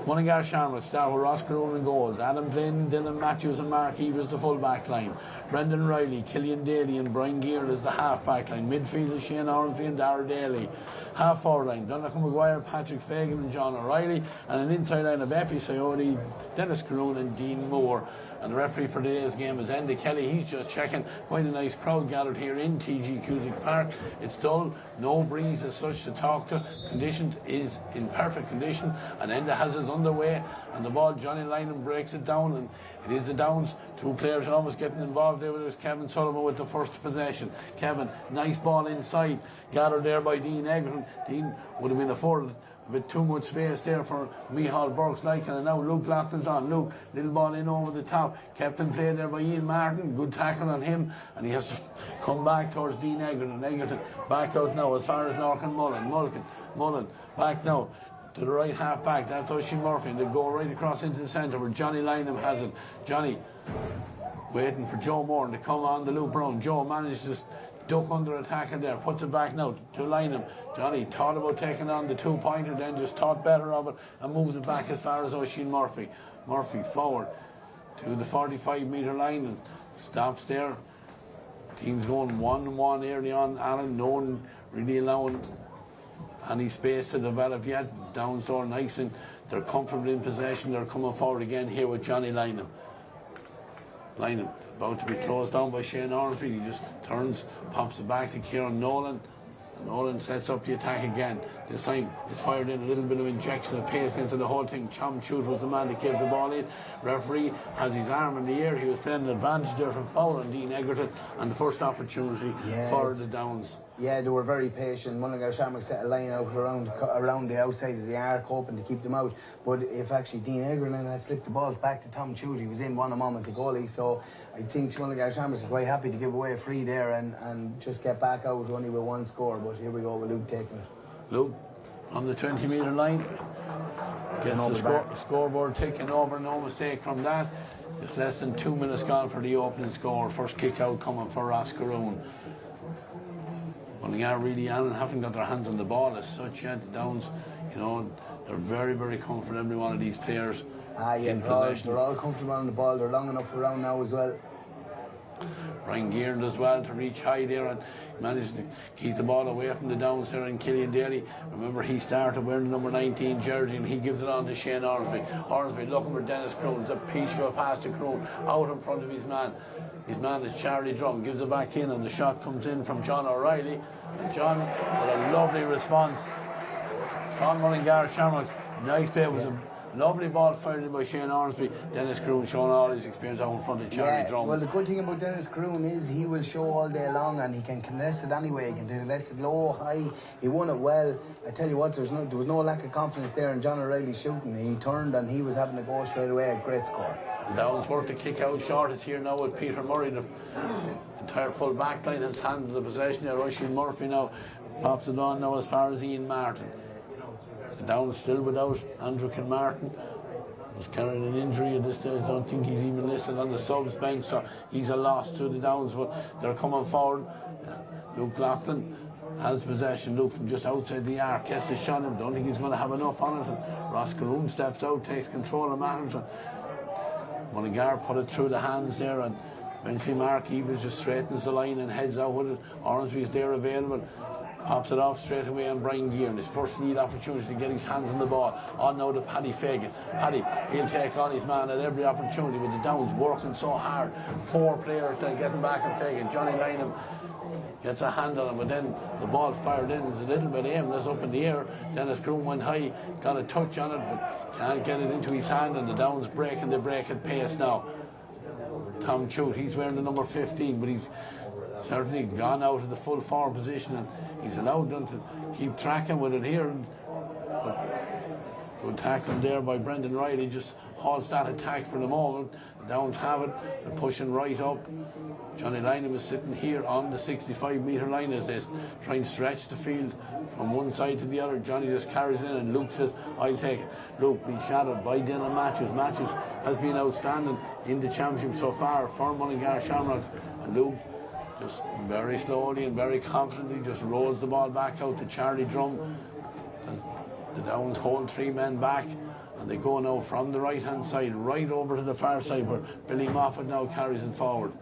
Mullingar Shamrocks start with Ross Caroon in goals, Adam Glynn, Dylan Matthews and Mark Evers the full-back line. Brendan Riley, Killian Daly and Brian Gear as the half-back line. Midfield is Shane Ormsby and Dara Daly. Half-forward line, Donnacha Maguire, Patrick Fagan and John O'Reilly. And an inside line of Effie Sayodi, Dennis Caroon and Dean Moore. And the referee for today's game is Andy Kelly. He's just checking. Quite a nice crowd gathered here in TG Cusick Park. It's dull, no breeze as such to talk to. Condition is in perfect condition. And Enda has his underway. And the ball, Johnny Lynham breaks it down. And it is the Downs. Two players are almost getting involved there. There's Kevin Sullivan with the first possession. Kevin, nice ball inside. Gathered there by Dean Egerton. Dean would have been afforded a bit too much space there for Micheál Burke's liking, and now Luke Loughlin's on. Luke, little ball in over the top, kept in play there by Ian Martin, good tackle on him, and he has to come back towards Dean Egerton. Egerton back out now as far as Lorcan Mullen back now to the right half back, that's Oisin Murphy, and they go right across into the centre where Johnny Lynham has it. Johnny waiting for Joe Moore to come on the loop round. Joe managed to duck under attack in there, puts it back now to Lynham. Johnny thought about taking on the two-pointer, then just thought better of it and moves it back as far as Oisin Murphy. Murphy forward to the 45-metre line and stops there. Team's going 1-1 early on. Alan, no one really allowing any space to develop yet. Downs door nice and they're comfortably in possession. They're coming forward again here with Johnny Lynham. Lynham about to be closed down by Shane Ormsby. He just turns, pops it back to Kieran Nolan. Nolan sets up the attack again. This time it's fired in a little bit of injection of pace into the whole thing. Tom Shute was the man that gave the ball in. Referee has his arm in the air. He was playing an advantage there from foul on Dean Egerton, and the first opportunity for the Downs. Yeah, they were very patient. Mullingar Shamrocks set a line out around the outside of the arc, hoping to keep them out. But if actually Dean Egerton had slipped the ball back to Tom Shute, he was in one a moment, the goalie. So I think Mullingar Shamrocks are quite happy to give away a free there and just get back out only with one score. But here we go with Luke taking it. Luke on the 20-metre line gets the scoreboard ticking over, no mistake from that. Just less than 2 minutes gone for the opening score. First kick out coming for Ross Caroon. Mullingar really on and haven't got their hands on the ball as such yet. The Downs, you know, they're very, very comfortable, every one of these players. They're all comfortable on the ball. They're long enough around now as well. Brian Geared as well to reach high there and managed to keep the ball away from the Downs here in Killian Daly. Remember, he started wearing the number 19 jersey and he gives it on to Shane Ormsby. Ormsby looking for Dennis Croon. It's a peaceful pass to Croon out in front of his man. His man is Charlie Drum, gives it back in and the shot comes in from John O'Reilly. And John with a lovely response from Mullingar Shamrocks. Nice play with him. Lovely ball fired in by Shane Ormsby. Dennis Croon showing all his experience out in front of Charlie Drum. Well, the good thing about Dennis Croon is he will show all day long and he can contest it anyway. He can contest it low, high. He won it well. I tell you what, there was no lack of confidence there in John O'Reilly shooting. He turned and he was having to go straight away. A great score. The Downs work the kick out short. It's here now with Peter Murray. The entire full back line has handled the possession there. Oisin Murphy now pops it on now as far as Ian Martin. The Downs still without Andrew Kilmartin. He's carrying an injury at this stage. I don't think he's even listed on the subs bench, so he's a loss to the Downs, but they're coming forward. Luke Loughlin has possession. Luke from just outside the arc. Gets the shot him. Don't think he's going to have enough on it. And Ross Caroon steps out, takes control of matters. Mullingar put it through the hands there, and eventually Mark Evers just straightens the line and heads out with it. Ormsby's there available. Pops it off straight away on Brian Gear, and his first real opportunity to get his hands on the ball. On now to Paddy Fagan. Paddy, he'll take on his man at every opportunity with the Downs working so hard. 4 players then getting back on Fagan. Johnny Lynham gets a hand on him, but then the ball fired in. It's a little bit aimless up in the air. Dennis Croon went high, got a touch on it, but can't get it into his hand, and the Downs break, and they break at pace now. Tom Shute, he's wearing the number 15, but he's certainly gone out of the full forward position, and he's allowed them to keep tracking with it here. But Good tackling there by Brendan Riley, just halts that attack for the moment. The Downs have it, they're pushing right up. Johnny Lynham is sitting here on the 65-metre line as they try and stretch the field from one side to the other. Johnny just carries it in and Luke says, I'll take it. Luke being shadowed by Dylan Matthews. Matthews has been outstanding in the championship so far for Mullingar Shamrocks. And Luke just very slowly and very confidently just rolls the ball back out to Charlie Drum. The Downs hold 3 men back and they go now from the right hand side right over to the far side where Billy Moffat now carries it forward.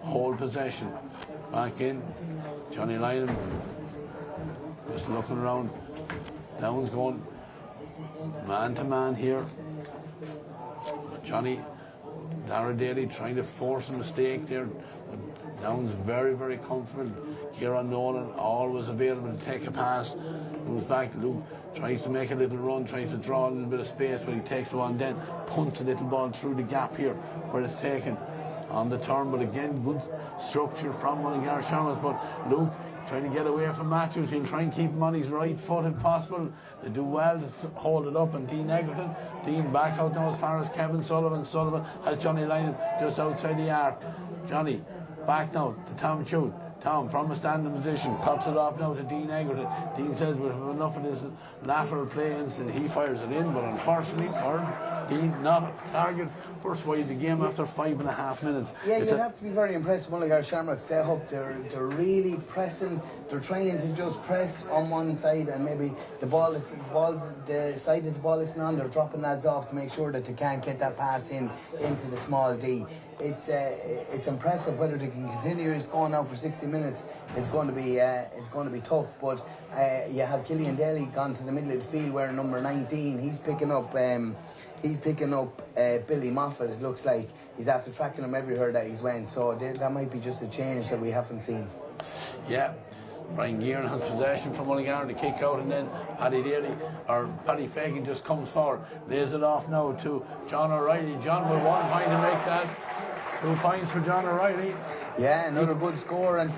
Hold possession. Back in. Johnny Lynham just looking around. Downs going man to man here. Johnny Dara Daly trying to force a mistake there. Downs very, very comfortable. Kieran Nolan always available to take a pass. Moves back. Luke tries to make a little run, tries to draw a little bit of space, but he takes the one, then punts a little ball through the gap here where it's taken on the turn. But again, good structure from Mullingar Shamrocks. But Luke trying to get away from Matthews. He'll try and keep him on his right foot if possible. They do well to hold it up. And Dean Egerton, Dean back out now as far as Kevin Sullivan. Sullivan has Johnny Lynham just outside the arc. Johnny back now to Tom Chute. Tom from a standing position pops it off now to Dean Egerton. Dean says we have enough of this lateral play and he fires it in, but unfortunately for Dean, not a target. First wide of the game after 5.5 minutes. Yeah, you'd have to be very impressed with Mullingar Shamrock set up. They're really pressing. They're trying to just press on one side and maybe the side that the ball isn't on, they're dropping lads off to make sure that they can't get that pass in into the small D. It's impressive. Whether they can continue this going now for 60 minutes, it's going to be tough. But you have Killian Daly gone to the middle of the field wearing number 19. He's picking up Billy Moffat. It looks like he's after tracking him everywhere that he's went. So that might be just a change that we haven't seen. Yeah. Brian Gearan has possession from Mullingar to kick out, and then Paddy Fagan just comes forward, lays it off now to John O'Reilly. John with 1 point to make that. 2 points for John O'Reilly. Yeah, another good score. And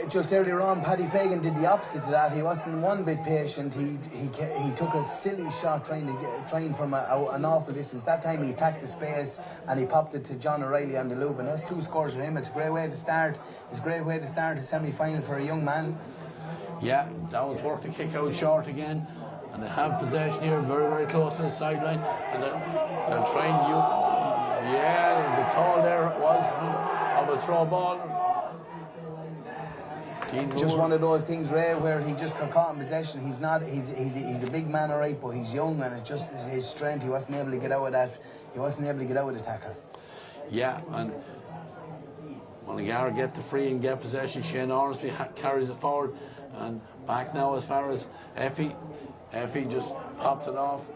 just earlier on, Paddy Fagan did the opposite to that. He wasn't one bit patient. He took a silly shot trying from an awful distance. That time he attacked the space and he popped it to John O'Reilly on the loop. And that's 2 scores for him. It's a great way to start. It's a great way to start a semi-final for a young man. Yeah, Downs work the kick out short again. And they have possession here, very, very close to the sideline. And they're trying to... Yeah, the call there was of a throw ball. Just one of those things, Ray, where he just got caught in possession. He's a big man, all right, but he's young and it's just his strength. He wasn't able to get out of that. He wasn't able to get out of the tackle. Yeah, and Mullingar get the free and get possession. Shane Ormsby carries it forward and back now as far as Effie. Effie just pops it off.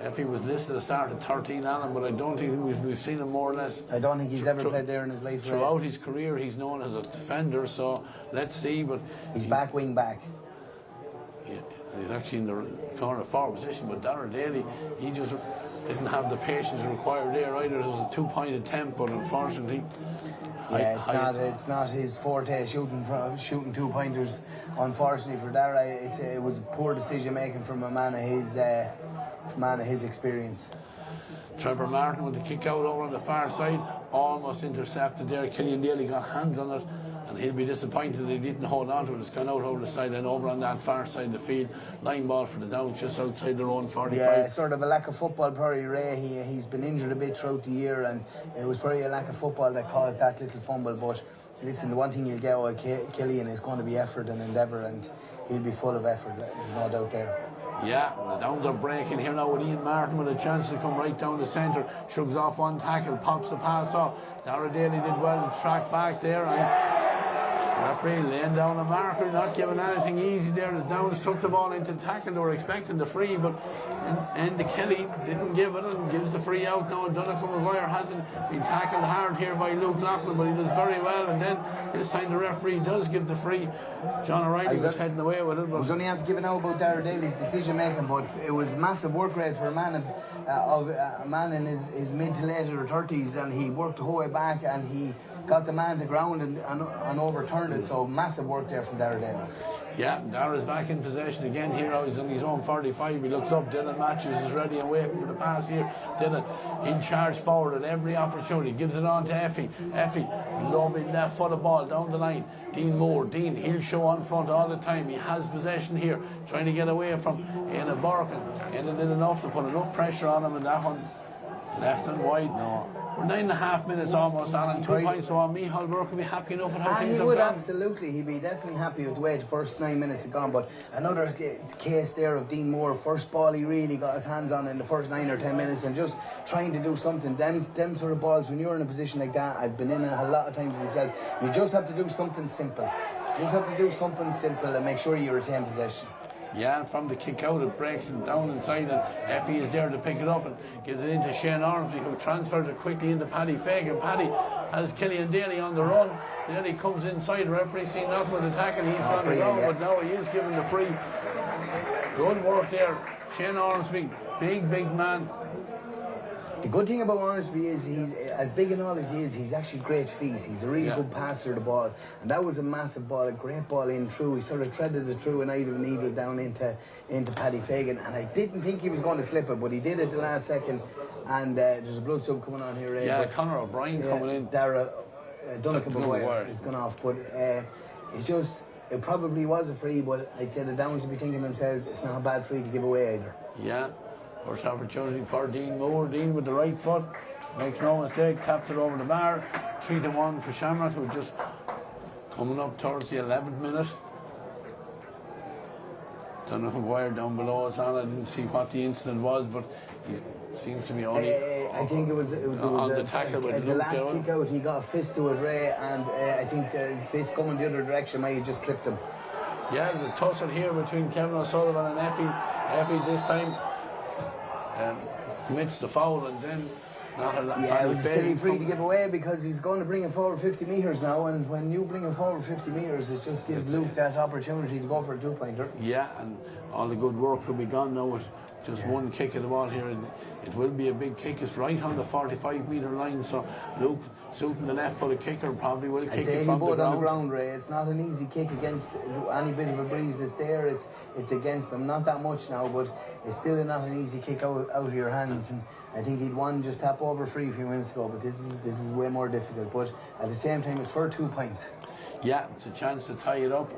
Effie was listed to start at 13 on him, but I don't think we've seen him more or less. I don't think he's ever played there in his life. Throughout his career, he's known as a defender, so let's see. But he's back wing back. Yeah, he's actually in the corner forward position, but Dara Daly, he just didn't have the patience required there either. It was a 2-point attempt, but unfortunately... Yeah, it's not his forte shooting 2-pointers. Unfortunately for Dara, it was poor decision making from a man of his experience. Trevor Martin with the kick out over on the far side, almost intercepted there. Killian Daly got hands on it, and he'll be disappointed he didn't hold on to it. It's gone out over the sideline over on that far side of the field. Line ball for the Downs just outside their own 45. Yeah, sort of a lack of football, probably, Ray. He's been injured a bit throughout the year, and it was probably a lack of football that caused that little fumble. But listen, the one thing you'll get with Killian is going to be effort and endeavour, and he'll be full of effort. There's no doubt there. Yeah, the Downs are breaking here now with Ian Martin with a chance to come right down the centre. Shrugs off one tackle, pops the pass off. Dara Daly did well to track back there. Referee laying down a marker, not giving anything easy there. The Downs took the ball into tackle. They were expecting the free, but Enda Kelly didn't give it and gives the free out now. Donegal Maguire hasn't been tackled hard here by Luke Loughlin, but he does very well. And then this time the referee does give the free. John O'Reilly was heading away with it. I was only after giving out about Dara Daly's decision making, but it was massive work rate for a man in his mid to later 30s, and he worked the whole way back and he got the man to ground and overturned it. So massive work there from Dara Daly. Yeah, Dara's back in possession again here. He's on his own 45. He looks up. Dylan Matthews is ready and waiting for the pass here. Dylan, he'll charge forward at every opportunity. Gives it on to Effie. Effie, loving left foot of ball down the line. Dean Moore. Dean, he'll show on front all the time. He has possession here. Trying to get away from Anna Borkin. Anna did enough to put enough pressure on him, and that one left and wide. No. We're 9.5 minutes almost on, and 2 points. So Micheál Burke will be happy enough with how things He have would gone. absolutely. He'd be definitely happy with the way the first 9 minutes have gone. But another case there of Dean Moore, first ball he really got his hands on in the first 9 or 10 minutes, and just trying to do something. Them sort of balls, when you're in a position like that, I've been in it a lot of times himself. You just have to do something simple. You just have to do something simple and make sure you retain possession. Yeah, from the kick out, it breaks him down inside, and Effie is there to pick it up and gives it into Shane Ormsby, who transfers it quickly into Paddy Fagan. Paddy has Killian Daly on the run. Then he comes inside. The referee seen nothing with the tackle. He's gone free, down, yeah. but now he is given the free. Good work there. Shane Ormsby, big man. The good thing about Ormsby is he's as big and all as he is, he's actually great feet. He's a really good passer of the ball. And that was a massive ball, a great ball in through. He sort of threaded it through an eye of a needle down into Paddy Fagan. And I didn't think he was going to slip it, but he did it the last second. And there's a blood sub coming on here. Yeah, Conor O'Brien coming in. Dara Duncan McGuire is gone off. But it's just, it probably was a free, but I'd say the Downs would be thinking themselves, it's not a bad free to give away either. Yeah. First opportunity for Dean Moore. Dean with the right foot. Makes no mistake. Taps it over the bar. 3-1 for Shamrocks, who are just coming up towards the 11th minute. Don't know if McGuire down below us on. I didn't see what the incident was, but he seems to be only I think it was on the tackle with the Luke last down. kick out. He got a fist to it, Ray, and I think the fist coming the other direction might have just clipped him. Yeah, there's a tussle here between Kevin O'Sullivan and Effie. Effie this time commits the foul, and then it was a silly free to give away because he's going to bring it forward 50 metres now, and when you bring it forward 50 metres, it just gives Luke that opportunity to go for a 2-pointer. Yeah, and all the good work could be gone now with just one kick of the ball here, and it will be a big kick. It's right on the 45-metre line, so Luke suiting the left-footed kicker probably will kick it from the ground. On the ground, Ray. It's not an easy kick against any bit of a breeze that's there. It's against them, not that much now, but it's still not an easy kick out of your hands. And I think he'd won just tap over free a few minutes ago, but this is way more difficult. But at the same time, it's for 2 points. Yeah, it's a chance to tie it up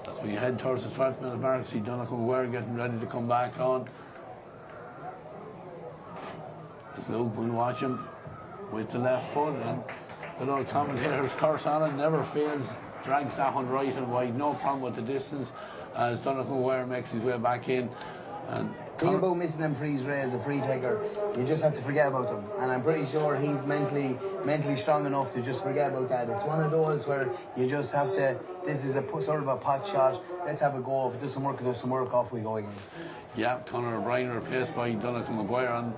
as we head towards the 12th-minute mark. See Donnacha McGuire getting ready to come back on. As Luke will watch him with the left foot, and the old commentator's curse on it never fails. Drags that one right and wide, no problem with the distance, as Donnacha McGuire makes his way back in. And the thing about missing them frees, Ray, as a free taker, you just have to forget about them. And I'm pretty sure he's mentally strong enough to just forget about that. It's one of those where you just have to, this is a sort of a pot shot, let's have a go. If it doesn't work, off we go again. Yeah, Conor O'Brien replaced by Donnacha McGuire, and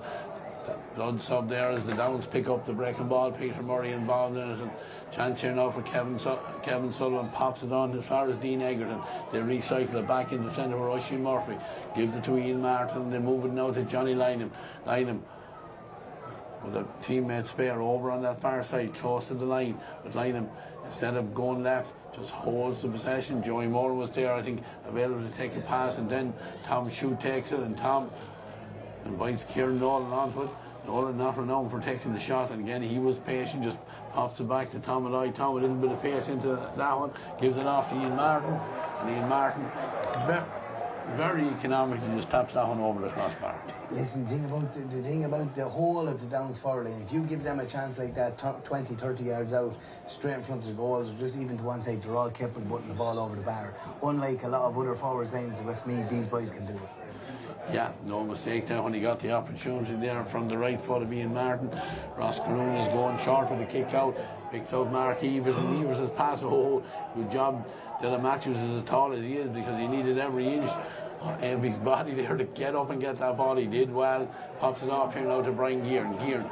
blood sub there as the Downs pick up the breaking ball. Peter Murray involved in it, and chance here now for Kevin Sullivan. Pops it on as far as Dean Egerton. They recycle it back into centre where Oisin Murphy gives it to Ian Martin, and they move it now to Johnny Lynham with a teammate spare over on that far side close to the line, but Lynham, instead of going left, just holds the possession. Joey Moore was there, I think, available to take a pass, and then Tom Shute takes it, and Tom invites Kieran Nolan onto it. Nolan not renowned for taking the shot, and again he was patient, just pops it back to Tom Malloy. Tom with a little bit of pace into that one, gives it off to Ian Martin, and Ian Martin very economically just taps that one over the crossbar. Listen, the thing about the whole of the Downs forward line, if you give them a chance like that 20-30 yards out straight in front of the goals, or just even to one side, they're all capable of putting the ball over the bar. Unlike a lot of other forwards lines in Westmeath, these boys can do it. Yeah, no mistake there when he got the opportunity there from the right foot of Ian Martin. Ross Caroon is going short with the kick out, picks out Mark Evers, and Evers has passed. Oh, good job. Dylan Matthews is as tall as he is because he needed every inch of his body there to get up and get that ball. He did well. Pops it off here now to Brian Gearan. Gearan,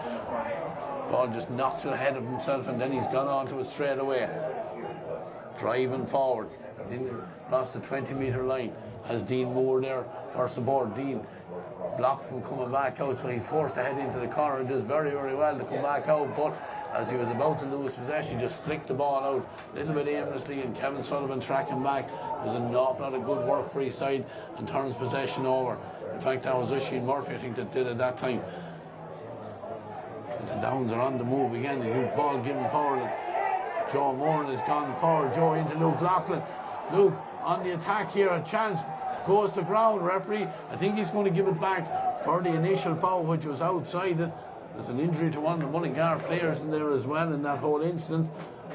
ball just knocks it ahead of himself, and then he's gone on to it straight away. Driving forward. He's in across the 20-metre line. Has Dean Moore there first aboard. Dean blocked from coming back out, so he's forced to head into the corner and does very, very well to come back out, but as he was about to lose possession, just flicked the ball out a little bit aimlessly, and Kevin Sullivan tracking back. There's an awful lot of good work for his side and turns possession over. In fact, that was Oisin Murphy, I think, that did it that time. And the Downs are on the move again. The new ball given forward. Joe Moran has gone forward. Joe into Luke Loughlin. Luke on the attack here. A chance goes to ground. Referee, I think he's going to give it back for the initial foul, which was outside it. There's an injury to one of the Mullingar players in there as well in that whole incident.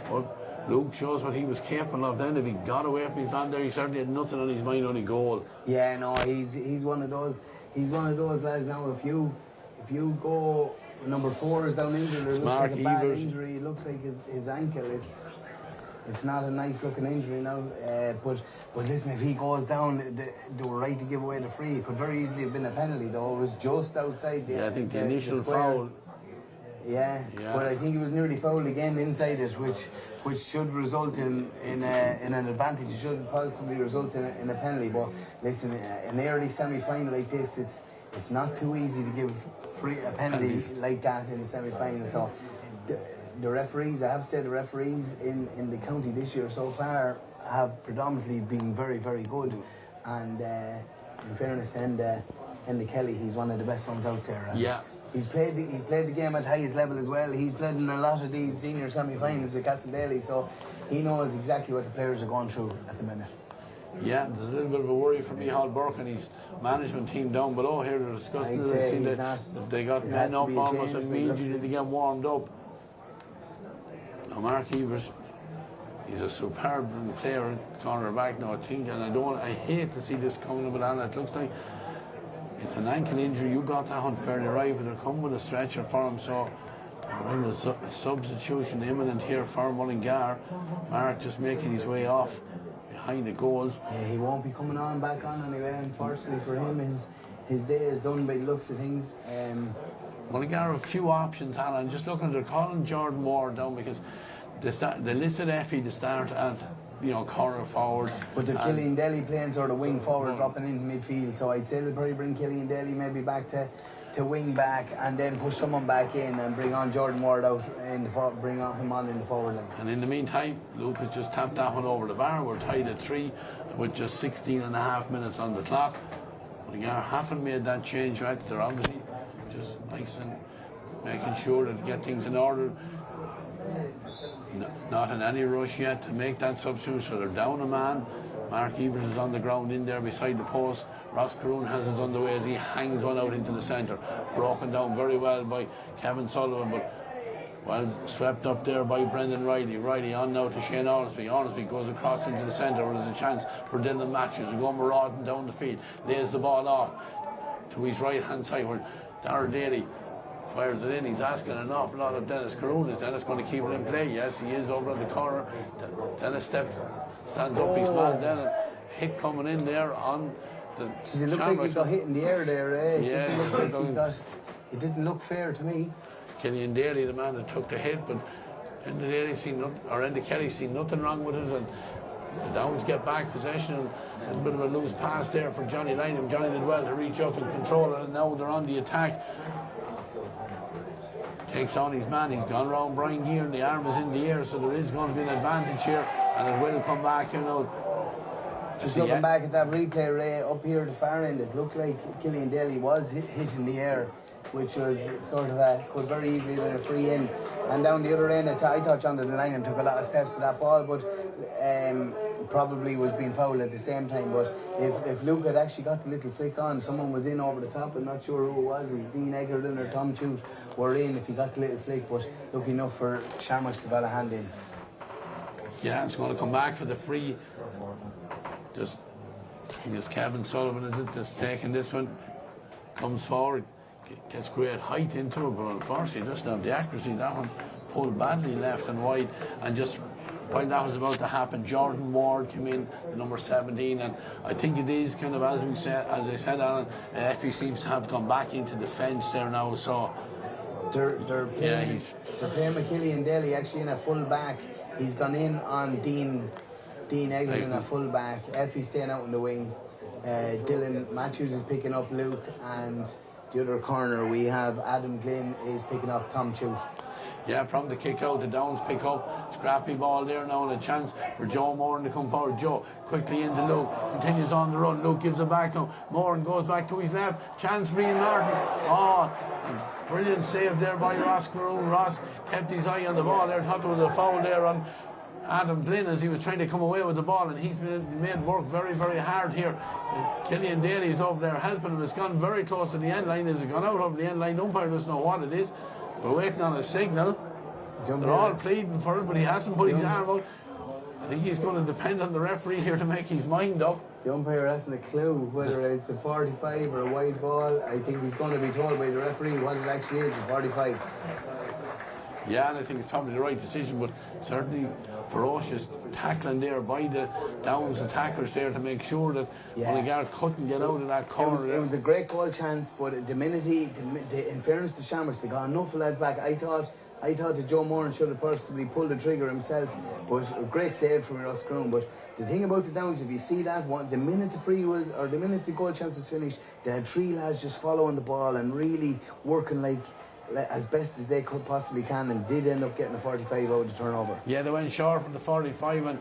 But Luke shows what he was capable of then. If he got away from his man there, he certainly had nothing on his mind, only goal. Yeah, no, he's one of those. He's one of those lads now. If you go number 4 is down injured, it looks like a bad injury. It looks like his ankle. It's not a nice looking injury now. But listen, if he goes down, they were right to give away the free. It could very easily have been a penalty, though. It was just outside the. Yeah, I think the initial foul. Yeah, but I think he was nearly fouled again inside it, which should result in an advantage. It should possibly result in a penalty. But listen, an early semi-final like this, it's not too easy to give a penalty like that in the semi-final. So the referees, I have said, the referees in the county this year so far have predominantly been very, very good. And in fairness to Enda Kelly, he's one of the best ones out there. And yeah. He's played the game at highest level as well. He's played in a lot of these senior semi-finals with Castledaly, so he knows exactly what the players are going through at the minute. Yeah, there's a little bit of a worry for Micheál Burke and his management team down below here. They're discussing it. They got men up almost immediately to get warmed up. Now Mark Evers, he's a superb player, cornerback now, I think, and I hate to see this coming up, and it looks like it's an ankle injury. You got that one fairly right, but they're coming with a stretcher for him, so a substitution imminent here for Mullingar. Mark just making his way off behind the goals. Yeah, he won't be coming back on anyway, unfortunately for him. His day is done by the looks of things. Mullingar have a few options, Alan. Just looking, they're calling Jordan Moore down because they listed Effie to start at, corner forward. But they're Killian Daly playing sort of wing forward, dropping into midfield. So I'd say they'll probably bring Killian Daly maybe back to wing back, and then push someone back in and bring on Jordan Moore out bring him on in the forward line. And in the meantime, Luke has just tapped that one over the bar. We're tied at 3 with just 16 and a half minutes on the clock. Mullingar haven't made that change yet. They're obviously just nice and making sure that get things in order. Not in any rush yet to make that substitute, so they're down a man. Mark Evers is on the ground in there beside the post. Ross Caroon has it underway as he hangs one out into the centre. Broken down very well by Kevin Sullivan, but swept up there by Brendan Riley. Riley on now to Shane Ormsby. Ormsby goes across into the centre where there's a chance for Dylan Matthews to go marauding down the field. Lays the ball off to his right hand side where Darragh Daly fires it in. He's asking an awful lot of Dennis Caroon. Is Dennis going to keep it in play? Yes, he is over on the corner. Dennis stands up his man then, and hit coming in there on the It looked like he got hit in the air there, eh? Yeah, it didn't look fair to me. Killian Daly, the man that took the hit, but Enda Kelly seen nothing wrong with it, and the Downs get back possession, and a bit of a loose pass there for Johnny Lynham. Johnny did well to reach up and control it, and now they're on the attack. Takes on his man, he's gone round Brian Gear, and the arm is in the air, so there is going to be an advantage here, and it will come back, Just looking back at that replay, Ray, up here at the far end, it looked like Killian Daly was hit in the air, which was sort of could very easily have been a free in. And down the other end, I thought John Lynham took a lot of steps to that ball, but probably was being fouled at the same time. But if Luke had actually got the little flick on, someone was in over the top. I'm not sure who it was Dean Egerton or Tom Chute were in if he got the little flick, but lucky enough for Shamrocks to got a hand in. Yeah, it's going to come back for the free. Just Kevin Sullivan is it that's taking this one, comes forward, gets great height into it, but unfortunately doesn't have the accuracy. That one pulled badly left and wide, and just while that was about to happen, Jordan Ward came in, number 17, and I think it is kind of as I said, Alan, Effie seems to have gone back into defence there now, so they're playing McKillian Daly actually in a full back. He's gone in on Dean Egerton in a full back. Effie staying out in the wing. Dylan Matthews is picking up Luke, and the other corner we have Adam Glynn is picking up Tom Chute. Yeah, from the kick out, the Downs pick up. Scrappy ball there now, and a chance for Joe Moran to come forward. Joe quickly into Luke, continues on the run. Luke gives it back to him. Moran goes back to his left. Chance for Ian Martin. Oh, brilliant save there by Ross Caroon. Ross kept his eye on the ball there. Thought there was a foul there on Adam Glynn as he was trying to come away with the ball, and he's been made work very, very hard here. Killian Daly's over there helping him. It's gone very close to the end line. Has it gone out over the end line? The umpire doesn't know what it is. We're waiting on a signal. They're all pleading for it, but he hasn't put his arm out. I think he's going to depend on the referee here to make his mind up. The umpire hasn't a clue whether it's a 45 or a wide ball. I think he's going to be told by the referee what it actually is, a 45. Yeah, and I think it's probably the right decision, but certainly ferocious tackling there by the Downs attackers there to make sure that Mullingar couldn't get out of that corner. It was a great goal chance, but the minute in fairness to Shamrocks, they got enough lads back. I thought that Joe Moran should have possibly pulled the trigger himself, but a great save from Ross Croon. But the thing about the Downs, if you see that one, the minute the goal chance was finished, they had three lads just following the ball and really working like as best as they could possibly can, and did end up getting a 45 out of the turnover. Yeah, they went short for the 45 and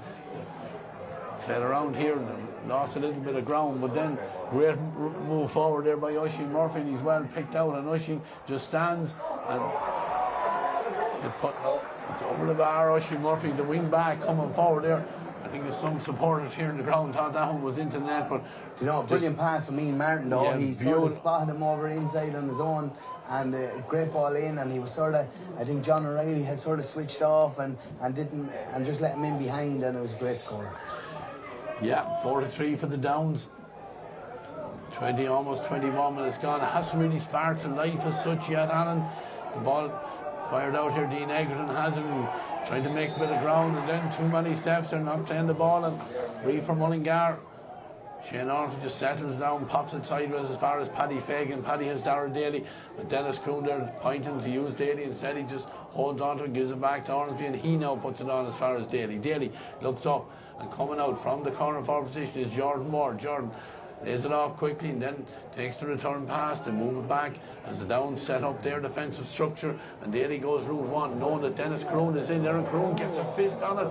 played around here and lost a little bit of ground, but then great move forward there by Oisin Murphy, and he's well picked out, and Oisin just stands and it's over the bar. Oisin Murphy, the wing back, coming forward there. I think there's some supporters here in the ground thought that one was into the net, but do you know, brilliant pass from Ian Martin though. He sort of spotted him over inside on his own, and great ball in, and he was sort of, I think John O'Reilly had sort of switched off and just let him in behind, and it was a great score. Yeah, 43 for the Downs. Almost 21 minutes gone. It hasn't really sparked to life as such yet, Alan. The ball fired out here. Dean Egerton has it and trying to make a bit of ground, and then too many steps. They're not playing the ball, and free for Mullingar. Shane Orton just settles down, pops it sideways as far as Paddy Fagan. Paddy has Darragh Daly, but Dennis Croon there pointing to use Daly. Instead he just holds on to it, gives it back to Ormsby, and he now puts it on as far as Daly. Daly looks up, and coming out from the corner forward position is Jordan Moore. Jordan lays it off quickly and then takes the return pass to move it back as the Downs set up their defensive structure, and Daly goes route one, knowing that Dennis Croon is in there, and Croon gets a fist on it.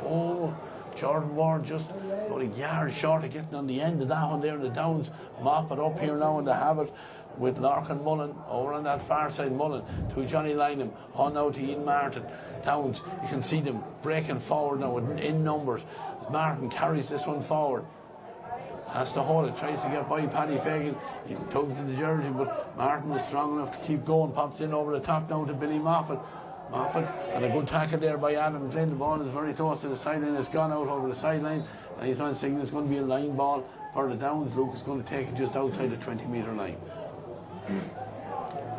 Oh, Jordan Moore just about a yard short of getting on the end of that one there, and the Downs mop it up here now, and they have it with Larkin Mullen over on that far side. Mullen to Johnny Lynham, on now to Ian Martin. Downs, you can see them breaking forward now in numbers as Martin carries this one forward. Has to hold it, tries to get by Paddy Fagan. He tugs at the jersey, but Martin is strong enough to keep going. Pops in over the top now to Billy Moffat. And a good tackle there by Adam Glynn. The ball is very close to the sideline. It's gone out over the sideline, and he's not saying it's going to be a line ball for the Downs. Luke is going to take it just outside the 20-metre line.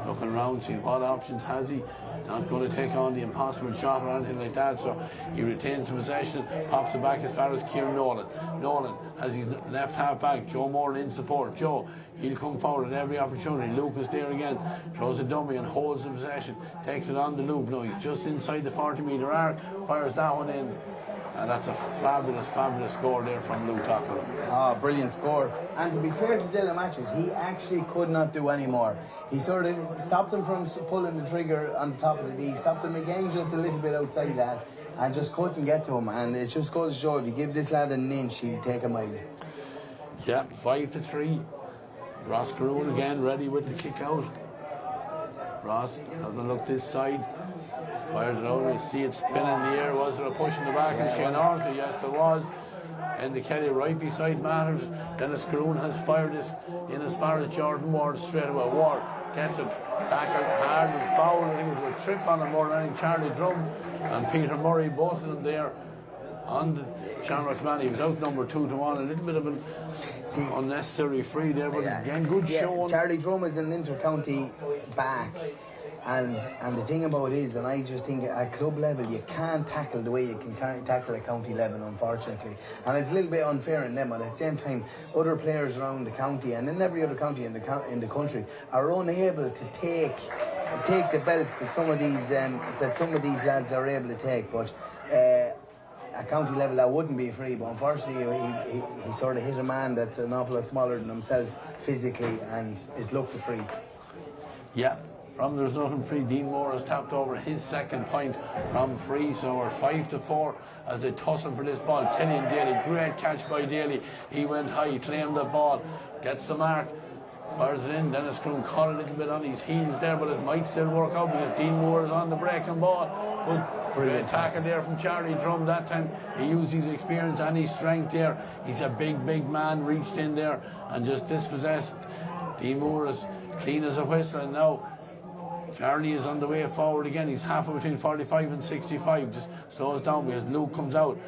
Looking around, seeing what options has he. Not going to take on the impossible shot or anything like that, so he retains possession, pops it back as far as Kieran Nolan. Nolan has his left half back, Joe Moore in support. Joe, he'll come forward at every opportunity. Luke is there again, throws a dummy and holds the possession, takes it on the loop. No, he's just inside the 40-metre arc, fires that one in. And that's a fabulous, fabulous score there from Murtagh. Oh, brilliant score. And to be fair to Dylan Matthews, he actually could not do any more. He sort of stopped him from pulling the trigger on the top of the D, stopped him again just a little bit outside that, and just couldn't get to him. And it just goes to show, if you give this lad an inch, he'll take a mile. Yeah, 5-3. Ross Caroon again, ready with the kick out. Ross has a look this side. Fires it out, we see it spinning in the air. Was there a push in the back? And Shane Orton, yes there was. And the Kelly right beside matters. Dennis Caroon has fired this in as far as Jordan Ward straight away. Ward gets it back hard and foul. I think it was a trip on him more than anything. Charlie Drum and Peter Murray, both of them there on the Shamrocks man. He was outnumbered 2-1. A little bit of an unnecessary free there, but again, good showing. Charlie Drum is an inter-county back. And the thing about it is, and I just think at club level you can't tackle the way you can tackle at county level, unfortunately. And it's a little bit unfair in them, but at the same time, other players around the county and in every other county in the country are unable to take the belts that some of these lads are able to take. But at county level that wouldn't be free, but unfortunately he sort of hit a man that's an awful lot smaller than himself physically, and it looked a free. Yeah. from there's nothing free. Dean Moore has tapped over his second point from free, so we're 5-4 as they tussle for this ball. Killian Daly, great catch by Daly. He went high, claimed the ball, gets the mark, fires it in. Dennis Croon caught a little bit on his heels there, but it might still work out because Dean Moore is on the breaking ball. But great tackle there from Charlie Drum that time. He used his experience and his strength there. He's a big man, reached in there and just dispossessed. Dean Moore is clean as a whistle, and now Charlie is on the way forward again. He's halfway between 45 and 65. Just slows down because Luke comes out.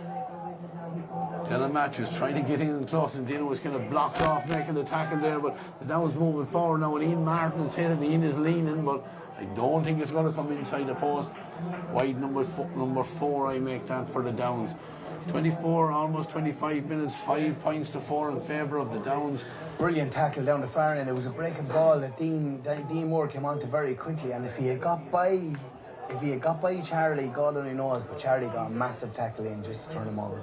Dylan Matthews trying to get in close, and Dino was kind of blocked off making the tackle there, but the Downs moving forward now, and Ian Martin is hit it. Ian is leaning, but I don't think it's going to come inside the post. Wide number 4, I make that for the Downs. 24, almost 25 minutes, 5 points to 4 in favour of the Downs. Brilliant tackle down the far end. It was a breaking ball that Dean Moore came onto very quickly, and if he had got by Charlie, God only knows, but Charlie got a massive tackle in just to turn him over.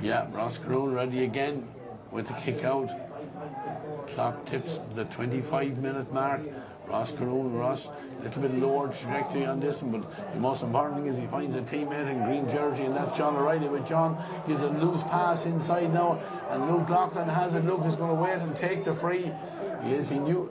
Yeah, Ross Caroon ready again with the kick out. Clock tips the 25-minute mark. Ross, a little bit lower trajectory on this one, but the most important thing is he finds a teammate in green jersey, and that's John O'Reilly. With John, gives a loose pass inside now, and Luke Loughlin has it. Luke is going to wait and take the free. He knew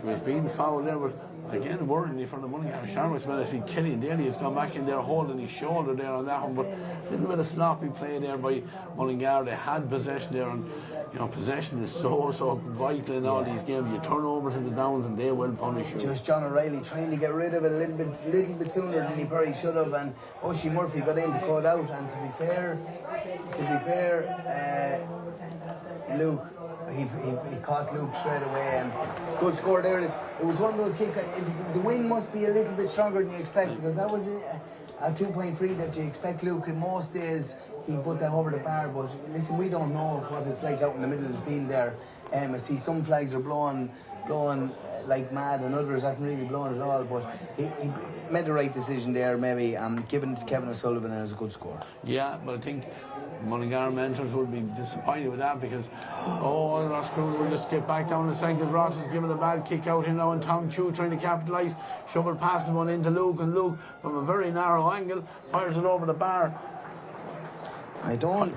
he was being fouled there, but again, worrying for the Mullingar Shamrocks. Well, I see Killian Daly has gone back in there holding his shoulder there on that one, but a little bit of sloppy play there by Mullingar. They had possession there, and you know, possession is so vital in all these games. You turn over to the Downs and they will punish you. Just John O'Reilly trying to get rid of it a little bit sooner than he probably should have, and Oshie Murphy got in to cut out. And to be fair, Luke, he caught Luke straight away, and good score there. It was one of those kicks. The wind must be a little bit stronger than you expect, because that was a 2-point free that you expect Luke in most days. He put that over the bar, but listen, we don't know what it's like out in the middle of the field there. I see some flags are blowing like mad, and others aren't really blowing at all, but he made the right decision there, maybe, and giving it to Kevin O'Sullivan, and it was a good score. Yeah, but I think Mullingar mentors will be disappointed with that, because Ross Croon will just get back down the side, because Ross is giving a bad kick out here now, and Tom Chu trying to capitalise, shovel passes one into Luke, and Luke from a very narrow angle fires it over the bar.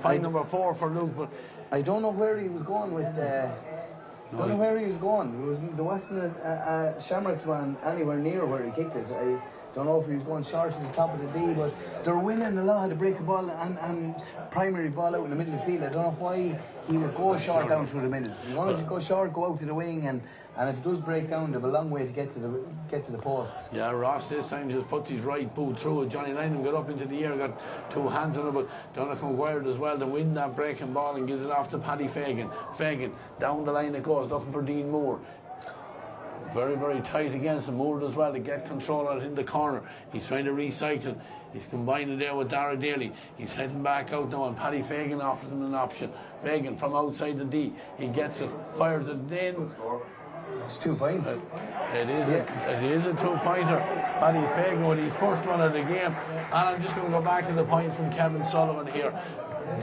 Point number 4 for Luke, but I don't know where he was going with. Don't know where he was going. There wasn't a Shamrocks man anywhere near where he kicked it. I don't know if he was going short to the top of the D, but they're winning a lot of the break ball and primary ball out in the middle of the field. I don't know why he would go short down through the middle. He wanted to go short, go out to the wing, and if it does break down, they have a long way to get to the post. Yeah, Ross this time just puts his right boot through it. Johnny Lynham got up into the air, got 2 hands on it, but Donnacha McGuire does well to win that breaking ball and gives it off to Paddy Fagan. Fagan, down the line it goes, looking for Dean Moore. Very tight against him. Moore does well to get control out in the corner. He's trying to recycle. He's combining there with Dara Daly. He's heading back out now, and Paddy Fagan offers him an option. Fagan from outside the D. He gets it, fires it in. It's 2 points. It is a 2-pointer. Paddy Fagan with his first one of the game. And I'm just going to go back to the point from Kevin Sullivan here.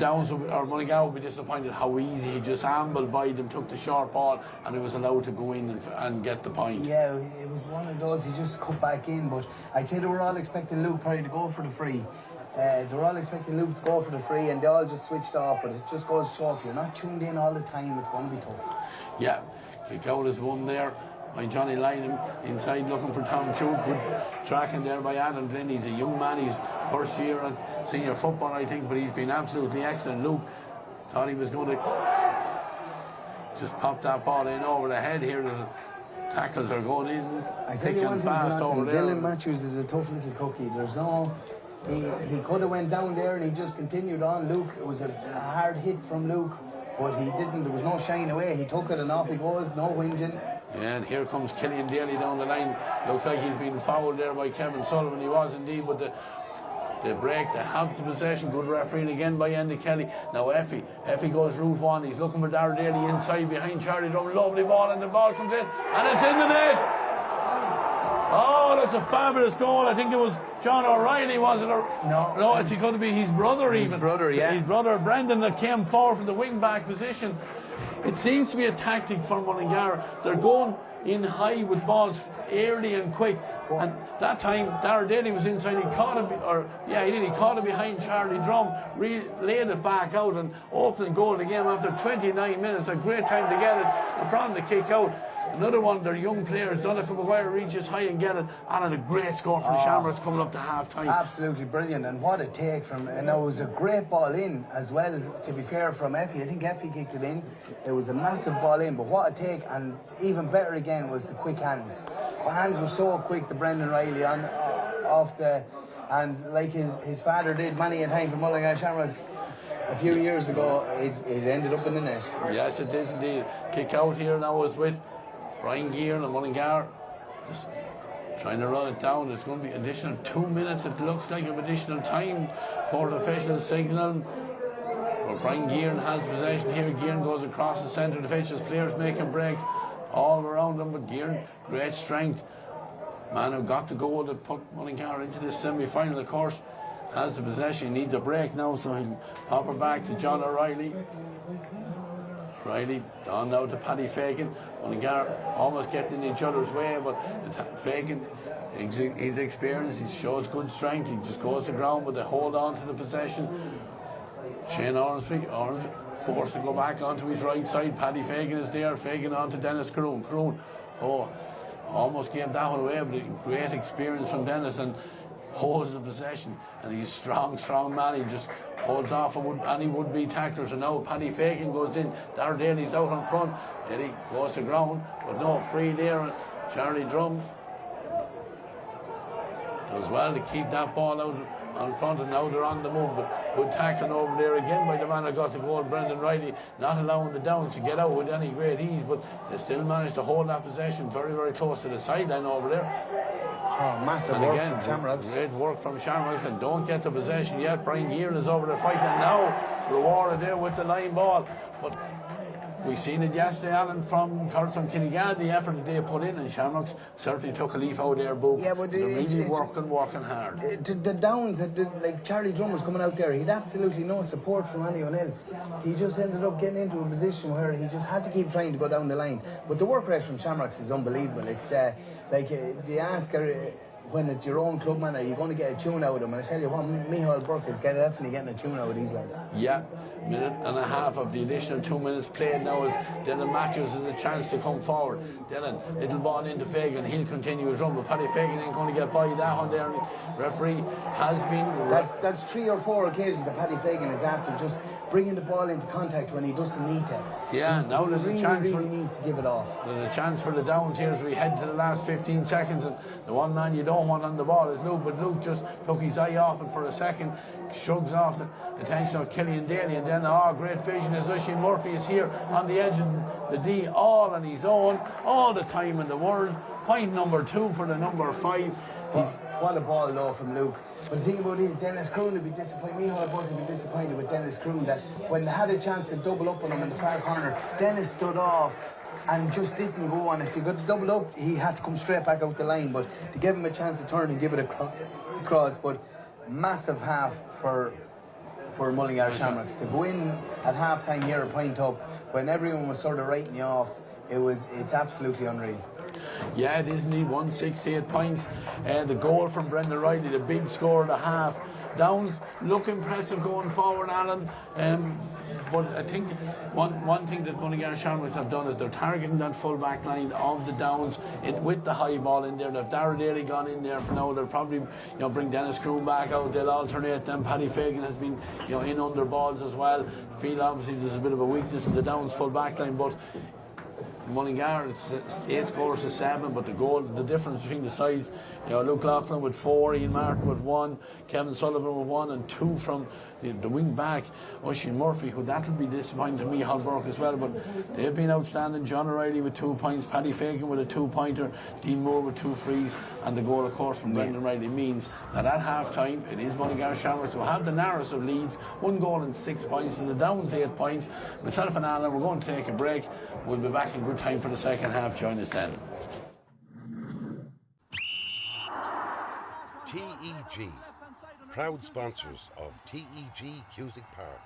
Mullingar will be disappointed how easy he just ambled by them, took the short ball, and he was allowed to go in and get the point. Yeah, it was one of those, he just cut back in, but I'd say they were all expecting Luke probably to go for the free. They were all expecting Luke to go for the free, and they all just switched off, but it just goes to show if you're not tuned in all the time, it's going to be tough. Yeah, kick out is one there by Johnny Lynham, inside looking for Tom Chu. Good tracking there by Adam Glynn. He's a young man, he's first year at senior football, I think, but he's been absolutely excellent. Luke thought he was going to just pop that ball in over the head here. The tackles are going in thick and fast over there. Dylan Matthews is a tough little cookie. There's no... He could have went down there and he just continued on. Luke, it was a hard hit from Luke, but he didn't. There was no shying away. He took it and off he goes, no whinging. Yeah, and here comes Killian Daly down the line. Looks like he's been fouled there by Kevin Sullivan. He was indeed, but they break, they have the possession. Good refereeing again by Andy Kelly. Now Effie goes route 1. He's looking for Dara Daly inside behind Charlie Drum. Lovely ball, and the ball comes in, and it's in the net. Oh, that's a fabulous goal. I think it was John O'Reilly, was it? No, it's going to be his brother even. His brother, yeah. His brother, Brendan, that came forward from the wing-back position. it seems to be a tactic for Mullingar. They're going in high with balls early and quick. And that time, Darrell Daly was inside. He caught it, he caught it behind Charlie Drum, laid it back out and opened goal the game after 29 minutes. A great time to get it from the kick out. Another one, their young players, Donegal McGuire reaches high and get it, and a great score for the Shamrocks coming up to half time. Absolutely brilliant, and what a take from, and it was a great ball in as well, to be fair, from Effie. I think Effie kicked it in. It was a massive ball in, but what a take, and even better again was the quick hands. The hands were so quick to Brendan Riley and like his father did many a time for Mullingar Shamrocks a few years ago, it ended up in the net. Yes, it is indeed. Kick out here now is with Brian Gear and Mullingar just trying to run it down. There's going to be additional 2 minutes, it looks like, of additional time for the official signal. Well, Brian Gear has possession here. Gear goes across the centre of the pitch as players making breaks all around them, but Gear, great strength. Man who got the goal that put Mullingar into this semi-final, of course, has the possession. He needs a break now, so he'll pop her back to John O'Reilly. Riley on now to Paddy Fagan. Mullingar almost getting in each other's way, but Fagan, his experience, he shows good strength. He just goes to the ground with a hold on to the possession. Shane Ormsby forced to go back onto his right side. Paddy Fagan is there. Fagan on to Dennis Croon. Almost gave that one away, but great experience from Dennis and holds the possession. And he's strong man. He just holds off any would-be tacklers. And now Paddy Fagan goes in. Darrell Daly's out on front. Daly goes to ground, but no free there. Charlie Drum does well to keep that ball out on front, and now they're on the move. But good tackling over there again by the man that got the goal, Brendan Riley, not allowing the Downs to get out with any great ease, but they still managed to hold that possession very, very close to the sideline over there. Oh, massive and work again, from Shamrocks. Great work from Shamrocks, and don't get the possession yet. Brian Gear is over there fighting, and now rewarded there with the line ball. But we seen it yesterday, Alan, from Curtin Kinnigan, the effort that they put in, and Shamrocks certainly took a leaf out of their book. Yeah, but they're really working hard. The Downs, like Charlie Drum was coming out there, he had absolutely no support from anyone else. He just ended up getting into a position where he just had to keep trying to go down the line. But the work rate from Shamrocks is unbelievable. It's they ask her, when it's your own club, man, are you going to get a tune out of them? And I tell you what, Michael Burke is definitely getting a tune out of these lads. Yeah, minute and a half of the additional 2 minutes played now as Dylan Matthews has a chance to come forward. Dylan, little ball into Fagan, he'll continue his run, but Paddy Fagan ain't going to get by that one there. Referee has been... That's 3 or 4 occasions that Paddy Fagan is after just bringing the ball into contact when he doesn't need to. Yeah, now there's a chance really needs to give it off. There's a chance for the Downs here as we head to the last 15 seconds, and the one man you don't want on the ball is Luke, but Luke just took his eye off it for a second, shrugs off the attention of Killian Daly, and then great vision as Oisin Murphy is here on the edge of the D, all on his own, all the time in the world. Point number 2 for the number 5. What a ball though from Luke. But the thing about it is Dennis Croon would be disappointed. Michael Burke would be disappointed with Dennis Croon that when they had a chance to double up on him in the far corner, Dennis stood off and just didn't go on. If they got doubled up, he had to come straight back out the line. But to give him a chance to turn and give it across. But massive half for Mullingar Shamrocks to go in at half time here, a point up when everyone was sort of writing you off. It's absolutely unreal. Yeah, it is indeed. 168 points. The goal from Brendan Riley, the big score of the half. Downs look impressive going forward, Alan. But I think one thing that Mullingar Shamrocks have done is they're targeting that full back line of the Downs with the high ball in there. They've Darrell Daly gone in there for now. They'll probably bring Dennis Croon back out. They'll alternate them. Paddy Fagan has been in under balls as well. Feel obviously there's a bit of a weakness in the Downs full back line, but Mullingar, it's 8 scores to 7, but the difference between the sides, Luke Laughlin with 4, Ian Martin with 1, Kevin Sullivan with 1, and 2 from the wing back, Oisin Murphy, who that'll be disappointing to me, Hal Burke as well, but they've been outstanding. John O'Reilly with 2 points, Paddy Fagan with a 2-pointer, Dean Moore with 2 frees, and the goal, of course, from Brendan Riley means that at half time it is Mullingar Shamrocks who have the narrowest of leads, 1 goal and 6 points, and the Downs 8 points. Myself and Alan, we're going to take a break. We'll be back in good time for the second half. Join us then. TEG, proud sponsors of TEG Cusick Park,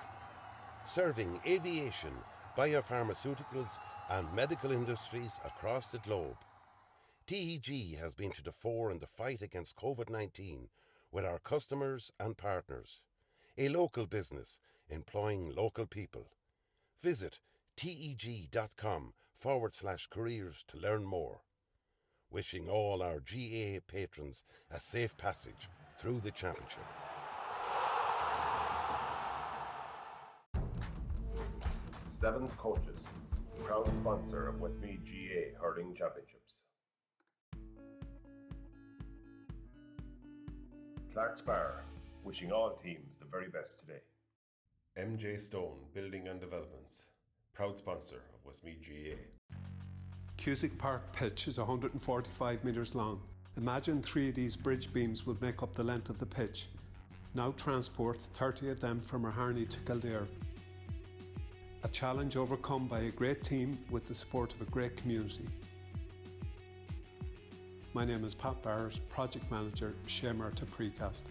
serving aviation, biopharmaceuticals and medical industries across the globe. TEG has been to the fore in the fight against COVID-19 with our customers and partners. A local business employing local people. Visit teg.com/careers to learn more. Wishing all our GAA patrons a safe passage through the championship. Sevens Coaches, proud sponsor of Westmeath GAA Hurling Championships. Clark's Bar, wishing all teams the very best today. MJ Stone Building and Developments, proud sponsor of Westmeath GAA. Cusick Park pitch is 145 metres long. Imagine 3 of these bridge beams would make up the length of the pitch. Now transport 30 of them from Harney to Kildare. A challenge overcome by a great team with the support of a great community. My name is Pat Barrett, Project Manager, Shay Murtagh Precast.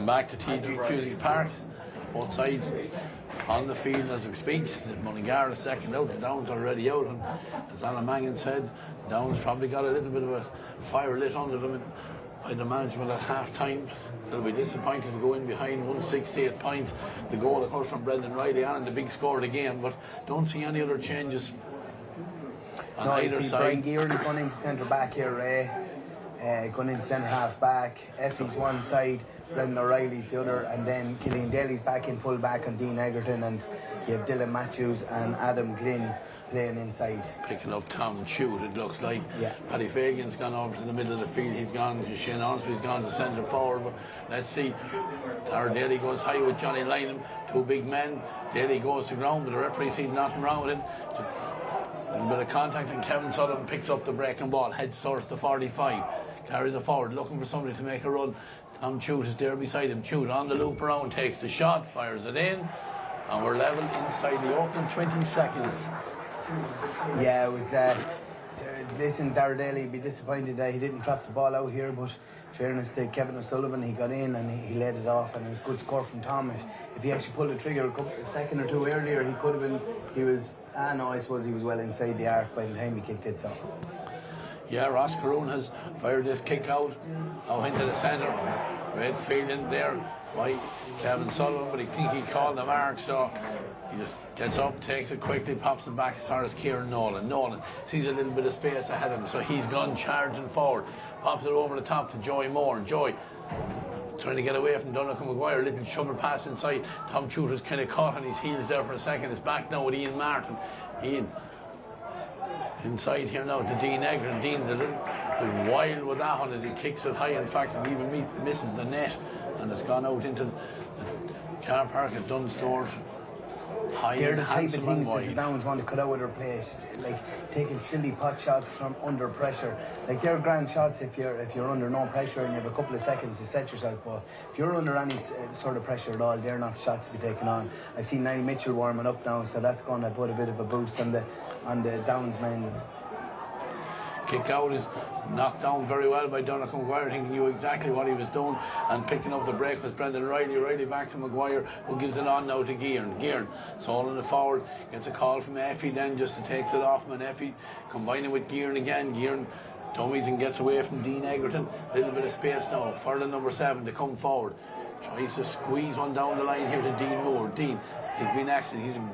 back to TG Cusick Park. Both sides on the field as we speak. Mullingar is second out, the Downs already out, and as Alan Mangan said, Downs probably got a little bit of a fire lit under them by the management at half time. They'll be disappointed to go in behind 168 points. The goal, of course, from Brendan Riley on, the big score of the game, but don't see any other changes on either side. Brian Gearan is going into centre back here, Ray. Going into centre half back. Effie's one side, Brendan O'Reilly's the other, and then Killian Daly's back in full back on Dean Egerton, and you have Dylan Matthews and Adam Glynn playing inside. Picking up Tom Chute, it looks like. Yeah. Paddy Fagan's gone over to the middle of the field. He's gone. Shane Ormsby's gone to centre forward. But let's see. Tara Daly goes high with Johnny Lynham. Two big men. Daly goes to ground, but the referee sees nothing wrong with him. There's a bit of contact, and Kevin Sullivan picks up the breaking ball. Heads towards the 45. Carries it forward, looking for somebody to make a run. Tom Chute is there beside him. Chute on the loop around, takes the shot, fires it in, and we're level inside the opening 20 seconds. Yeah, it was. Listen, Dara Daly would be disappointed that he didn't trap the ball out here, but in fairness to Kevin O'Sullivan, he got in and he laid it off, and it was a good score from Tom. If he actually pulled the trigger a second or two earlier, he could have been. I suppose he was well inside the arc by the time he kicked it. So. Yeah, Ross Caroon has fired this kick out into the centre. Great field in there by Kevin Sullivan, but he called the mark, so he just gets up, takes it quickly, pops it back as far as Kieran Nolan. Nolan sees a little bit of space ahead of him, so he's gone charging forward. Pops it over the top to Joey Moore. Joey trying to get away from Donnacha Maguire, a little shovel pass inside. Tom Chute was kind of caught on his heels there for a second. It's back now with Ian Martin. Ian inside here now to Dean Egerton. Dean's a little wild with that one as he kicks it high. In fact, it even misses the net, and it's gone out into the car park at Dunstores. They're the type of things that the Downs want to cut out of their place, like taking silly pot shots from under pressure. Like they're grand shots if you're under no pressure and you have a couple of seconds to set yourself. But if you're under any sort of pressure at all, they're not shots to be taken on. I see Niall Mitchell warming up now, so that's going to put a bit of a boost on the Downs men. Kick out is knocked down very well by Donnacha Maguire. I think he knew exactly what he was doing, and picking up the break was Brendan Riley. Riley back to Maguire, who gives it on now to Gearan. Gearan, soling it forward, gets a call from Effie then just to takes it off him, and Effie combining with Gearan again. Gearan dummies and gets away from Dean Egerton. A little bit of space now for the number 7 to come forward. Tries to squeeze one down the line here to Dean Moore. Dean, he's been excellent. He's a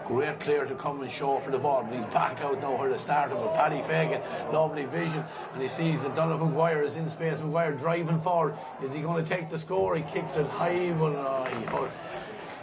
great player to come and show for the ball, but he's back out now where they started with Paddy Fagan. Lovely vision, and he sees that Donnacha Maguire is in space. Maguire driving forward. Is he going to take the score? He kicks it high, but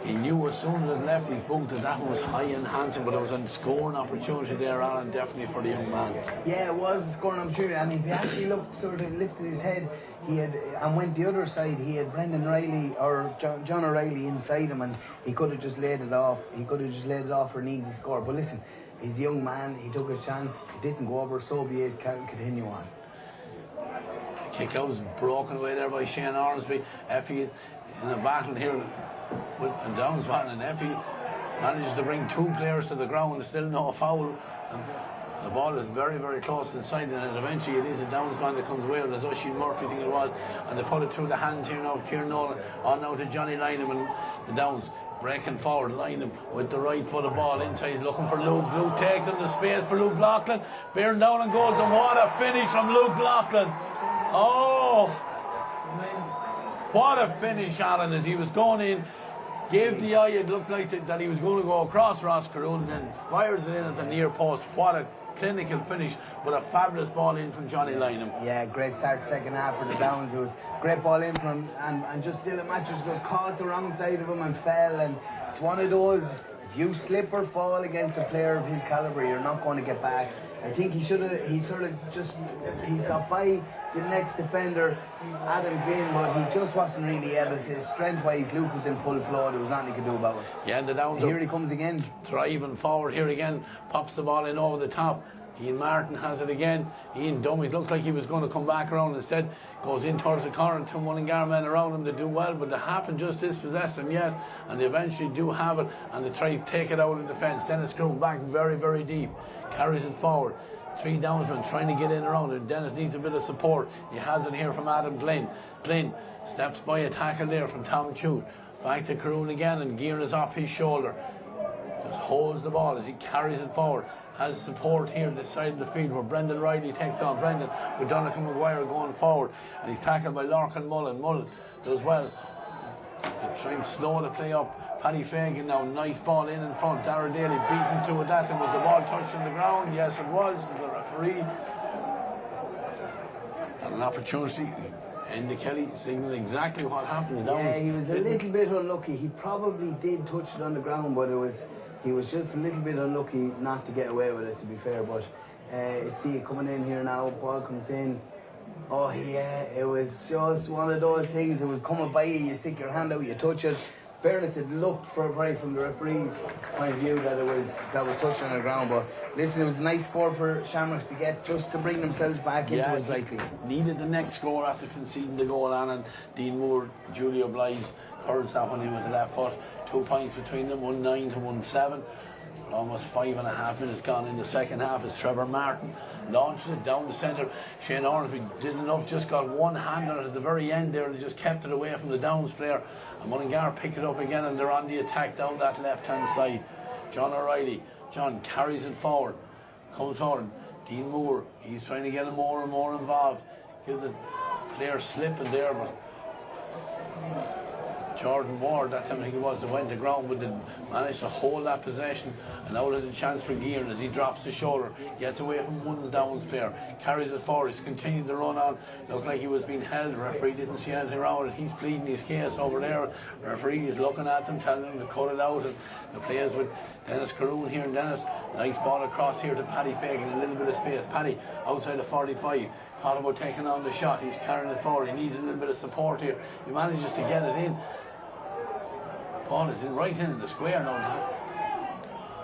he knew as soon as it left his boot that that one was high and handsome, but it was a scoring opportunity there, Alan, definitely for the young man. Yeah, it was a scoring opportunity, and if you actually looked, sort of lifted his head, he had, and went the other side, he had Brendan Riley or John O'Reilly inside him, and he could have just laid it off. He could have just laid it off for an easy score. But listen, he's a young man, he took his chance, he didn't go over, so be it, can't continue on. Kick out was broken away there by Shane Ormsby. Effie in a battle here with a Downs man, and Effie manages to bring 2 players to the ground, still no foul. And the ball is very, very close inside, and eventually it is a Downs man that comes away with, as Oisin Murphy think it was, and they put it through the hands here now. Kieran Nolan on now to Johnny Lynham, and the Downs breaking forward. Lynham with the right foot of ball inside, looking for Luke. Luke takes them to space for Luke Loughlin, bearing down and goes, and what a finish from Luke Loughlin. Oh, what a finish, Alan, as he was going in. Gave the eye, it looked like that he was going to go across Ross Caroon, and then fires it in at the near post. What a clinical finish, with a fabulous ball in from Johnny Lynham. Yeah, great start second half for the Downs. It was great ball in from him, and just Dylan Matthews got caught the wrong side of him and fell, and it's one of those, if you slip or fall against a player of his calibre, you're not going to get back. I think he got by the next defender, Adam Glynn, but he just wasn't really able to. Strength-wise, Luke was in full flow. There was nothing he could do about it. Yeah, and the Downs here he comes again. Driving forward here again, pops the ball in over the top. Ian Martin has it again. Ian Dummy looked like he was going to come back around. Instead, goes in towards the corner. 2 Mullingar men around him. They do well, but they haven't just dispossessed him yet, and they eventually do have it, and they try to take it out of defence. Dennis Groom back very, very deep, carries it forward. Three downsmen trying to get in around it. Dennis needs a bit of support. He has it here from Adam Glynn. Glynn steps by a tackle there from Tom Chute. Back to Caroon again, and Gear is off his shoulder. Just holds the ball as he carries it forward. Has support here on this side of the field where Brendan Riley takes on Brendan with Donnacha Maguire going forward. And he's tackled by Larkin Mullen. Mullen does well. They're trying to slow the play up. Paddy Fagan now, nice ball in front. Dara Daly beaten to it that, and with the ball touched on the ground. Yes, it was. The referee had an opportunity. Andy Kelly signalling exactly what happened. Yeah, he was a little bit unlucky. He probably did touch it on the ground, but he was just a little bit unlucky not to get away with it, to be fair. But see it coming in here now. Ball comes in. Oh yeah, it was just one of those things. It was coming by you. You stick your hand out, you touch it. Fairness, it looked probably from the referee's point of view that was touched on the ground. But listen, it was a nice score for Shamrocks to get, just to bring themselves back into it slightly. Needed the next score after conceding the goal on, and Dean Moore, Julio Blythe curled that one in with the left foot. 2 points between them, 1-9 to 1-7. Almost 5.5 minutes gone in the second half as Trevor Martin launched it down the centre. Shane Ormsby did enough, just got one hand on it at the very end there, and just kept it away from the Downs player. And Mullingar picked it up again, and they're on the attack down that left-hand side. John O'Reilly, John carries it forward, comes forward. Dean Moore, he's trying to get him more and more involved. Give the player slipping there, but Jordan Ward, that time I think it was, that went to ground, but didn't manage to hold that possession. And now there's a chance for Gearan as he drops his shoulder, gets away from one Downs player, carries it forward. He's continued to run on. Looked like he was being held. The referee didn't see anything wrong with it. He's pleading his case over there. The referee is looking at them, telling them to cut it out. And the players with Dennis Caroon here, and Dennis, nice ball across here to Paddy Fagan, a little bit of space. Paddy outside the 45. Thought about taking on the shot. He's carrying it forward. He needs a little bit of support here. He manages to get it in. Paul is in right in the square now.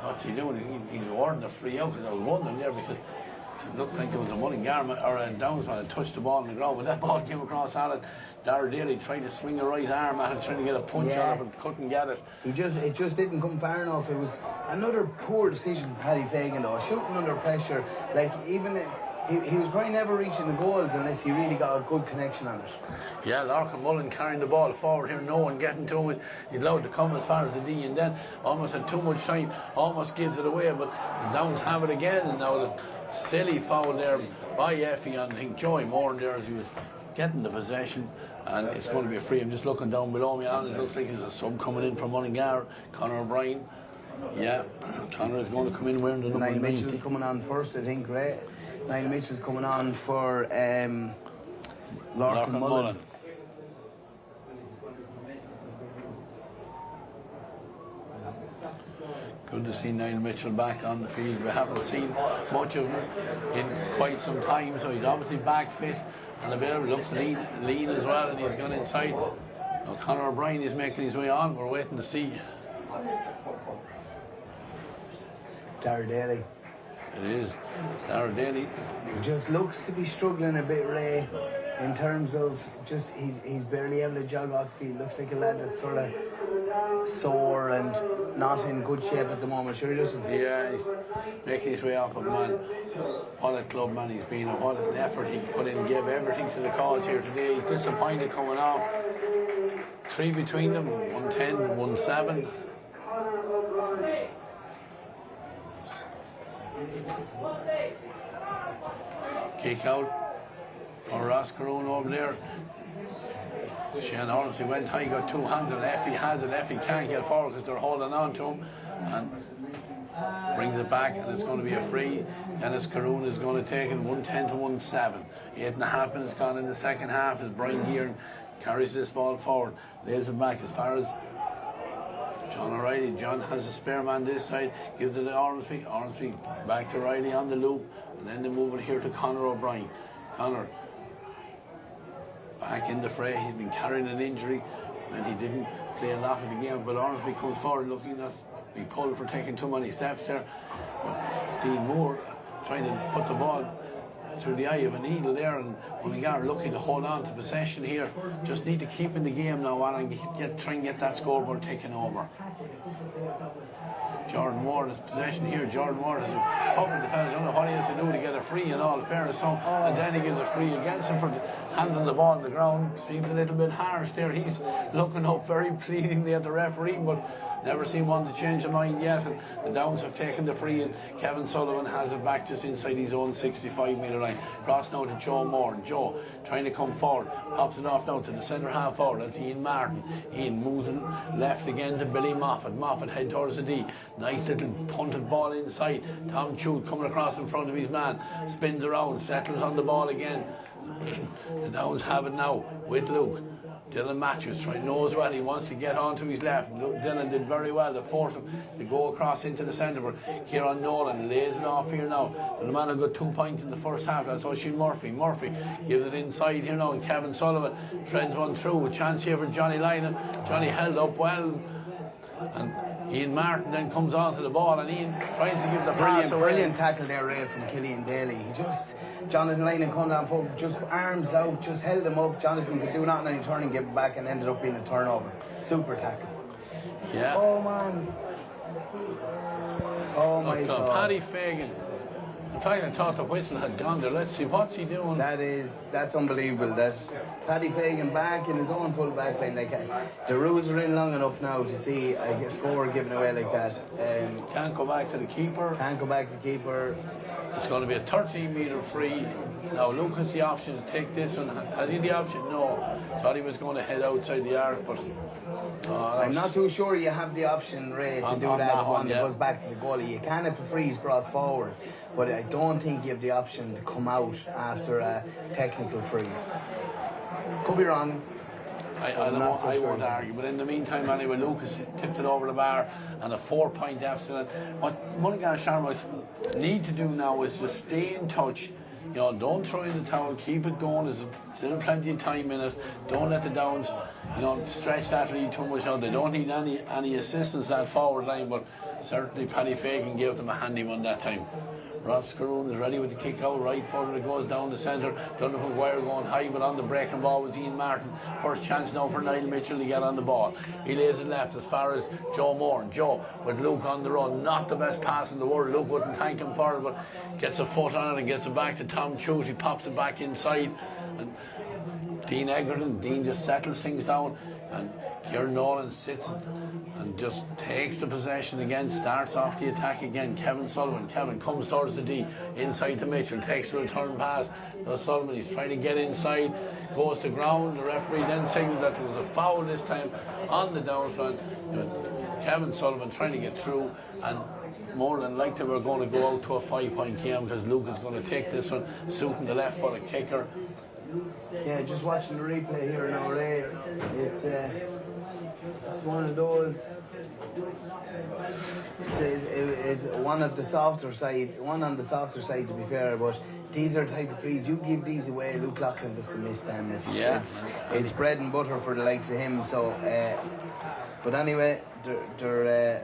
What's he doing? He's awarding a free out, because I was wondering there, because it looked like there was a Mullingar or a Downs man that touched the ball on the ground. When that ball came across Alan, Dara Daly tried to swing a right arm at it, trying to get a punch on it, but couldn't get it. It just didn't come far enough. It was another poor decision from Paddy Fagan though, shooting under pressure. Like even he was probably never reaching the goals unless he really got a good connection on it. Yeah, Larkin Mullen carrying the ball forward here, no one getting to it. He's allowed to come as far as the D, and then almost had too much time, almost gives it away, but the Downs have it again. And now the silly foul there by Effie on, I think, Joey Moore there as he was getting the possession, and it's going to be a free. I'm just looking down below me, and it looks like there's a sub coming in from Mullingar, Conor O'Brien. Yeah, Conor is going to come in wearing the number 90. Mitchell's coming on first, I think, right? Niall Mitchell's coming on for Larkin Mullen. Good to see Niall Mitchell back on the field. We haven't seen much of him in quite some time, so he's obviously back fit and a bit of looks lean as well, and he's gone inside. Now Conor O'Brien is making his way on. We're waiting to see. Dara Daly. It is Dara Daly. He just looks to be struggling a bit, Ray, in terms of just he's barely able to jog off the field. Looks like a lad that's sort of sore and not in good shape at the moment. Sure he doesn't. Yeah, he's making his way off, but man, what a club man he's been, and what an effort he put in, gave everything to the cause here today. He's disappointed coming off. 3 between them, 110 to 1-7. Kick out for Ross Caroon over there. Shane Ormsby went high, got two-handed. Effie has it. Effie can't get forward because they're holding on to him, and brings it back, and it's going to be a free. Dennis Caroon is going to take it 110 to 1-7. 8.5 minutes gone in the second half as Brian Gearan carries this ball forward, lays it back as far as John O'Reilly. John has a spare man this side, gives it to Ormsby. Ormsby back to Riley on the loop, and then they move it here to Conor O'Brien. Conor back in the fray. He's been carrying an injury and he didn't play a lot of the game, but Ormsby comes forward looking at be pulled for taking too many steps there. But Dean Moore trying to put the ball through the eye of a needle there, and Mullingar looking to hold on to possession here. Just need to keep in the game now, and try and get that scoreboard taken over. Jordan Ward has possession here. Jordan Ward has a trouble defender. Don't know what he has to do to get a free in all fairness. And then he gives a free against him for handling the ball on the ground. Seems a little bit harsh there. He's looking up very pleadingly at the referee, but never seen one to change their mind yet. And the Downs have taken the free, and Kevin Sullivan has it back just inside his own 65-metre line. Cross now to Joe Moore. And Joe trying to come forward. Pops it off now to the centre half forward. That's Ian Martin. Ian moves it left again to Billy Moffat. Moffat head towards the D. Nice little punted ball inside. Tom Chute coming across in front of his man. Spins around, settles on the ball again. The Downs have it now with Luke. Dylan Matthews knows well he wants to get onto his left. Dylan did very well to force him to go across into the centre, but Kieran Nolan lays it off here now. The man got 2 points in the first half. That's Oisin Murphy. Murphy gives it inside here now, and Kevin Sullivan treads one through. A chance here for Johnny Lynham. Johnny held up well, and Ian Martin then comes onto the ball, and Ian tries to give the pass away. Brilliant tackle there, Ray, from Killian Daly. Jonathan Lynham come down forward, just arms out, just held him up. Jonathan could do nothing, and he turned and give it back, and ended up being a turnover. Super tackle. Yeah. Oh man. Oh my God. Paddy Fagan. In fact, I thought the whistle had gone there. Let's see, what's he doing? That's unbelievable. That Paddy Fagan back in his own full back line. The rules are in long enough now to see a score given away like that. Can't go back to the keeper. It's going to be a 13-metre free. Now Luke has the option to take this one. Has he the option? No. Thought he was going to head outside the arc, but I'm not too sure you have the option, Ray, to do that one that goes back to the goalie. You can if a free is brought forward, but I don't think you have the option to come out after a technical free. Could be wrong. I won't argue, but in the meantime, anyway, Lucas tipped it over the bar, and a 4-point deficit. What Mullingar and Shamrocks need to do now is just stay in touch. You know, don't throw in the towel, keep it going. There's still plenty of time in it. Don't let the Downs, stretch that lead too much out. They don't need any assistance that forward line, but certainly Paddy Fagan gave them a handy one that time. Ross Caroon is ready with the kick out, right footer, it goes down the centre. Donovan Guire going high, but on the breaking ball was Ian Martin. First chance now for Niall Mitchell to get on the ball. He lays it left as far as Joe Moore. And Joe with Luke on the run, not the best pass in the world. Luke wouldn't thank him for it, but gets a foot on it and gets it back to Tom Chute. He pops it back inside. And Dean Egerton, Dean just settles things down, and Kieran Nolan sits and just takes the possession again, starts off the attack again. Kevin Sullivan. Kevin comes towards the D, inside to Mitchell, takes the return pass. Now Sullivan, he's trying to get inside, goes to ground. The referee then signaled that there was a foul this time on the down front. Kevin Sullivan trying to get through, and more than likely we're going to go out to a 5-point game because Luke is going to take this one, suiting the left footed kicker. Yeah, just watching the replay here now, Ray. It's one of those. It's one of the softer side. One on the softer side, to be fair, but these are the type of frees you give these away. Luke Loughlin doesn't miss them. It's bread and butter for the likes of him. So, but anyway, they're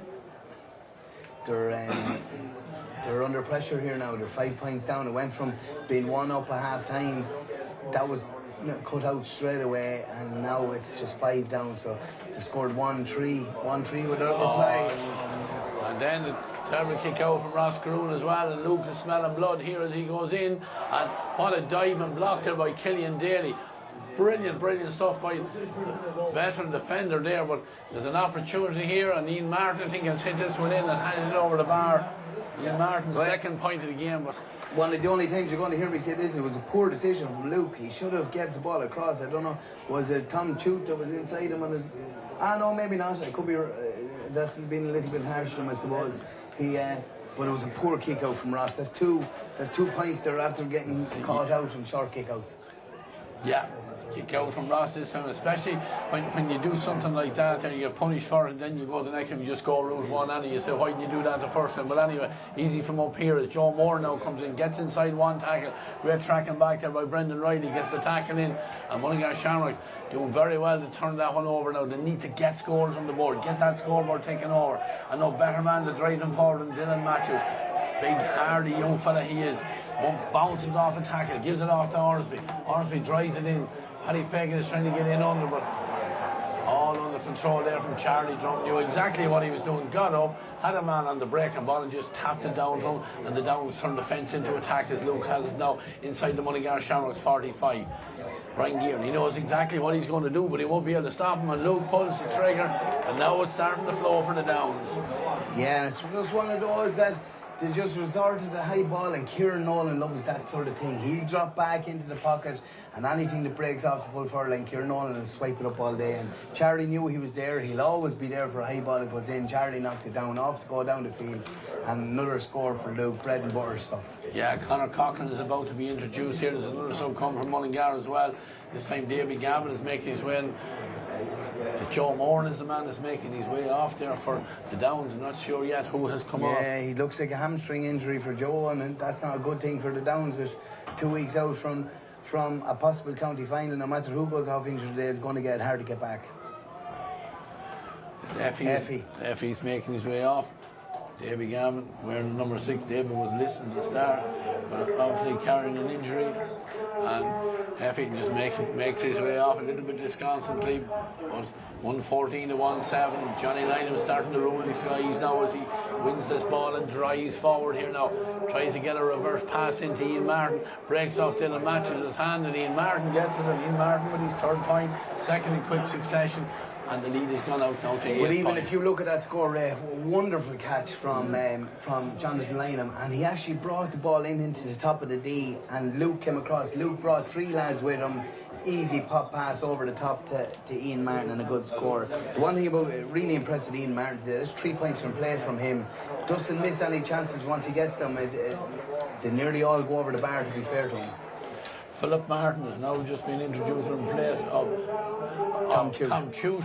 under pressure here now. They're 5 points down. It went from being 1 up at half time. That was cut out straight away, and now it's just 5 down. So they've scored 1-3 without reply. And then a terrible kick out from Ross Caroon as well, and Luke is smelling blood here as he goes in. And what a dive and block there by Killian Daly. Brilliant stuff by the veteran defender there, but there's an opportunity here, and Ian Martin, I think, has hit this one in and handed it over the bar. Ian Martin's second point of the game, but one of the only times you're going to hear me say this, it was a poor decision from Luke. He should have kept the ball across. I don't know, was it Tom Chute that was inside him on his... no, maybe not. It could be... that's been a little bit harsh to him, I suppose. But it was a poor kick out from Ross. That's two points there after getting caught out in short kick outs. Yeah. Kick out from Ross this time, especially when you do something like that and you get punished for it, and then you go the next time, you just go route one and you say, why didn't you do that the first time? But anyway, easy from up here as Joe Moore now comes in, gets inside one tackle, great tracking back there by Brendan Riley, gets the tackle in, and Mullingar Shamrocks doing very well to turn that one over now. They need to get scores on the board, get that scoreboard taken over, and no better man to drive them forward than Dylan Matthews. Big, hardy young fella he is. bounces off a tackle, gives it off to Ormsby. Ormsby drives it in. Paddy Fagan is trying to get in under, but all under control there from Charlie Drum. Knew exactly what he was doing. Got up, had a man on the breaking ball and just tapped it down from him, and the Downs turned the fence into attack as Luke has it now inside the Mullingar Shamrocks 45. Ryan Gearan, he knows exactly what he's going to do, but he won't be able to stop him, and Luke pulls the trigger, and now it's starting to flow for the Downs. Yeah, it's just one of those that they just resort to the high ball, and Kieran Nolan loves that sort of thing. He'll drop back into the pocket, and anything that breaks off the full forward line, Kieran Nolan will swipe it up all day. And Charlie knew he was there. He'll always be there for a high ball that goes in. Charlie knocked it down, off to go down the field, and another score for Luke. Bread and butter stuff. Yeah, Conor Coughlin is about to be introduced here. There's another sub come from Mullingar as well. This time Davy Gavin is making his way in. Joe Moran is the man that's making his way off there for the Downs. I'm not sure yet who has come off. Yeah, he looks like a hamstring injury for Joe, and that's not a good thing for the Downs. That 2 weeks out from a possible county final, no matter who goes off injured today, is going to get hard to get back. Effie's making his way off. Davy Gavin wearing the number 6. David was listed to start, but obviously carrying an injury, and Effie just makes his way off a little bit disconsolately. But 114 to 1-7. Johnny Lynham starting to roll his skies now as he wins this ball and drives forward here now. Tries to get a reverse pass into Ian Martin. Breaks off Dylan Matthews' his hand, and Ian Martin gets it. And Ian Martin with his 3rd point, second in quick succession. And the lead has gone out now to 8 But even points. if you look at that score, wonderful catch from Jonathan Lynham, and he actually brought the ball into the top of the D, and Luke came across. Luke brought 3 lads with him. Easy pop pass over the top to Ian Martin, and a good score. The one thing about really impressive Ian Martin, there's 3 points from play from him. Doesn't miss any chances once he gets them. They nearly all go over the bar, to be fair to him. Philip Martin has now just been introduced in place of Tom Chute.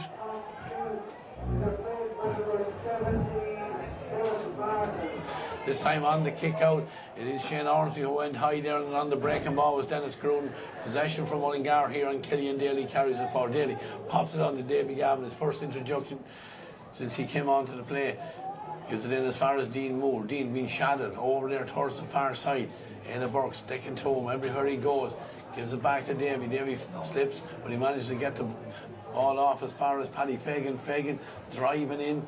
This time on the kick out, it is Shane Ormsby who went high there, and on the breaking ball was Dennis Groon. Possession from Mullingar here, and Killian Daly carries it forward. Daly pops it on to Davy Gavin, his first introduction since he came onto the play. Gives it in as far as Dean Moore. Dean being shadowed over there towards the far side. Anna Burke sticking to him everywhere he goes. Gives it back to Davy. Davy slips, but he manages to get the ball off as far as Paddy Fagan. Fagan driving in,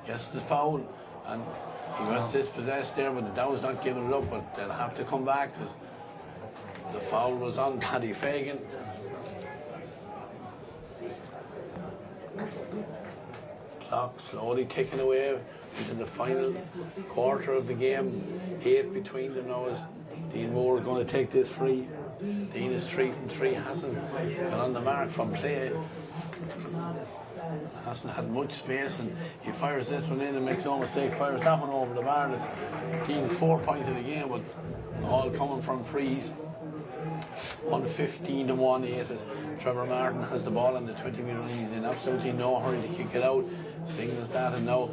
gets the foul, and he was dispossessed there, but the Downs not giving it up, but they'll have to come back because the foul was on Paddy Fagan. Clock slowly ticking away into the final quarter of the game. 8 between them now as Dean Moore going to take this free. Dean is 3 from 3, hasn't been on the mark from play. Hasn't had much space, and he fires this one in and makes no mistake, fires that one over the bar. That's Dean's 4 point of the game, but all coming from frees. 115 to 1-8 as Trevor Martin has the ball on the 20-metre line. He's in absolutely no hurry to kick it out. Signals that, and now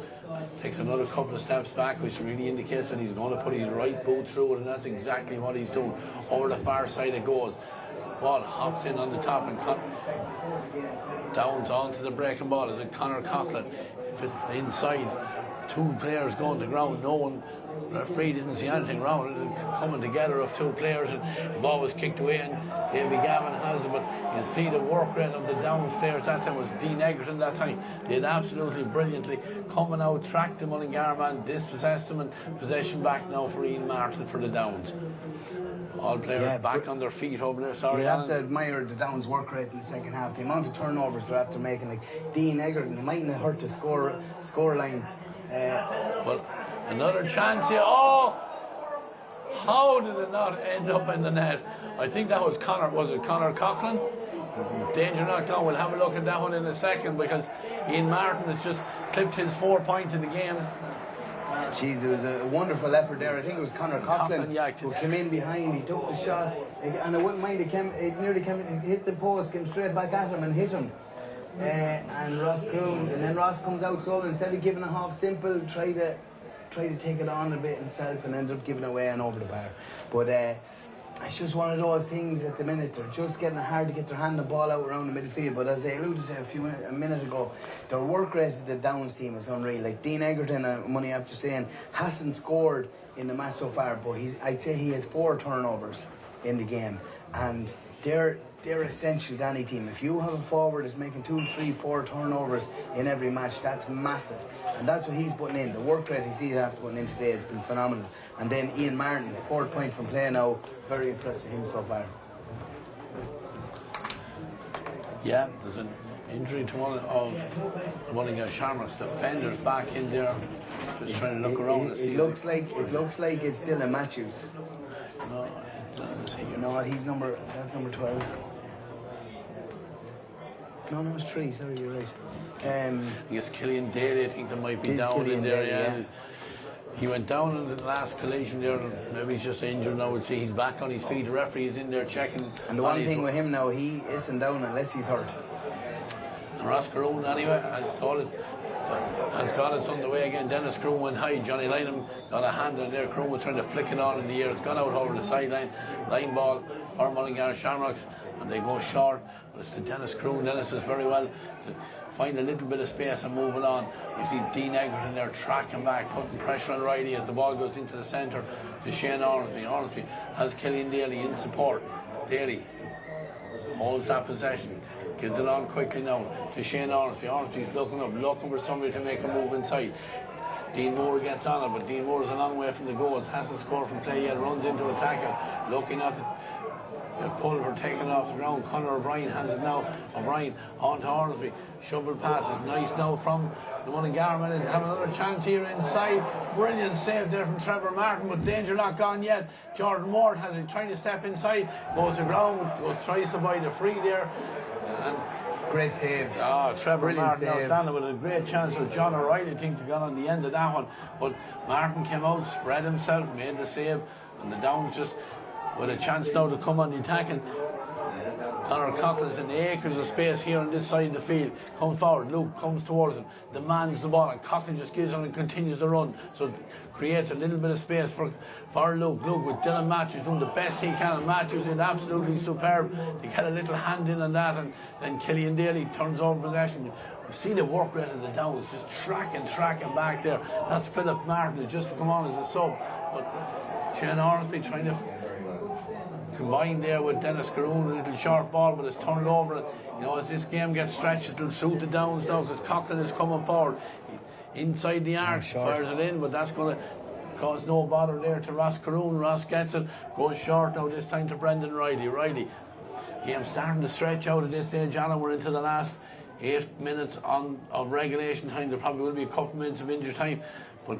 takes another couple of steps back, which really indicates that he's going to put his right boot through it, and that's exactly what he's doing. Over the far side it goes. Ball hops in on the top, and Downs onto the breaking ball. Is it Conor Coughlin? If it's inside, 2 players going to ground, no one. Referee didn't see anything wrong with it, coming together of 2 players, and the ball was kicked away, and Davy Gavin has it. But you see the work rate of the Downs players that time was Dean Egerton that time. They did absolutely brilliantly, coming out, tracked the Mullingar man, dispossessed him, and possession back now for Ian Martin for the Downs. All players back on their feet over there. Sorry, you have to admire the Downs work rate in the second half. The amount of turnovers they're after making, like Dean Egerton, it mightn't have hurt the score line. Well, another chance here. Oh! How did it not end up in the net? I think that was Conor Coughlin? Danger not gone. We'll have a look at that one in a second, because Ian Martin has just clipped his 4 point of the game. Jeez, it was a wonderful effort there. I think it was Conor Coughlin who came in behind. He took the shot, and I wouldn't mind, it nearly hit the post, came straight back at him and hit him. And Ross Groom, and then Ross comes out solo. Instead of giving a half simple, try to take it on a bit himself, and ended up giving away and over the bar. But It's just one of those things at the minute. They're just getting it hard to get their hand the ball out around the midfield. But as I alluded to a minute ago, their work rate of the Downs team is unreal. Like Dean Egerton, money after saying, hasn't scored in the match so far, but I'd say he has 4 turnovers in the game. And they're essential to any team. If you have a forward that's making 2, 3, 4 turnovers in every match, that's massive. And that's what he's putting in. The work rate he sees after putting in today has been phenomenal. And then Ian Martin, 4th point from play now. Very impressed with him so far. Yeah, there's an injury to one of Mullingar Shamrocks defenders back in there, just trying to look around. It looks like it's Dylan Matthews. No, that's number 12. No, it's 3. Sorry, you're right. Yes, Killian Daly, I think there might be down Killian in there. Daly, yeah. He went down in the last collision there. Maybe he's just injured now. We'll see. He's back on his feet. The referee is in there checking. And the one thing with him now, he isn't down unless he's hurt. And Ross Caroon, anyway, has got us on the way again. Dennis Caroon went high. Johnny Lynham got a hand in there. Caroon was trying to flick it on in the air. It's gone out over the sideline. Line ball for Mullingar Shamrocks. And they go short. But it's to Dennis Caroon. Dennis is very well to find a little bit of space and moving on. You see Dean Egerton there tracking back, putting pressure on Riley as the ball goes into the centre to Shane Ormsby. Ormsby has Killian Daly in support. Daly holds that possession, gives it on quickly now to Shane Ormsby. Ormsby's looking up, looking for somebody to make a move inside. Dean Moore gets on it, but Dean Moore is a long way from the goals, hasn't scored from play yet, runs into a tackle, looking at it. Pulver taken off the ground. Conor O'Brien has it now. O'Brien on to Ormsby. Shovel pass it. Nice now from the Mullingar men. Have another chance here inside. Brilliant save there from Trevor Martin, but danger not gone yet. Jordan Ward has it, trying to step inside. Goes to ground. Tries to buy the free there. And great save. Trevor Brilliant Martin save. outstanding with a great chance with John O'Reilly, I think, to get on the end of that one. But Martin came out, spread himself, made the save, and the Downs just with a chance now to come on the attacking. Conor Coughlin's in the acres of space here on this side of the field. Comes forward, Luke comes towards him, demands the ball, and Coughlin just gives on and continues the run. So creates a little bit of space for Luke. Luke with Dylan Matthews doing the best he can, and Matthews is absolutely superb to get a little hand in on that, and then Killian Daly turns over possession. You see the work rate of the Downs, just tracking back there. That's Philip Martin who's just come on as a sub. But Shane Ormsby trying to combined there with Dennis Caroon, a little short ball, but it's turned over. You know, as this game gets stretched, it'll suit the Downs now because Coughlin is coming forward. Inside the arc, fires it in, but that's going to cause no bother there to Ross Caroon. Ross gets it, goes short now, this time to Brendan Riley. Riley, game starting to stretch out at this stage, Alan. We're into the last 8 minutes of regulation time. There probably will be a couple minutes of injury time, but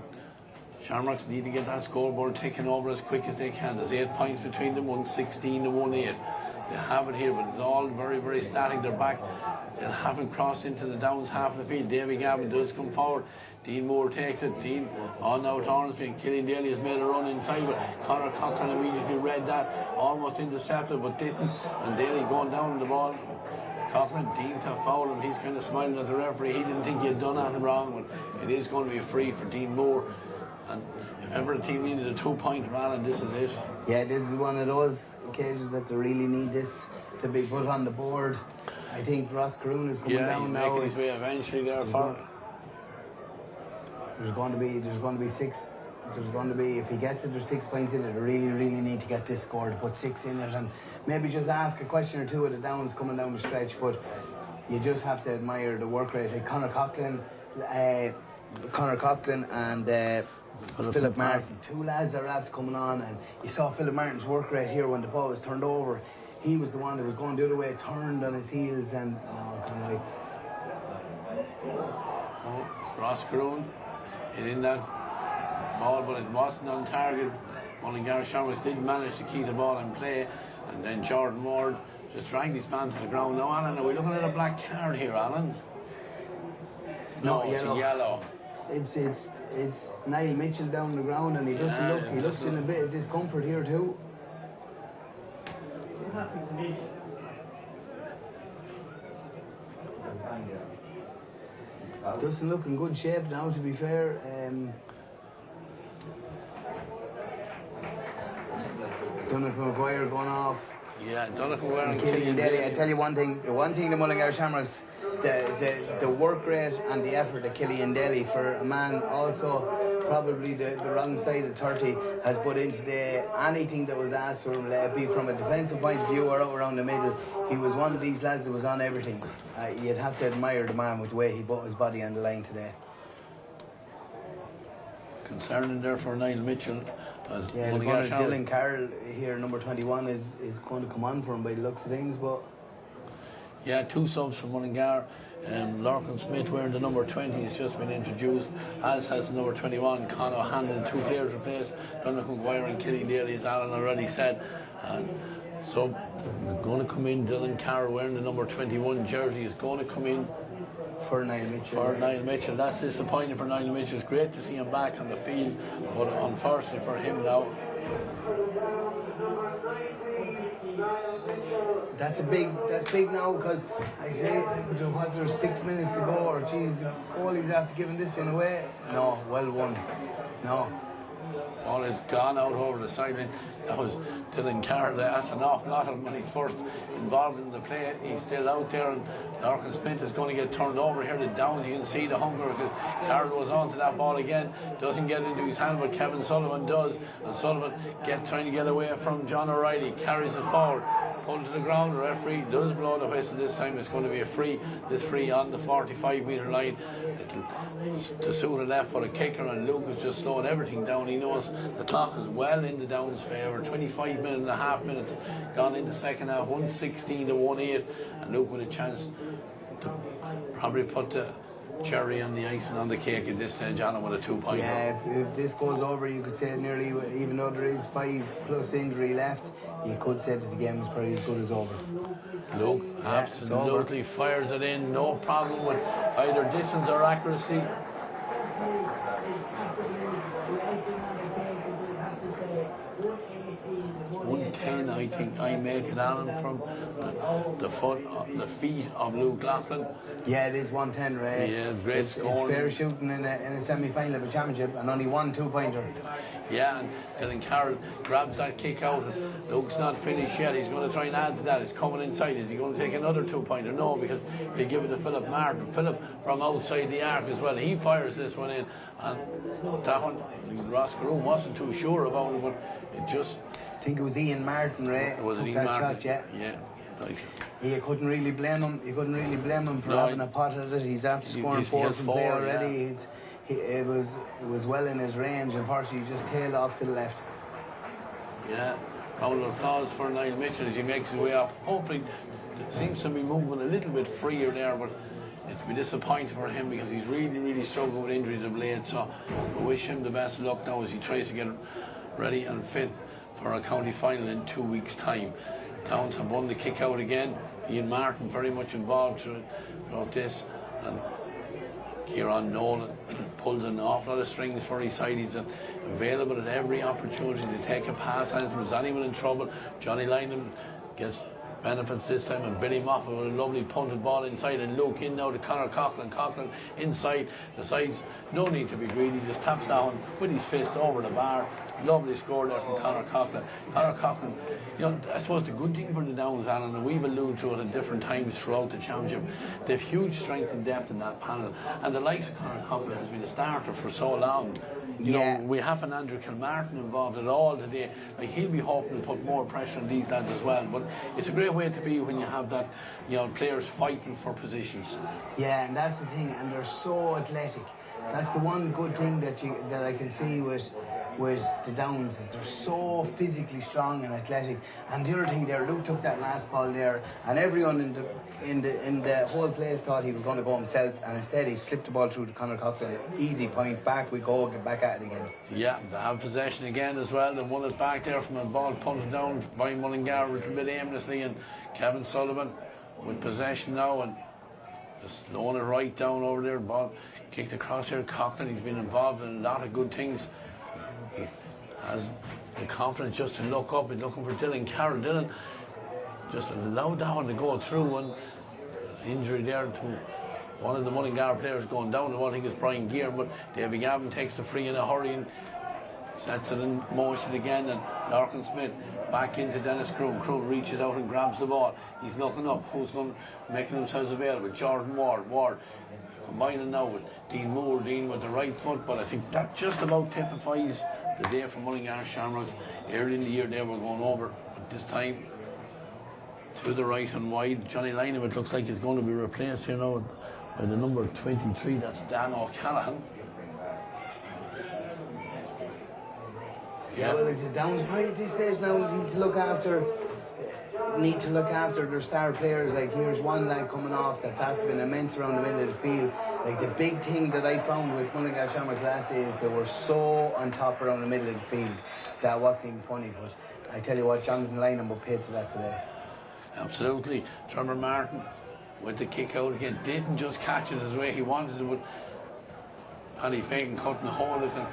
Shamrocks need to get that scoreboard taken over as quick as they can. There's 8 points between them, 116 to 1-8. They have it here, but it's all very, very static. They're back and haven't crossed into the Downs half of the field. Davy Gavin does come forward. Dean Moore takes it. Dean on now to Ormsby, and Killian Daly has made a run inside, but Conor Coughlin immediately read that, almost intercepted, but didn't. And Daly going down the ball. Coughlin deemed to foul him. He's kind of smiling at the referee. He didn't think he had done anything wrong, but it is going to be free for Dean Moore. And if ever a team needed a 2-point run, and this is it. Yeah, this is one of those occasions that they really need this to be put on the board. I think Ross Caroon is coming down now. Making his way eventually there for. There's going to be 6. There's going to be, if he gets it, there's 6 points in it. They really, really need to get this score to put 6 in it, and maybe just ask a question or two of the Downs coming down the stretch. But you just have to admire the work rate. Like Conor Coughlin and Philip Martin, 2 lads that are after coming on, and you saw Philip Martin's work rate here when the ball was turned over. He was the one that was going the other way, turned on his heels, and Ross Caroon in that ball, but it wasn't on target. Mullingar Shamrocks did manage to keep the ball in play, and then Jordan Ward just dragged his man to the ground. Now, Alan, are we looking at a black card here, Alan? No, it's yellow. It's Niall Mitchell down the ground, and he doesn't look. He looks in a bit of discomfort here too. Doesn't look in good shape now, to be fair. Donald Maguire going off. Yeah, Donald Maguire and Killian Killian Daly. Daly. I tell you one thing, the Mullingar Shamrocks, the work rate and the effort of Killian Daly for a man also probably the wrong side of 30 has put into anything that was asked for him, be from a defensive point of view or out around the middle. He was one of these lads that was on everything. You'd have to admire the man with the way he put his body on the line today. Concerning there for Niall Mitchell. Yeah, the corner Dylan Carroll here, number 21, is going to come on for him by the looks of things, but... Yeah, 2 subs from Mullingar. Lorcan Smith wearing the number 20 has just been introduced, as has the number 21, Conor Hanlon. 2 players replaced, Donald Maguire and Killian Daly, as Alan already said. And so, going to come in, Dylan Carroll wearing the number 21 jersey is going to come in for Niall Mitchell. For Niall Mitchell. That's disappointing for Niall Mitchell. It's great to see him back on the field, but unfortunately for him now. That's big now, because I say, what, there's 6 minutes to go, or geez, the goalie's after giving this one away. No, well won. No. Ball has gone out over the sideline. That was Dylan Carroll. That's an awful lot of him when he's first involved in the play. He's still out there, and Lorcan Smith is going to get turned over here to down. You can see the hunger, because Carroll goes on to that ball again. Doesn't get into his hand, but Kevin Sullivan does. And Sullivan trying to get away from John O'Reilly. Carries it forward. Pulled to the ground. The referee does blow the whistle. This time it's going to be a free. This free on the 45-metre line. To suit a left for the kicker, and Luke is just slowing everything down. He knows the clock is well in the Downs' favour. 25 and a half minutes gone in the second half. 116 to 1-8, and Luke with a chance to probably put the cherry on the icing on the cake at this stage, Alan, with a 2-point. Yeah, if this goes over, you could say nearly, even though there is 5+ injury left, you could say that the game is probably as good as over. Luke absolutely fires it in, no problem with either distance or accuracy. 110, I think I make it, Alan, from the feet of Luke Laughlin. Yeah, it is 110, Ray. Yeah, great it's fair shooting in a semi-final of a championship, and only 1 2-pointer. Yeah, and Dylan Carroll grabs that kick out. Luke's not finished yet. He's going to try and add to that. He's coming inside. Is he going to take another 2-pointer? No, because they give it to Philip Martin. Philip from outside the arc as well. He fires this one in, and that one, Ross Groom wasn't too sure about it, but it just... I think it was Ian Martin, Ray, took that shot, yeah. Nice. You couldn't really blame him. You couldn't really blame him for having a pot at it. He's after scoring 4 from play already. Yeah. It was well in his range. Unfortunately, he just tailed off to the left. Yeah. Round of applause for Niall Mitchell as he makes his way off. Hopefully, it seems to be moving a little bit freer there, but it's been disappointing for him because he's really struggled with injuries of late. So I wish him the best of luck now as he tries to get ready and fit for a county final in 2 weeks' time. Downs have won the kick out again. Ian Martin very much involved throughout this, and Kieran Nolan pulls an awful lot of strings for his side. He's available at every opportunity to take a pass. And if there's anyone in trouble, Johnny Lyndon gets benefits this time, and Billy Moffat with a lovely punted ball inside, and Luke in now to Conor Coughlin. Coughlin inside, decides no need to be greedy, just taps down with his fist over the bar. Lovely score there from Conor Coughlin. Conor Coughlin, you know, I suppose the good thing for the Downs, Alan, and we've alluded to it at different times throughout the championship, they've huge strength and depth in that panel, and the likes of Conor Coughlin has been a starter for so long. You know, we haven't Andrew Kilmartin involved at all today. Like, he'll be hoping to put more pressure on these lads as well. But it's a great way to be when you have that, you know, players fighting for positions. Yeah, and that's the thing, and they're so athletic. That's the one good thing that I can see with the Downs, is they're so physically strong and athletic. And the other thing there, Luke took that last ball there, and everyone in the whole place thought he was going to go himself, and instead he slipped the ball through to Conor Coughlin. Easy point, back we go, get back at it again. Yeah, they have possession again as well. They won it back there from a ball punted down by Mullingar a little bit aimlessly, and Kevin Sullivan with possession now, and just slowing it right down over there. Ball kicked across here. Coughlin, he's been involved in a lot of good things. He has the confidence just to look up and looking for Dylan Carroll. Dylan just allowed that one to go through, and injury there to one of the Mullingar players going down. I don't think it's Brian Gear, but Davy Gavin takes the free in a hurry and sets it in motion again, and Larkin Smith back into Dennis Croon. Croon reaches out and grabs the ball. He's looking up. Who's going to make themselves available? Jordan Ward. Ward combining now with Dean Moore. Dean with the right foot, but I think that just about typifies the day for Mullingar Shamrocks. Early in the year they were going over, but this time to the right and wide. Johnny Lynham, it looks like he's going to be replaced here now by the number 23. That's Dan O'Callaghan. Yeah, well, it's a Downs party at this stage now. You need to look after their star players. Like, here's one lad coming off that's after been immense around the middle of the field. Like, the big thing that I found with Mullingar Shamrocks last day is they were so on top around the middle of the field that wasn't even funny. But I tell you what, Jonathan Lynham will pay to that today. Absolutely. Trevor Martin with the kick out again. Didn't just catch it as way he wanted to, but Paddy Fagan couldn't hold it, and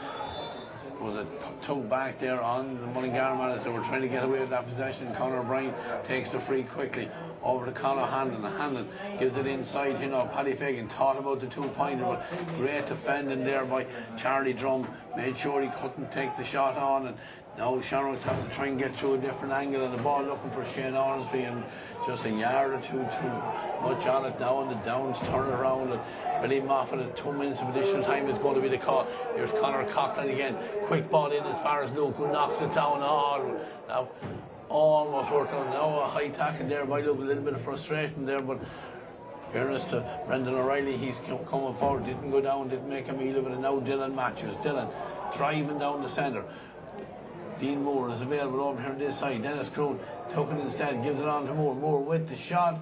was a tug back there on the Mullingar man as they were trying to get away with that possession. Conor O'Brien takes the free quickly over to Conor Hanlon. Hanlon gives it inside. Paddy Fagan thought about the 2-pointer, but great defending there by Charlie Drum. Made sure he couldn't take the shot on, and now Shamrocks have to try and get through a different angle, and the ball looking for Shane Ormsby, and just a yard or two too much on it now, and the Downs turn around, and Billy Moffat at 2 minutes of additional time is going to be the call. Here's Conor Coughlin again, quick ball in as far as Luke, who knocks it down. Now almost worked on. Now a high tackle there by Luke, a little bit of frustration there, but fairness to Brendan O'Reilly, he's coming forward, didn't go down, didn't make a meal of it, and now Dylan Matthews. Dylan driving down the centre. Dean Moore is available over here on this side. Dennis Croon took it instead, gives it on to Moore. Moore with the shot.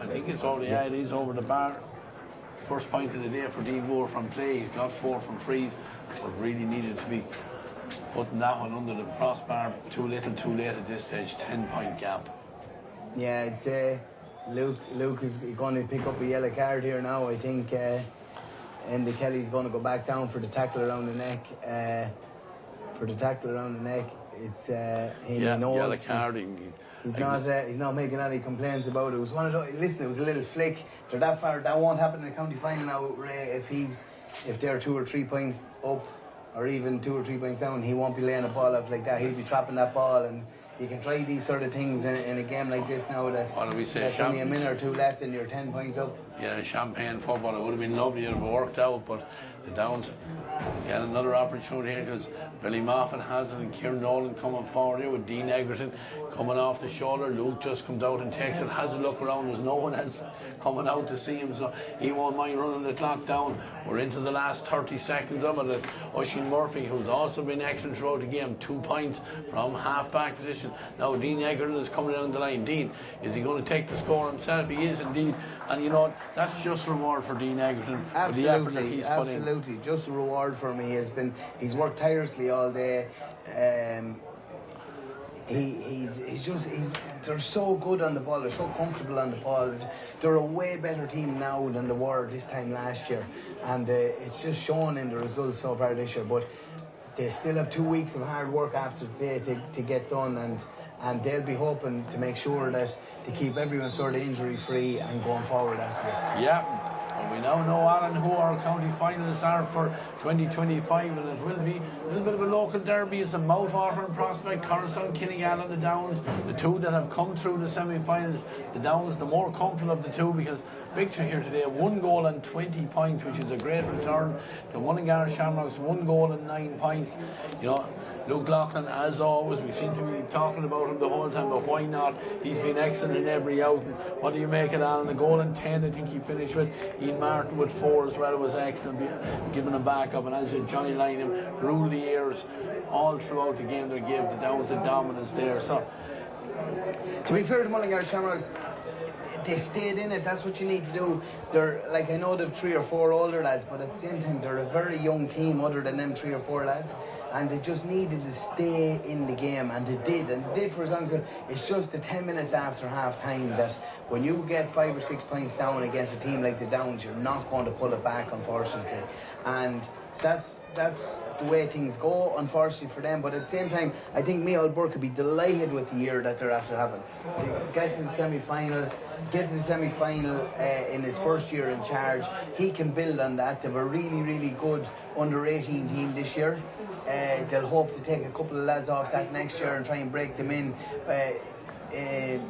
I think it's over the eye, he's over the bar. First point of the day for Dean Moore from play. He's got 4 from frees, but really needed to be putting that one under the crossbar. Too little, too late at this stage. 10-point gap. Yeah, I'd say Luke is going to pick up a yellow card here now. I think Andy Kelly's going to go back down for the tackle around the neck. It's yellow card. He's not making any complaints about it. It was one of those. Listen, it was a little flick. They're that far. That won't happen in the county final now, Ray. If they're 2 or 3 points up, or even 2 or 3 points down, he won't be laying a ball up like that. He'll be trapping that ball, and you can try these sort of things in a game like this now. That's only a minute or 2 left, and you're 10 points up. Yeah, champagne football. It would have been lovely if it worked out, but the Downs get another opportunity here because Billy Moffat has it, and Kieran Nolan coming forward here with Dean Egerton coming off the shoulder. Luke just comes out and takes it, has a look around. There's no one else coming out to see him, so he won't mind running the clock down. We're into the last 30 seconds of it. As Oisin Murphy, who's also been excellent throughout the game, 2 points from half-back position. Now Dean Egerton is coming down the line. Dean, is he going to take the score himself? He is indeed. And you know, that's just reward for Dean Egerton. Absolutely, for the effort that he's absolutely. Put in. Just a reward for him. He's worked tirelessly all day. They're so good on the ball. They're so comfortable on the ball. They're a way better team now than they were this time last year, and it's just shown in the results so far this year. But they still have 2 weeks of hard work after today to get done, and they'll be hoping to make sure that to keep everyone sort of injury free and going forward after this. Yeah. Well, we now know, Alan, who our county finalists are for 2025, and it will be a little bit of a local derby. It's a mouth-watering prospect. Cornerstone, Kinnegall and the Downs, the two that have come through the semi-finals. The Downs, the more comfortable of the two, because picture here today, 1 goal and 20 points, which is a great return. The Mullingar Shamrocks, 1 goal and 9 points. You know, Luke Loughlin, as always, we seem to be talking about him the whole time, but why not? He's been excellent in every outing. What do you make it, Alan? A goal and 10, I think he finished with. Ian Martin with 4 as well was excellent, giving a backup. And as Johnny Lynham ruled the airs all throughout the game, they gave the Downs the dominance there. So, to be fair to Mullingar Shamrocks, they stayed in it. That's what you need to do. They're like, I know they've 3 or 4 older lads, but at the same time they're a very young team other than them 3 or 4 lads, and they just needed to stay in the game, and they did for as long as it's just the 10 minutes after half time that when you get 5 or 6 points down against a team like the Downs, you're not going to pull it back, unfortunately, and that's the way things go, unfortunately for them. But at the same time, I think Micheál Burke could be delighted with the year that they're after having. To get to the semi-final in his first year in charge, he can build on that. They have a really, really good under-18 team this year. they'll hope to take a couple of lads off that next year and try and break them in.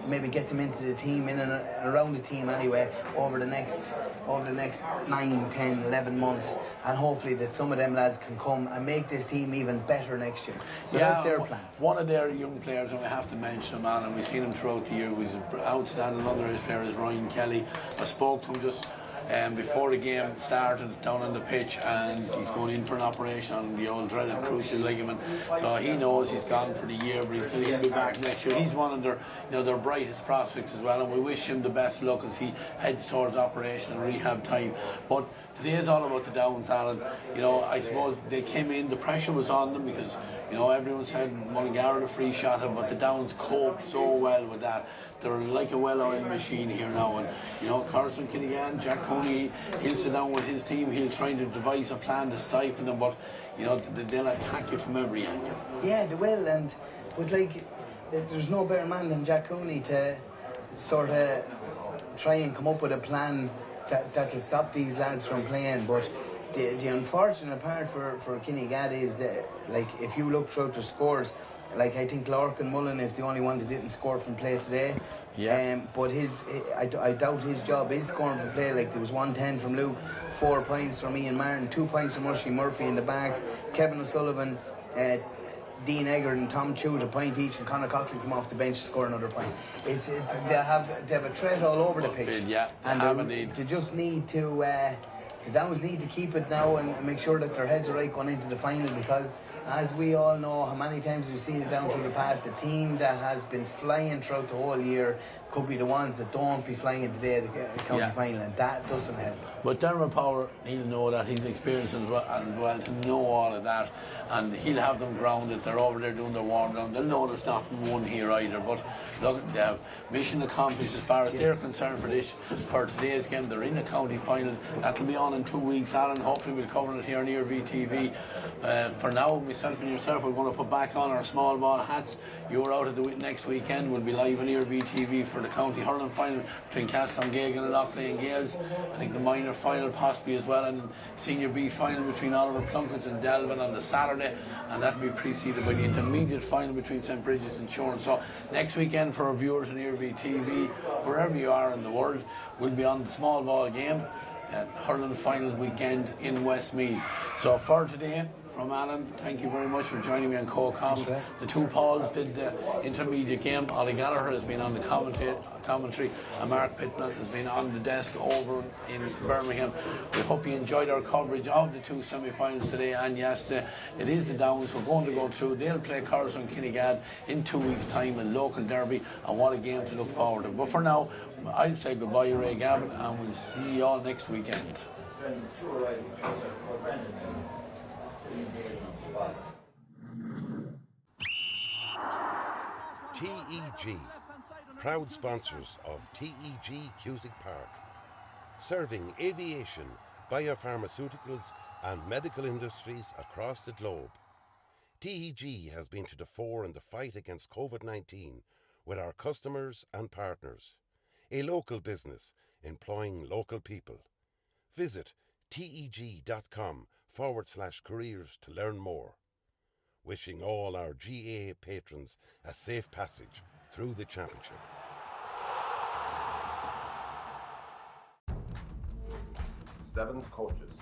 Maybe get them into the team, in and around the team anyway, over the next 9, 10, 11 months, and hopefully that some of them lads can come and make this team even better next year. So that's their plan. One of their young players, and we have to mention him, and we've seen him throughout the year, was outstanding underage player, is Ryan Kelly. I spoke to him just before the game started down on the pitch, and he's going in for an operation on the old dreaded cruciate ligament. So he knows he's gone for the year, but he'll be back next year. He's one of their brightest prospects as well, and we wish him the best luck as he heads towards operation and rehab time. But today is all about the Downs, Alan. I suppose they came in, the pressure was on them because everyone said Mullingar had a free shot, but the Downs coped so well with that. They're like a well-oiled machine here now, and Carson Kinnigan, Jack Coney, he'll sit down with his team, he'll try to devise a plan to stifle them, but they'll attack you from every angle. Yeah, they will, but there's no better man than Jack Coney to sort of try and come up with a plan that'll stop these lads from playing. But the unfortunate part for Kinnigan is that, if you look throughout the scores, I think Lorcan Mullen is the only one that didn't score from play today. Yeah. But I doubt his job is scoring from play. There was 110 from Luke, 4 points from Ian Martin, 2 points from Mushy Murphy in the backs, Kevin O'Sullivan, Dean Eggert and Tom Chute, a point each, and Conor Coughlin come off the bench to score another point. They have a threat all over the pitch. Yeah, and they just need to. The Downs need to keep it now and make sure that their heads are right going into the final, because as we all know, how many times we've seen it down through the past, the team that has been flying throughout the whole year could be the ones that don't be flying today at the county final, and that doesn't help. But Dermot Power, he'll know that, he's experienced as well to know all of that, and he'll have them grounded. They're over there doing their warm down. They'll know there's not one here either, but look, they have mission accomplished as far as they're concerned for today's game. They're in the county final. That'll be on in 2 weeks, Alan. Hopefully we'll cover it here on ERV TV. For now, myself and yourself, we're going to put back on our small ball hats. You're out of the next weekend. We'll be live on ERV TV for the county hurling final between Castlongegan and Lockley and Gales. I think the minor final possibly as well, and senior B final between Oliver Plunkett's and Delvin on the Saturday, and that'll be preceded by the intermediate final between St. Bridget's and Shorn. So next weekend for our viewers on ERV TV, wherever you are in the world, we'll be on the small ball game at hurling final weekend in Westmeath. So for today, from Alan, thank you very much for joining me on co-com. The two Pauls did the intermediate game. Ollie Gallagher has been on the commentary, and Mark Pittman has been on the desk over in Birmingham. We hope you enjoyed our coverage of the two semi-finals today and yesterday. It is the Downs we're going to go through. They'll play Carson Kinnigan in 2 weeks' time in local derby, and what a game to look forward to. But for now, I'll say goodbye, Ray Gavin, and we'll see you all next weekend. TEG, proud sponsors of TEG Cusick Park, serving aviation, biopharmaceuticals and medical industries across the globe. TEG has been to the fore in the fight against COVID-19 with our customers and partners. A local business employing local people. Visit teg.com/careers to learn more. Wishing all our GAA patrons a safe passage through the championship. Seven's Coaches,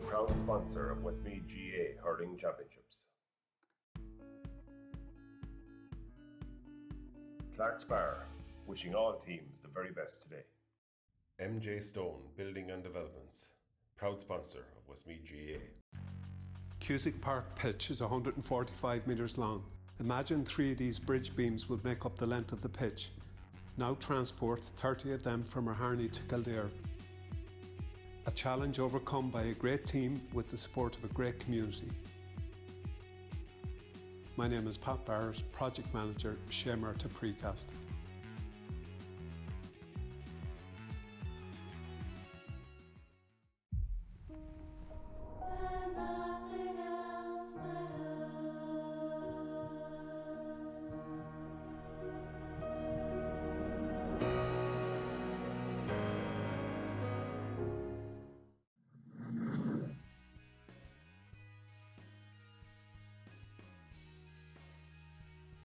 proud sponsor of Westmeath GAA Hurling Championships. Clark's Bar, wishing all teams the very best today. MJ Stone Building and Developments, proud sponsor of Westmeath GAA. Cusick Park pitch is 145 metres long. Imagine 3 of these bridge beams would make up the length of the pitch. Now transport 30 of them from Harney to Kildare. A challenge overcome by a great team with the support of a great community. My name is Pat Barrett, Project Manager, Shay Murtagh Precast.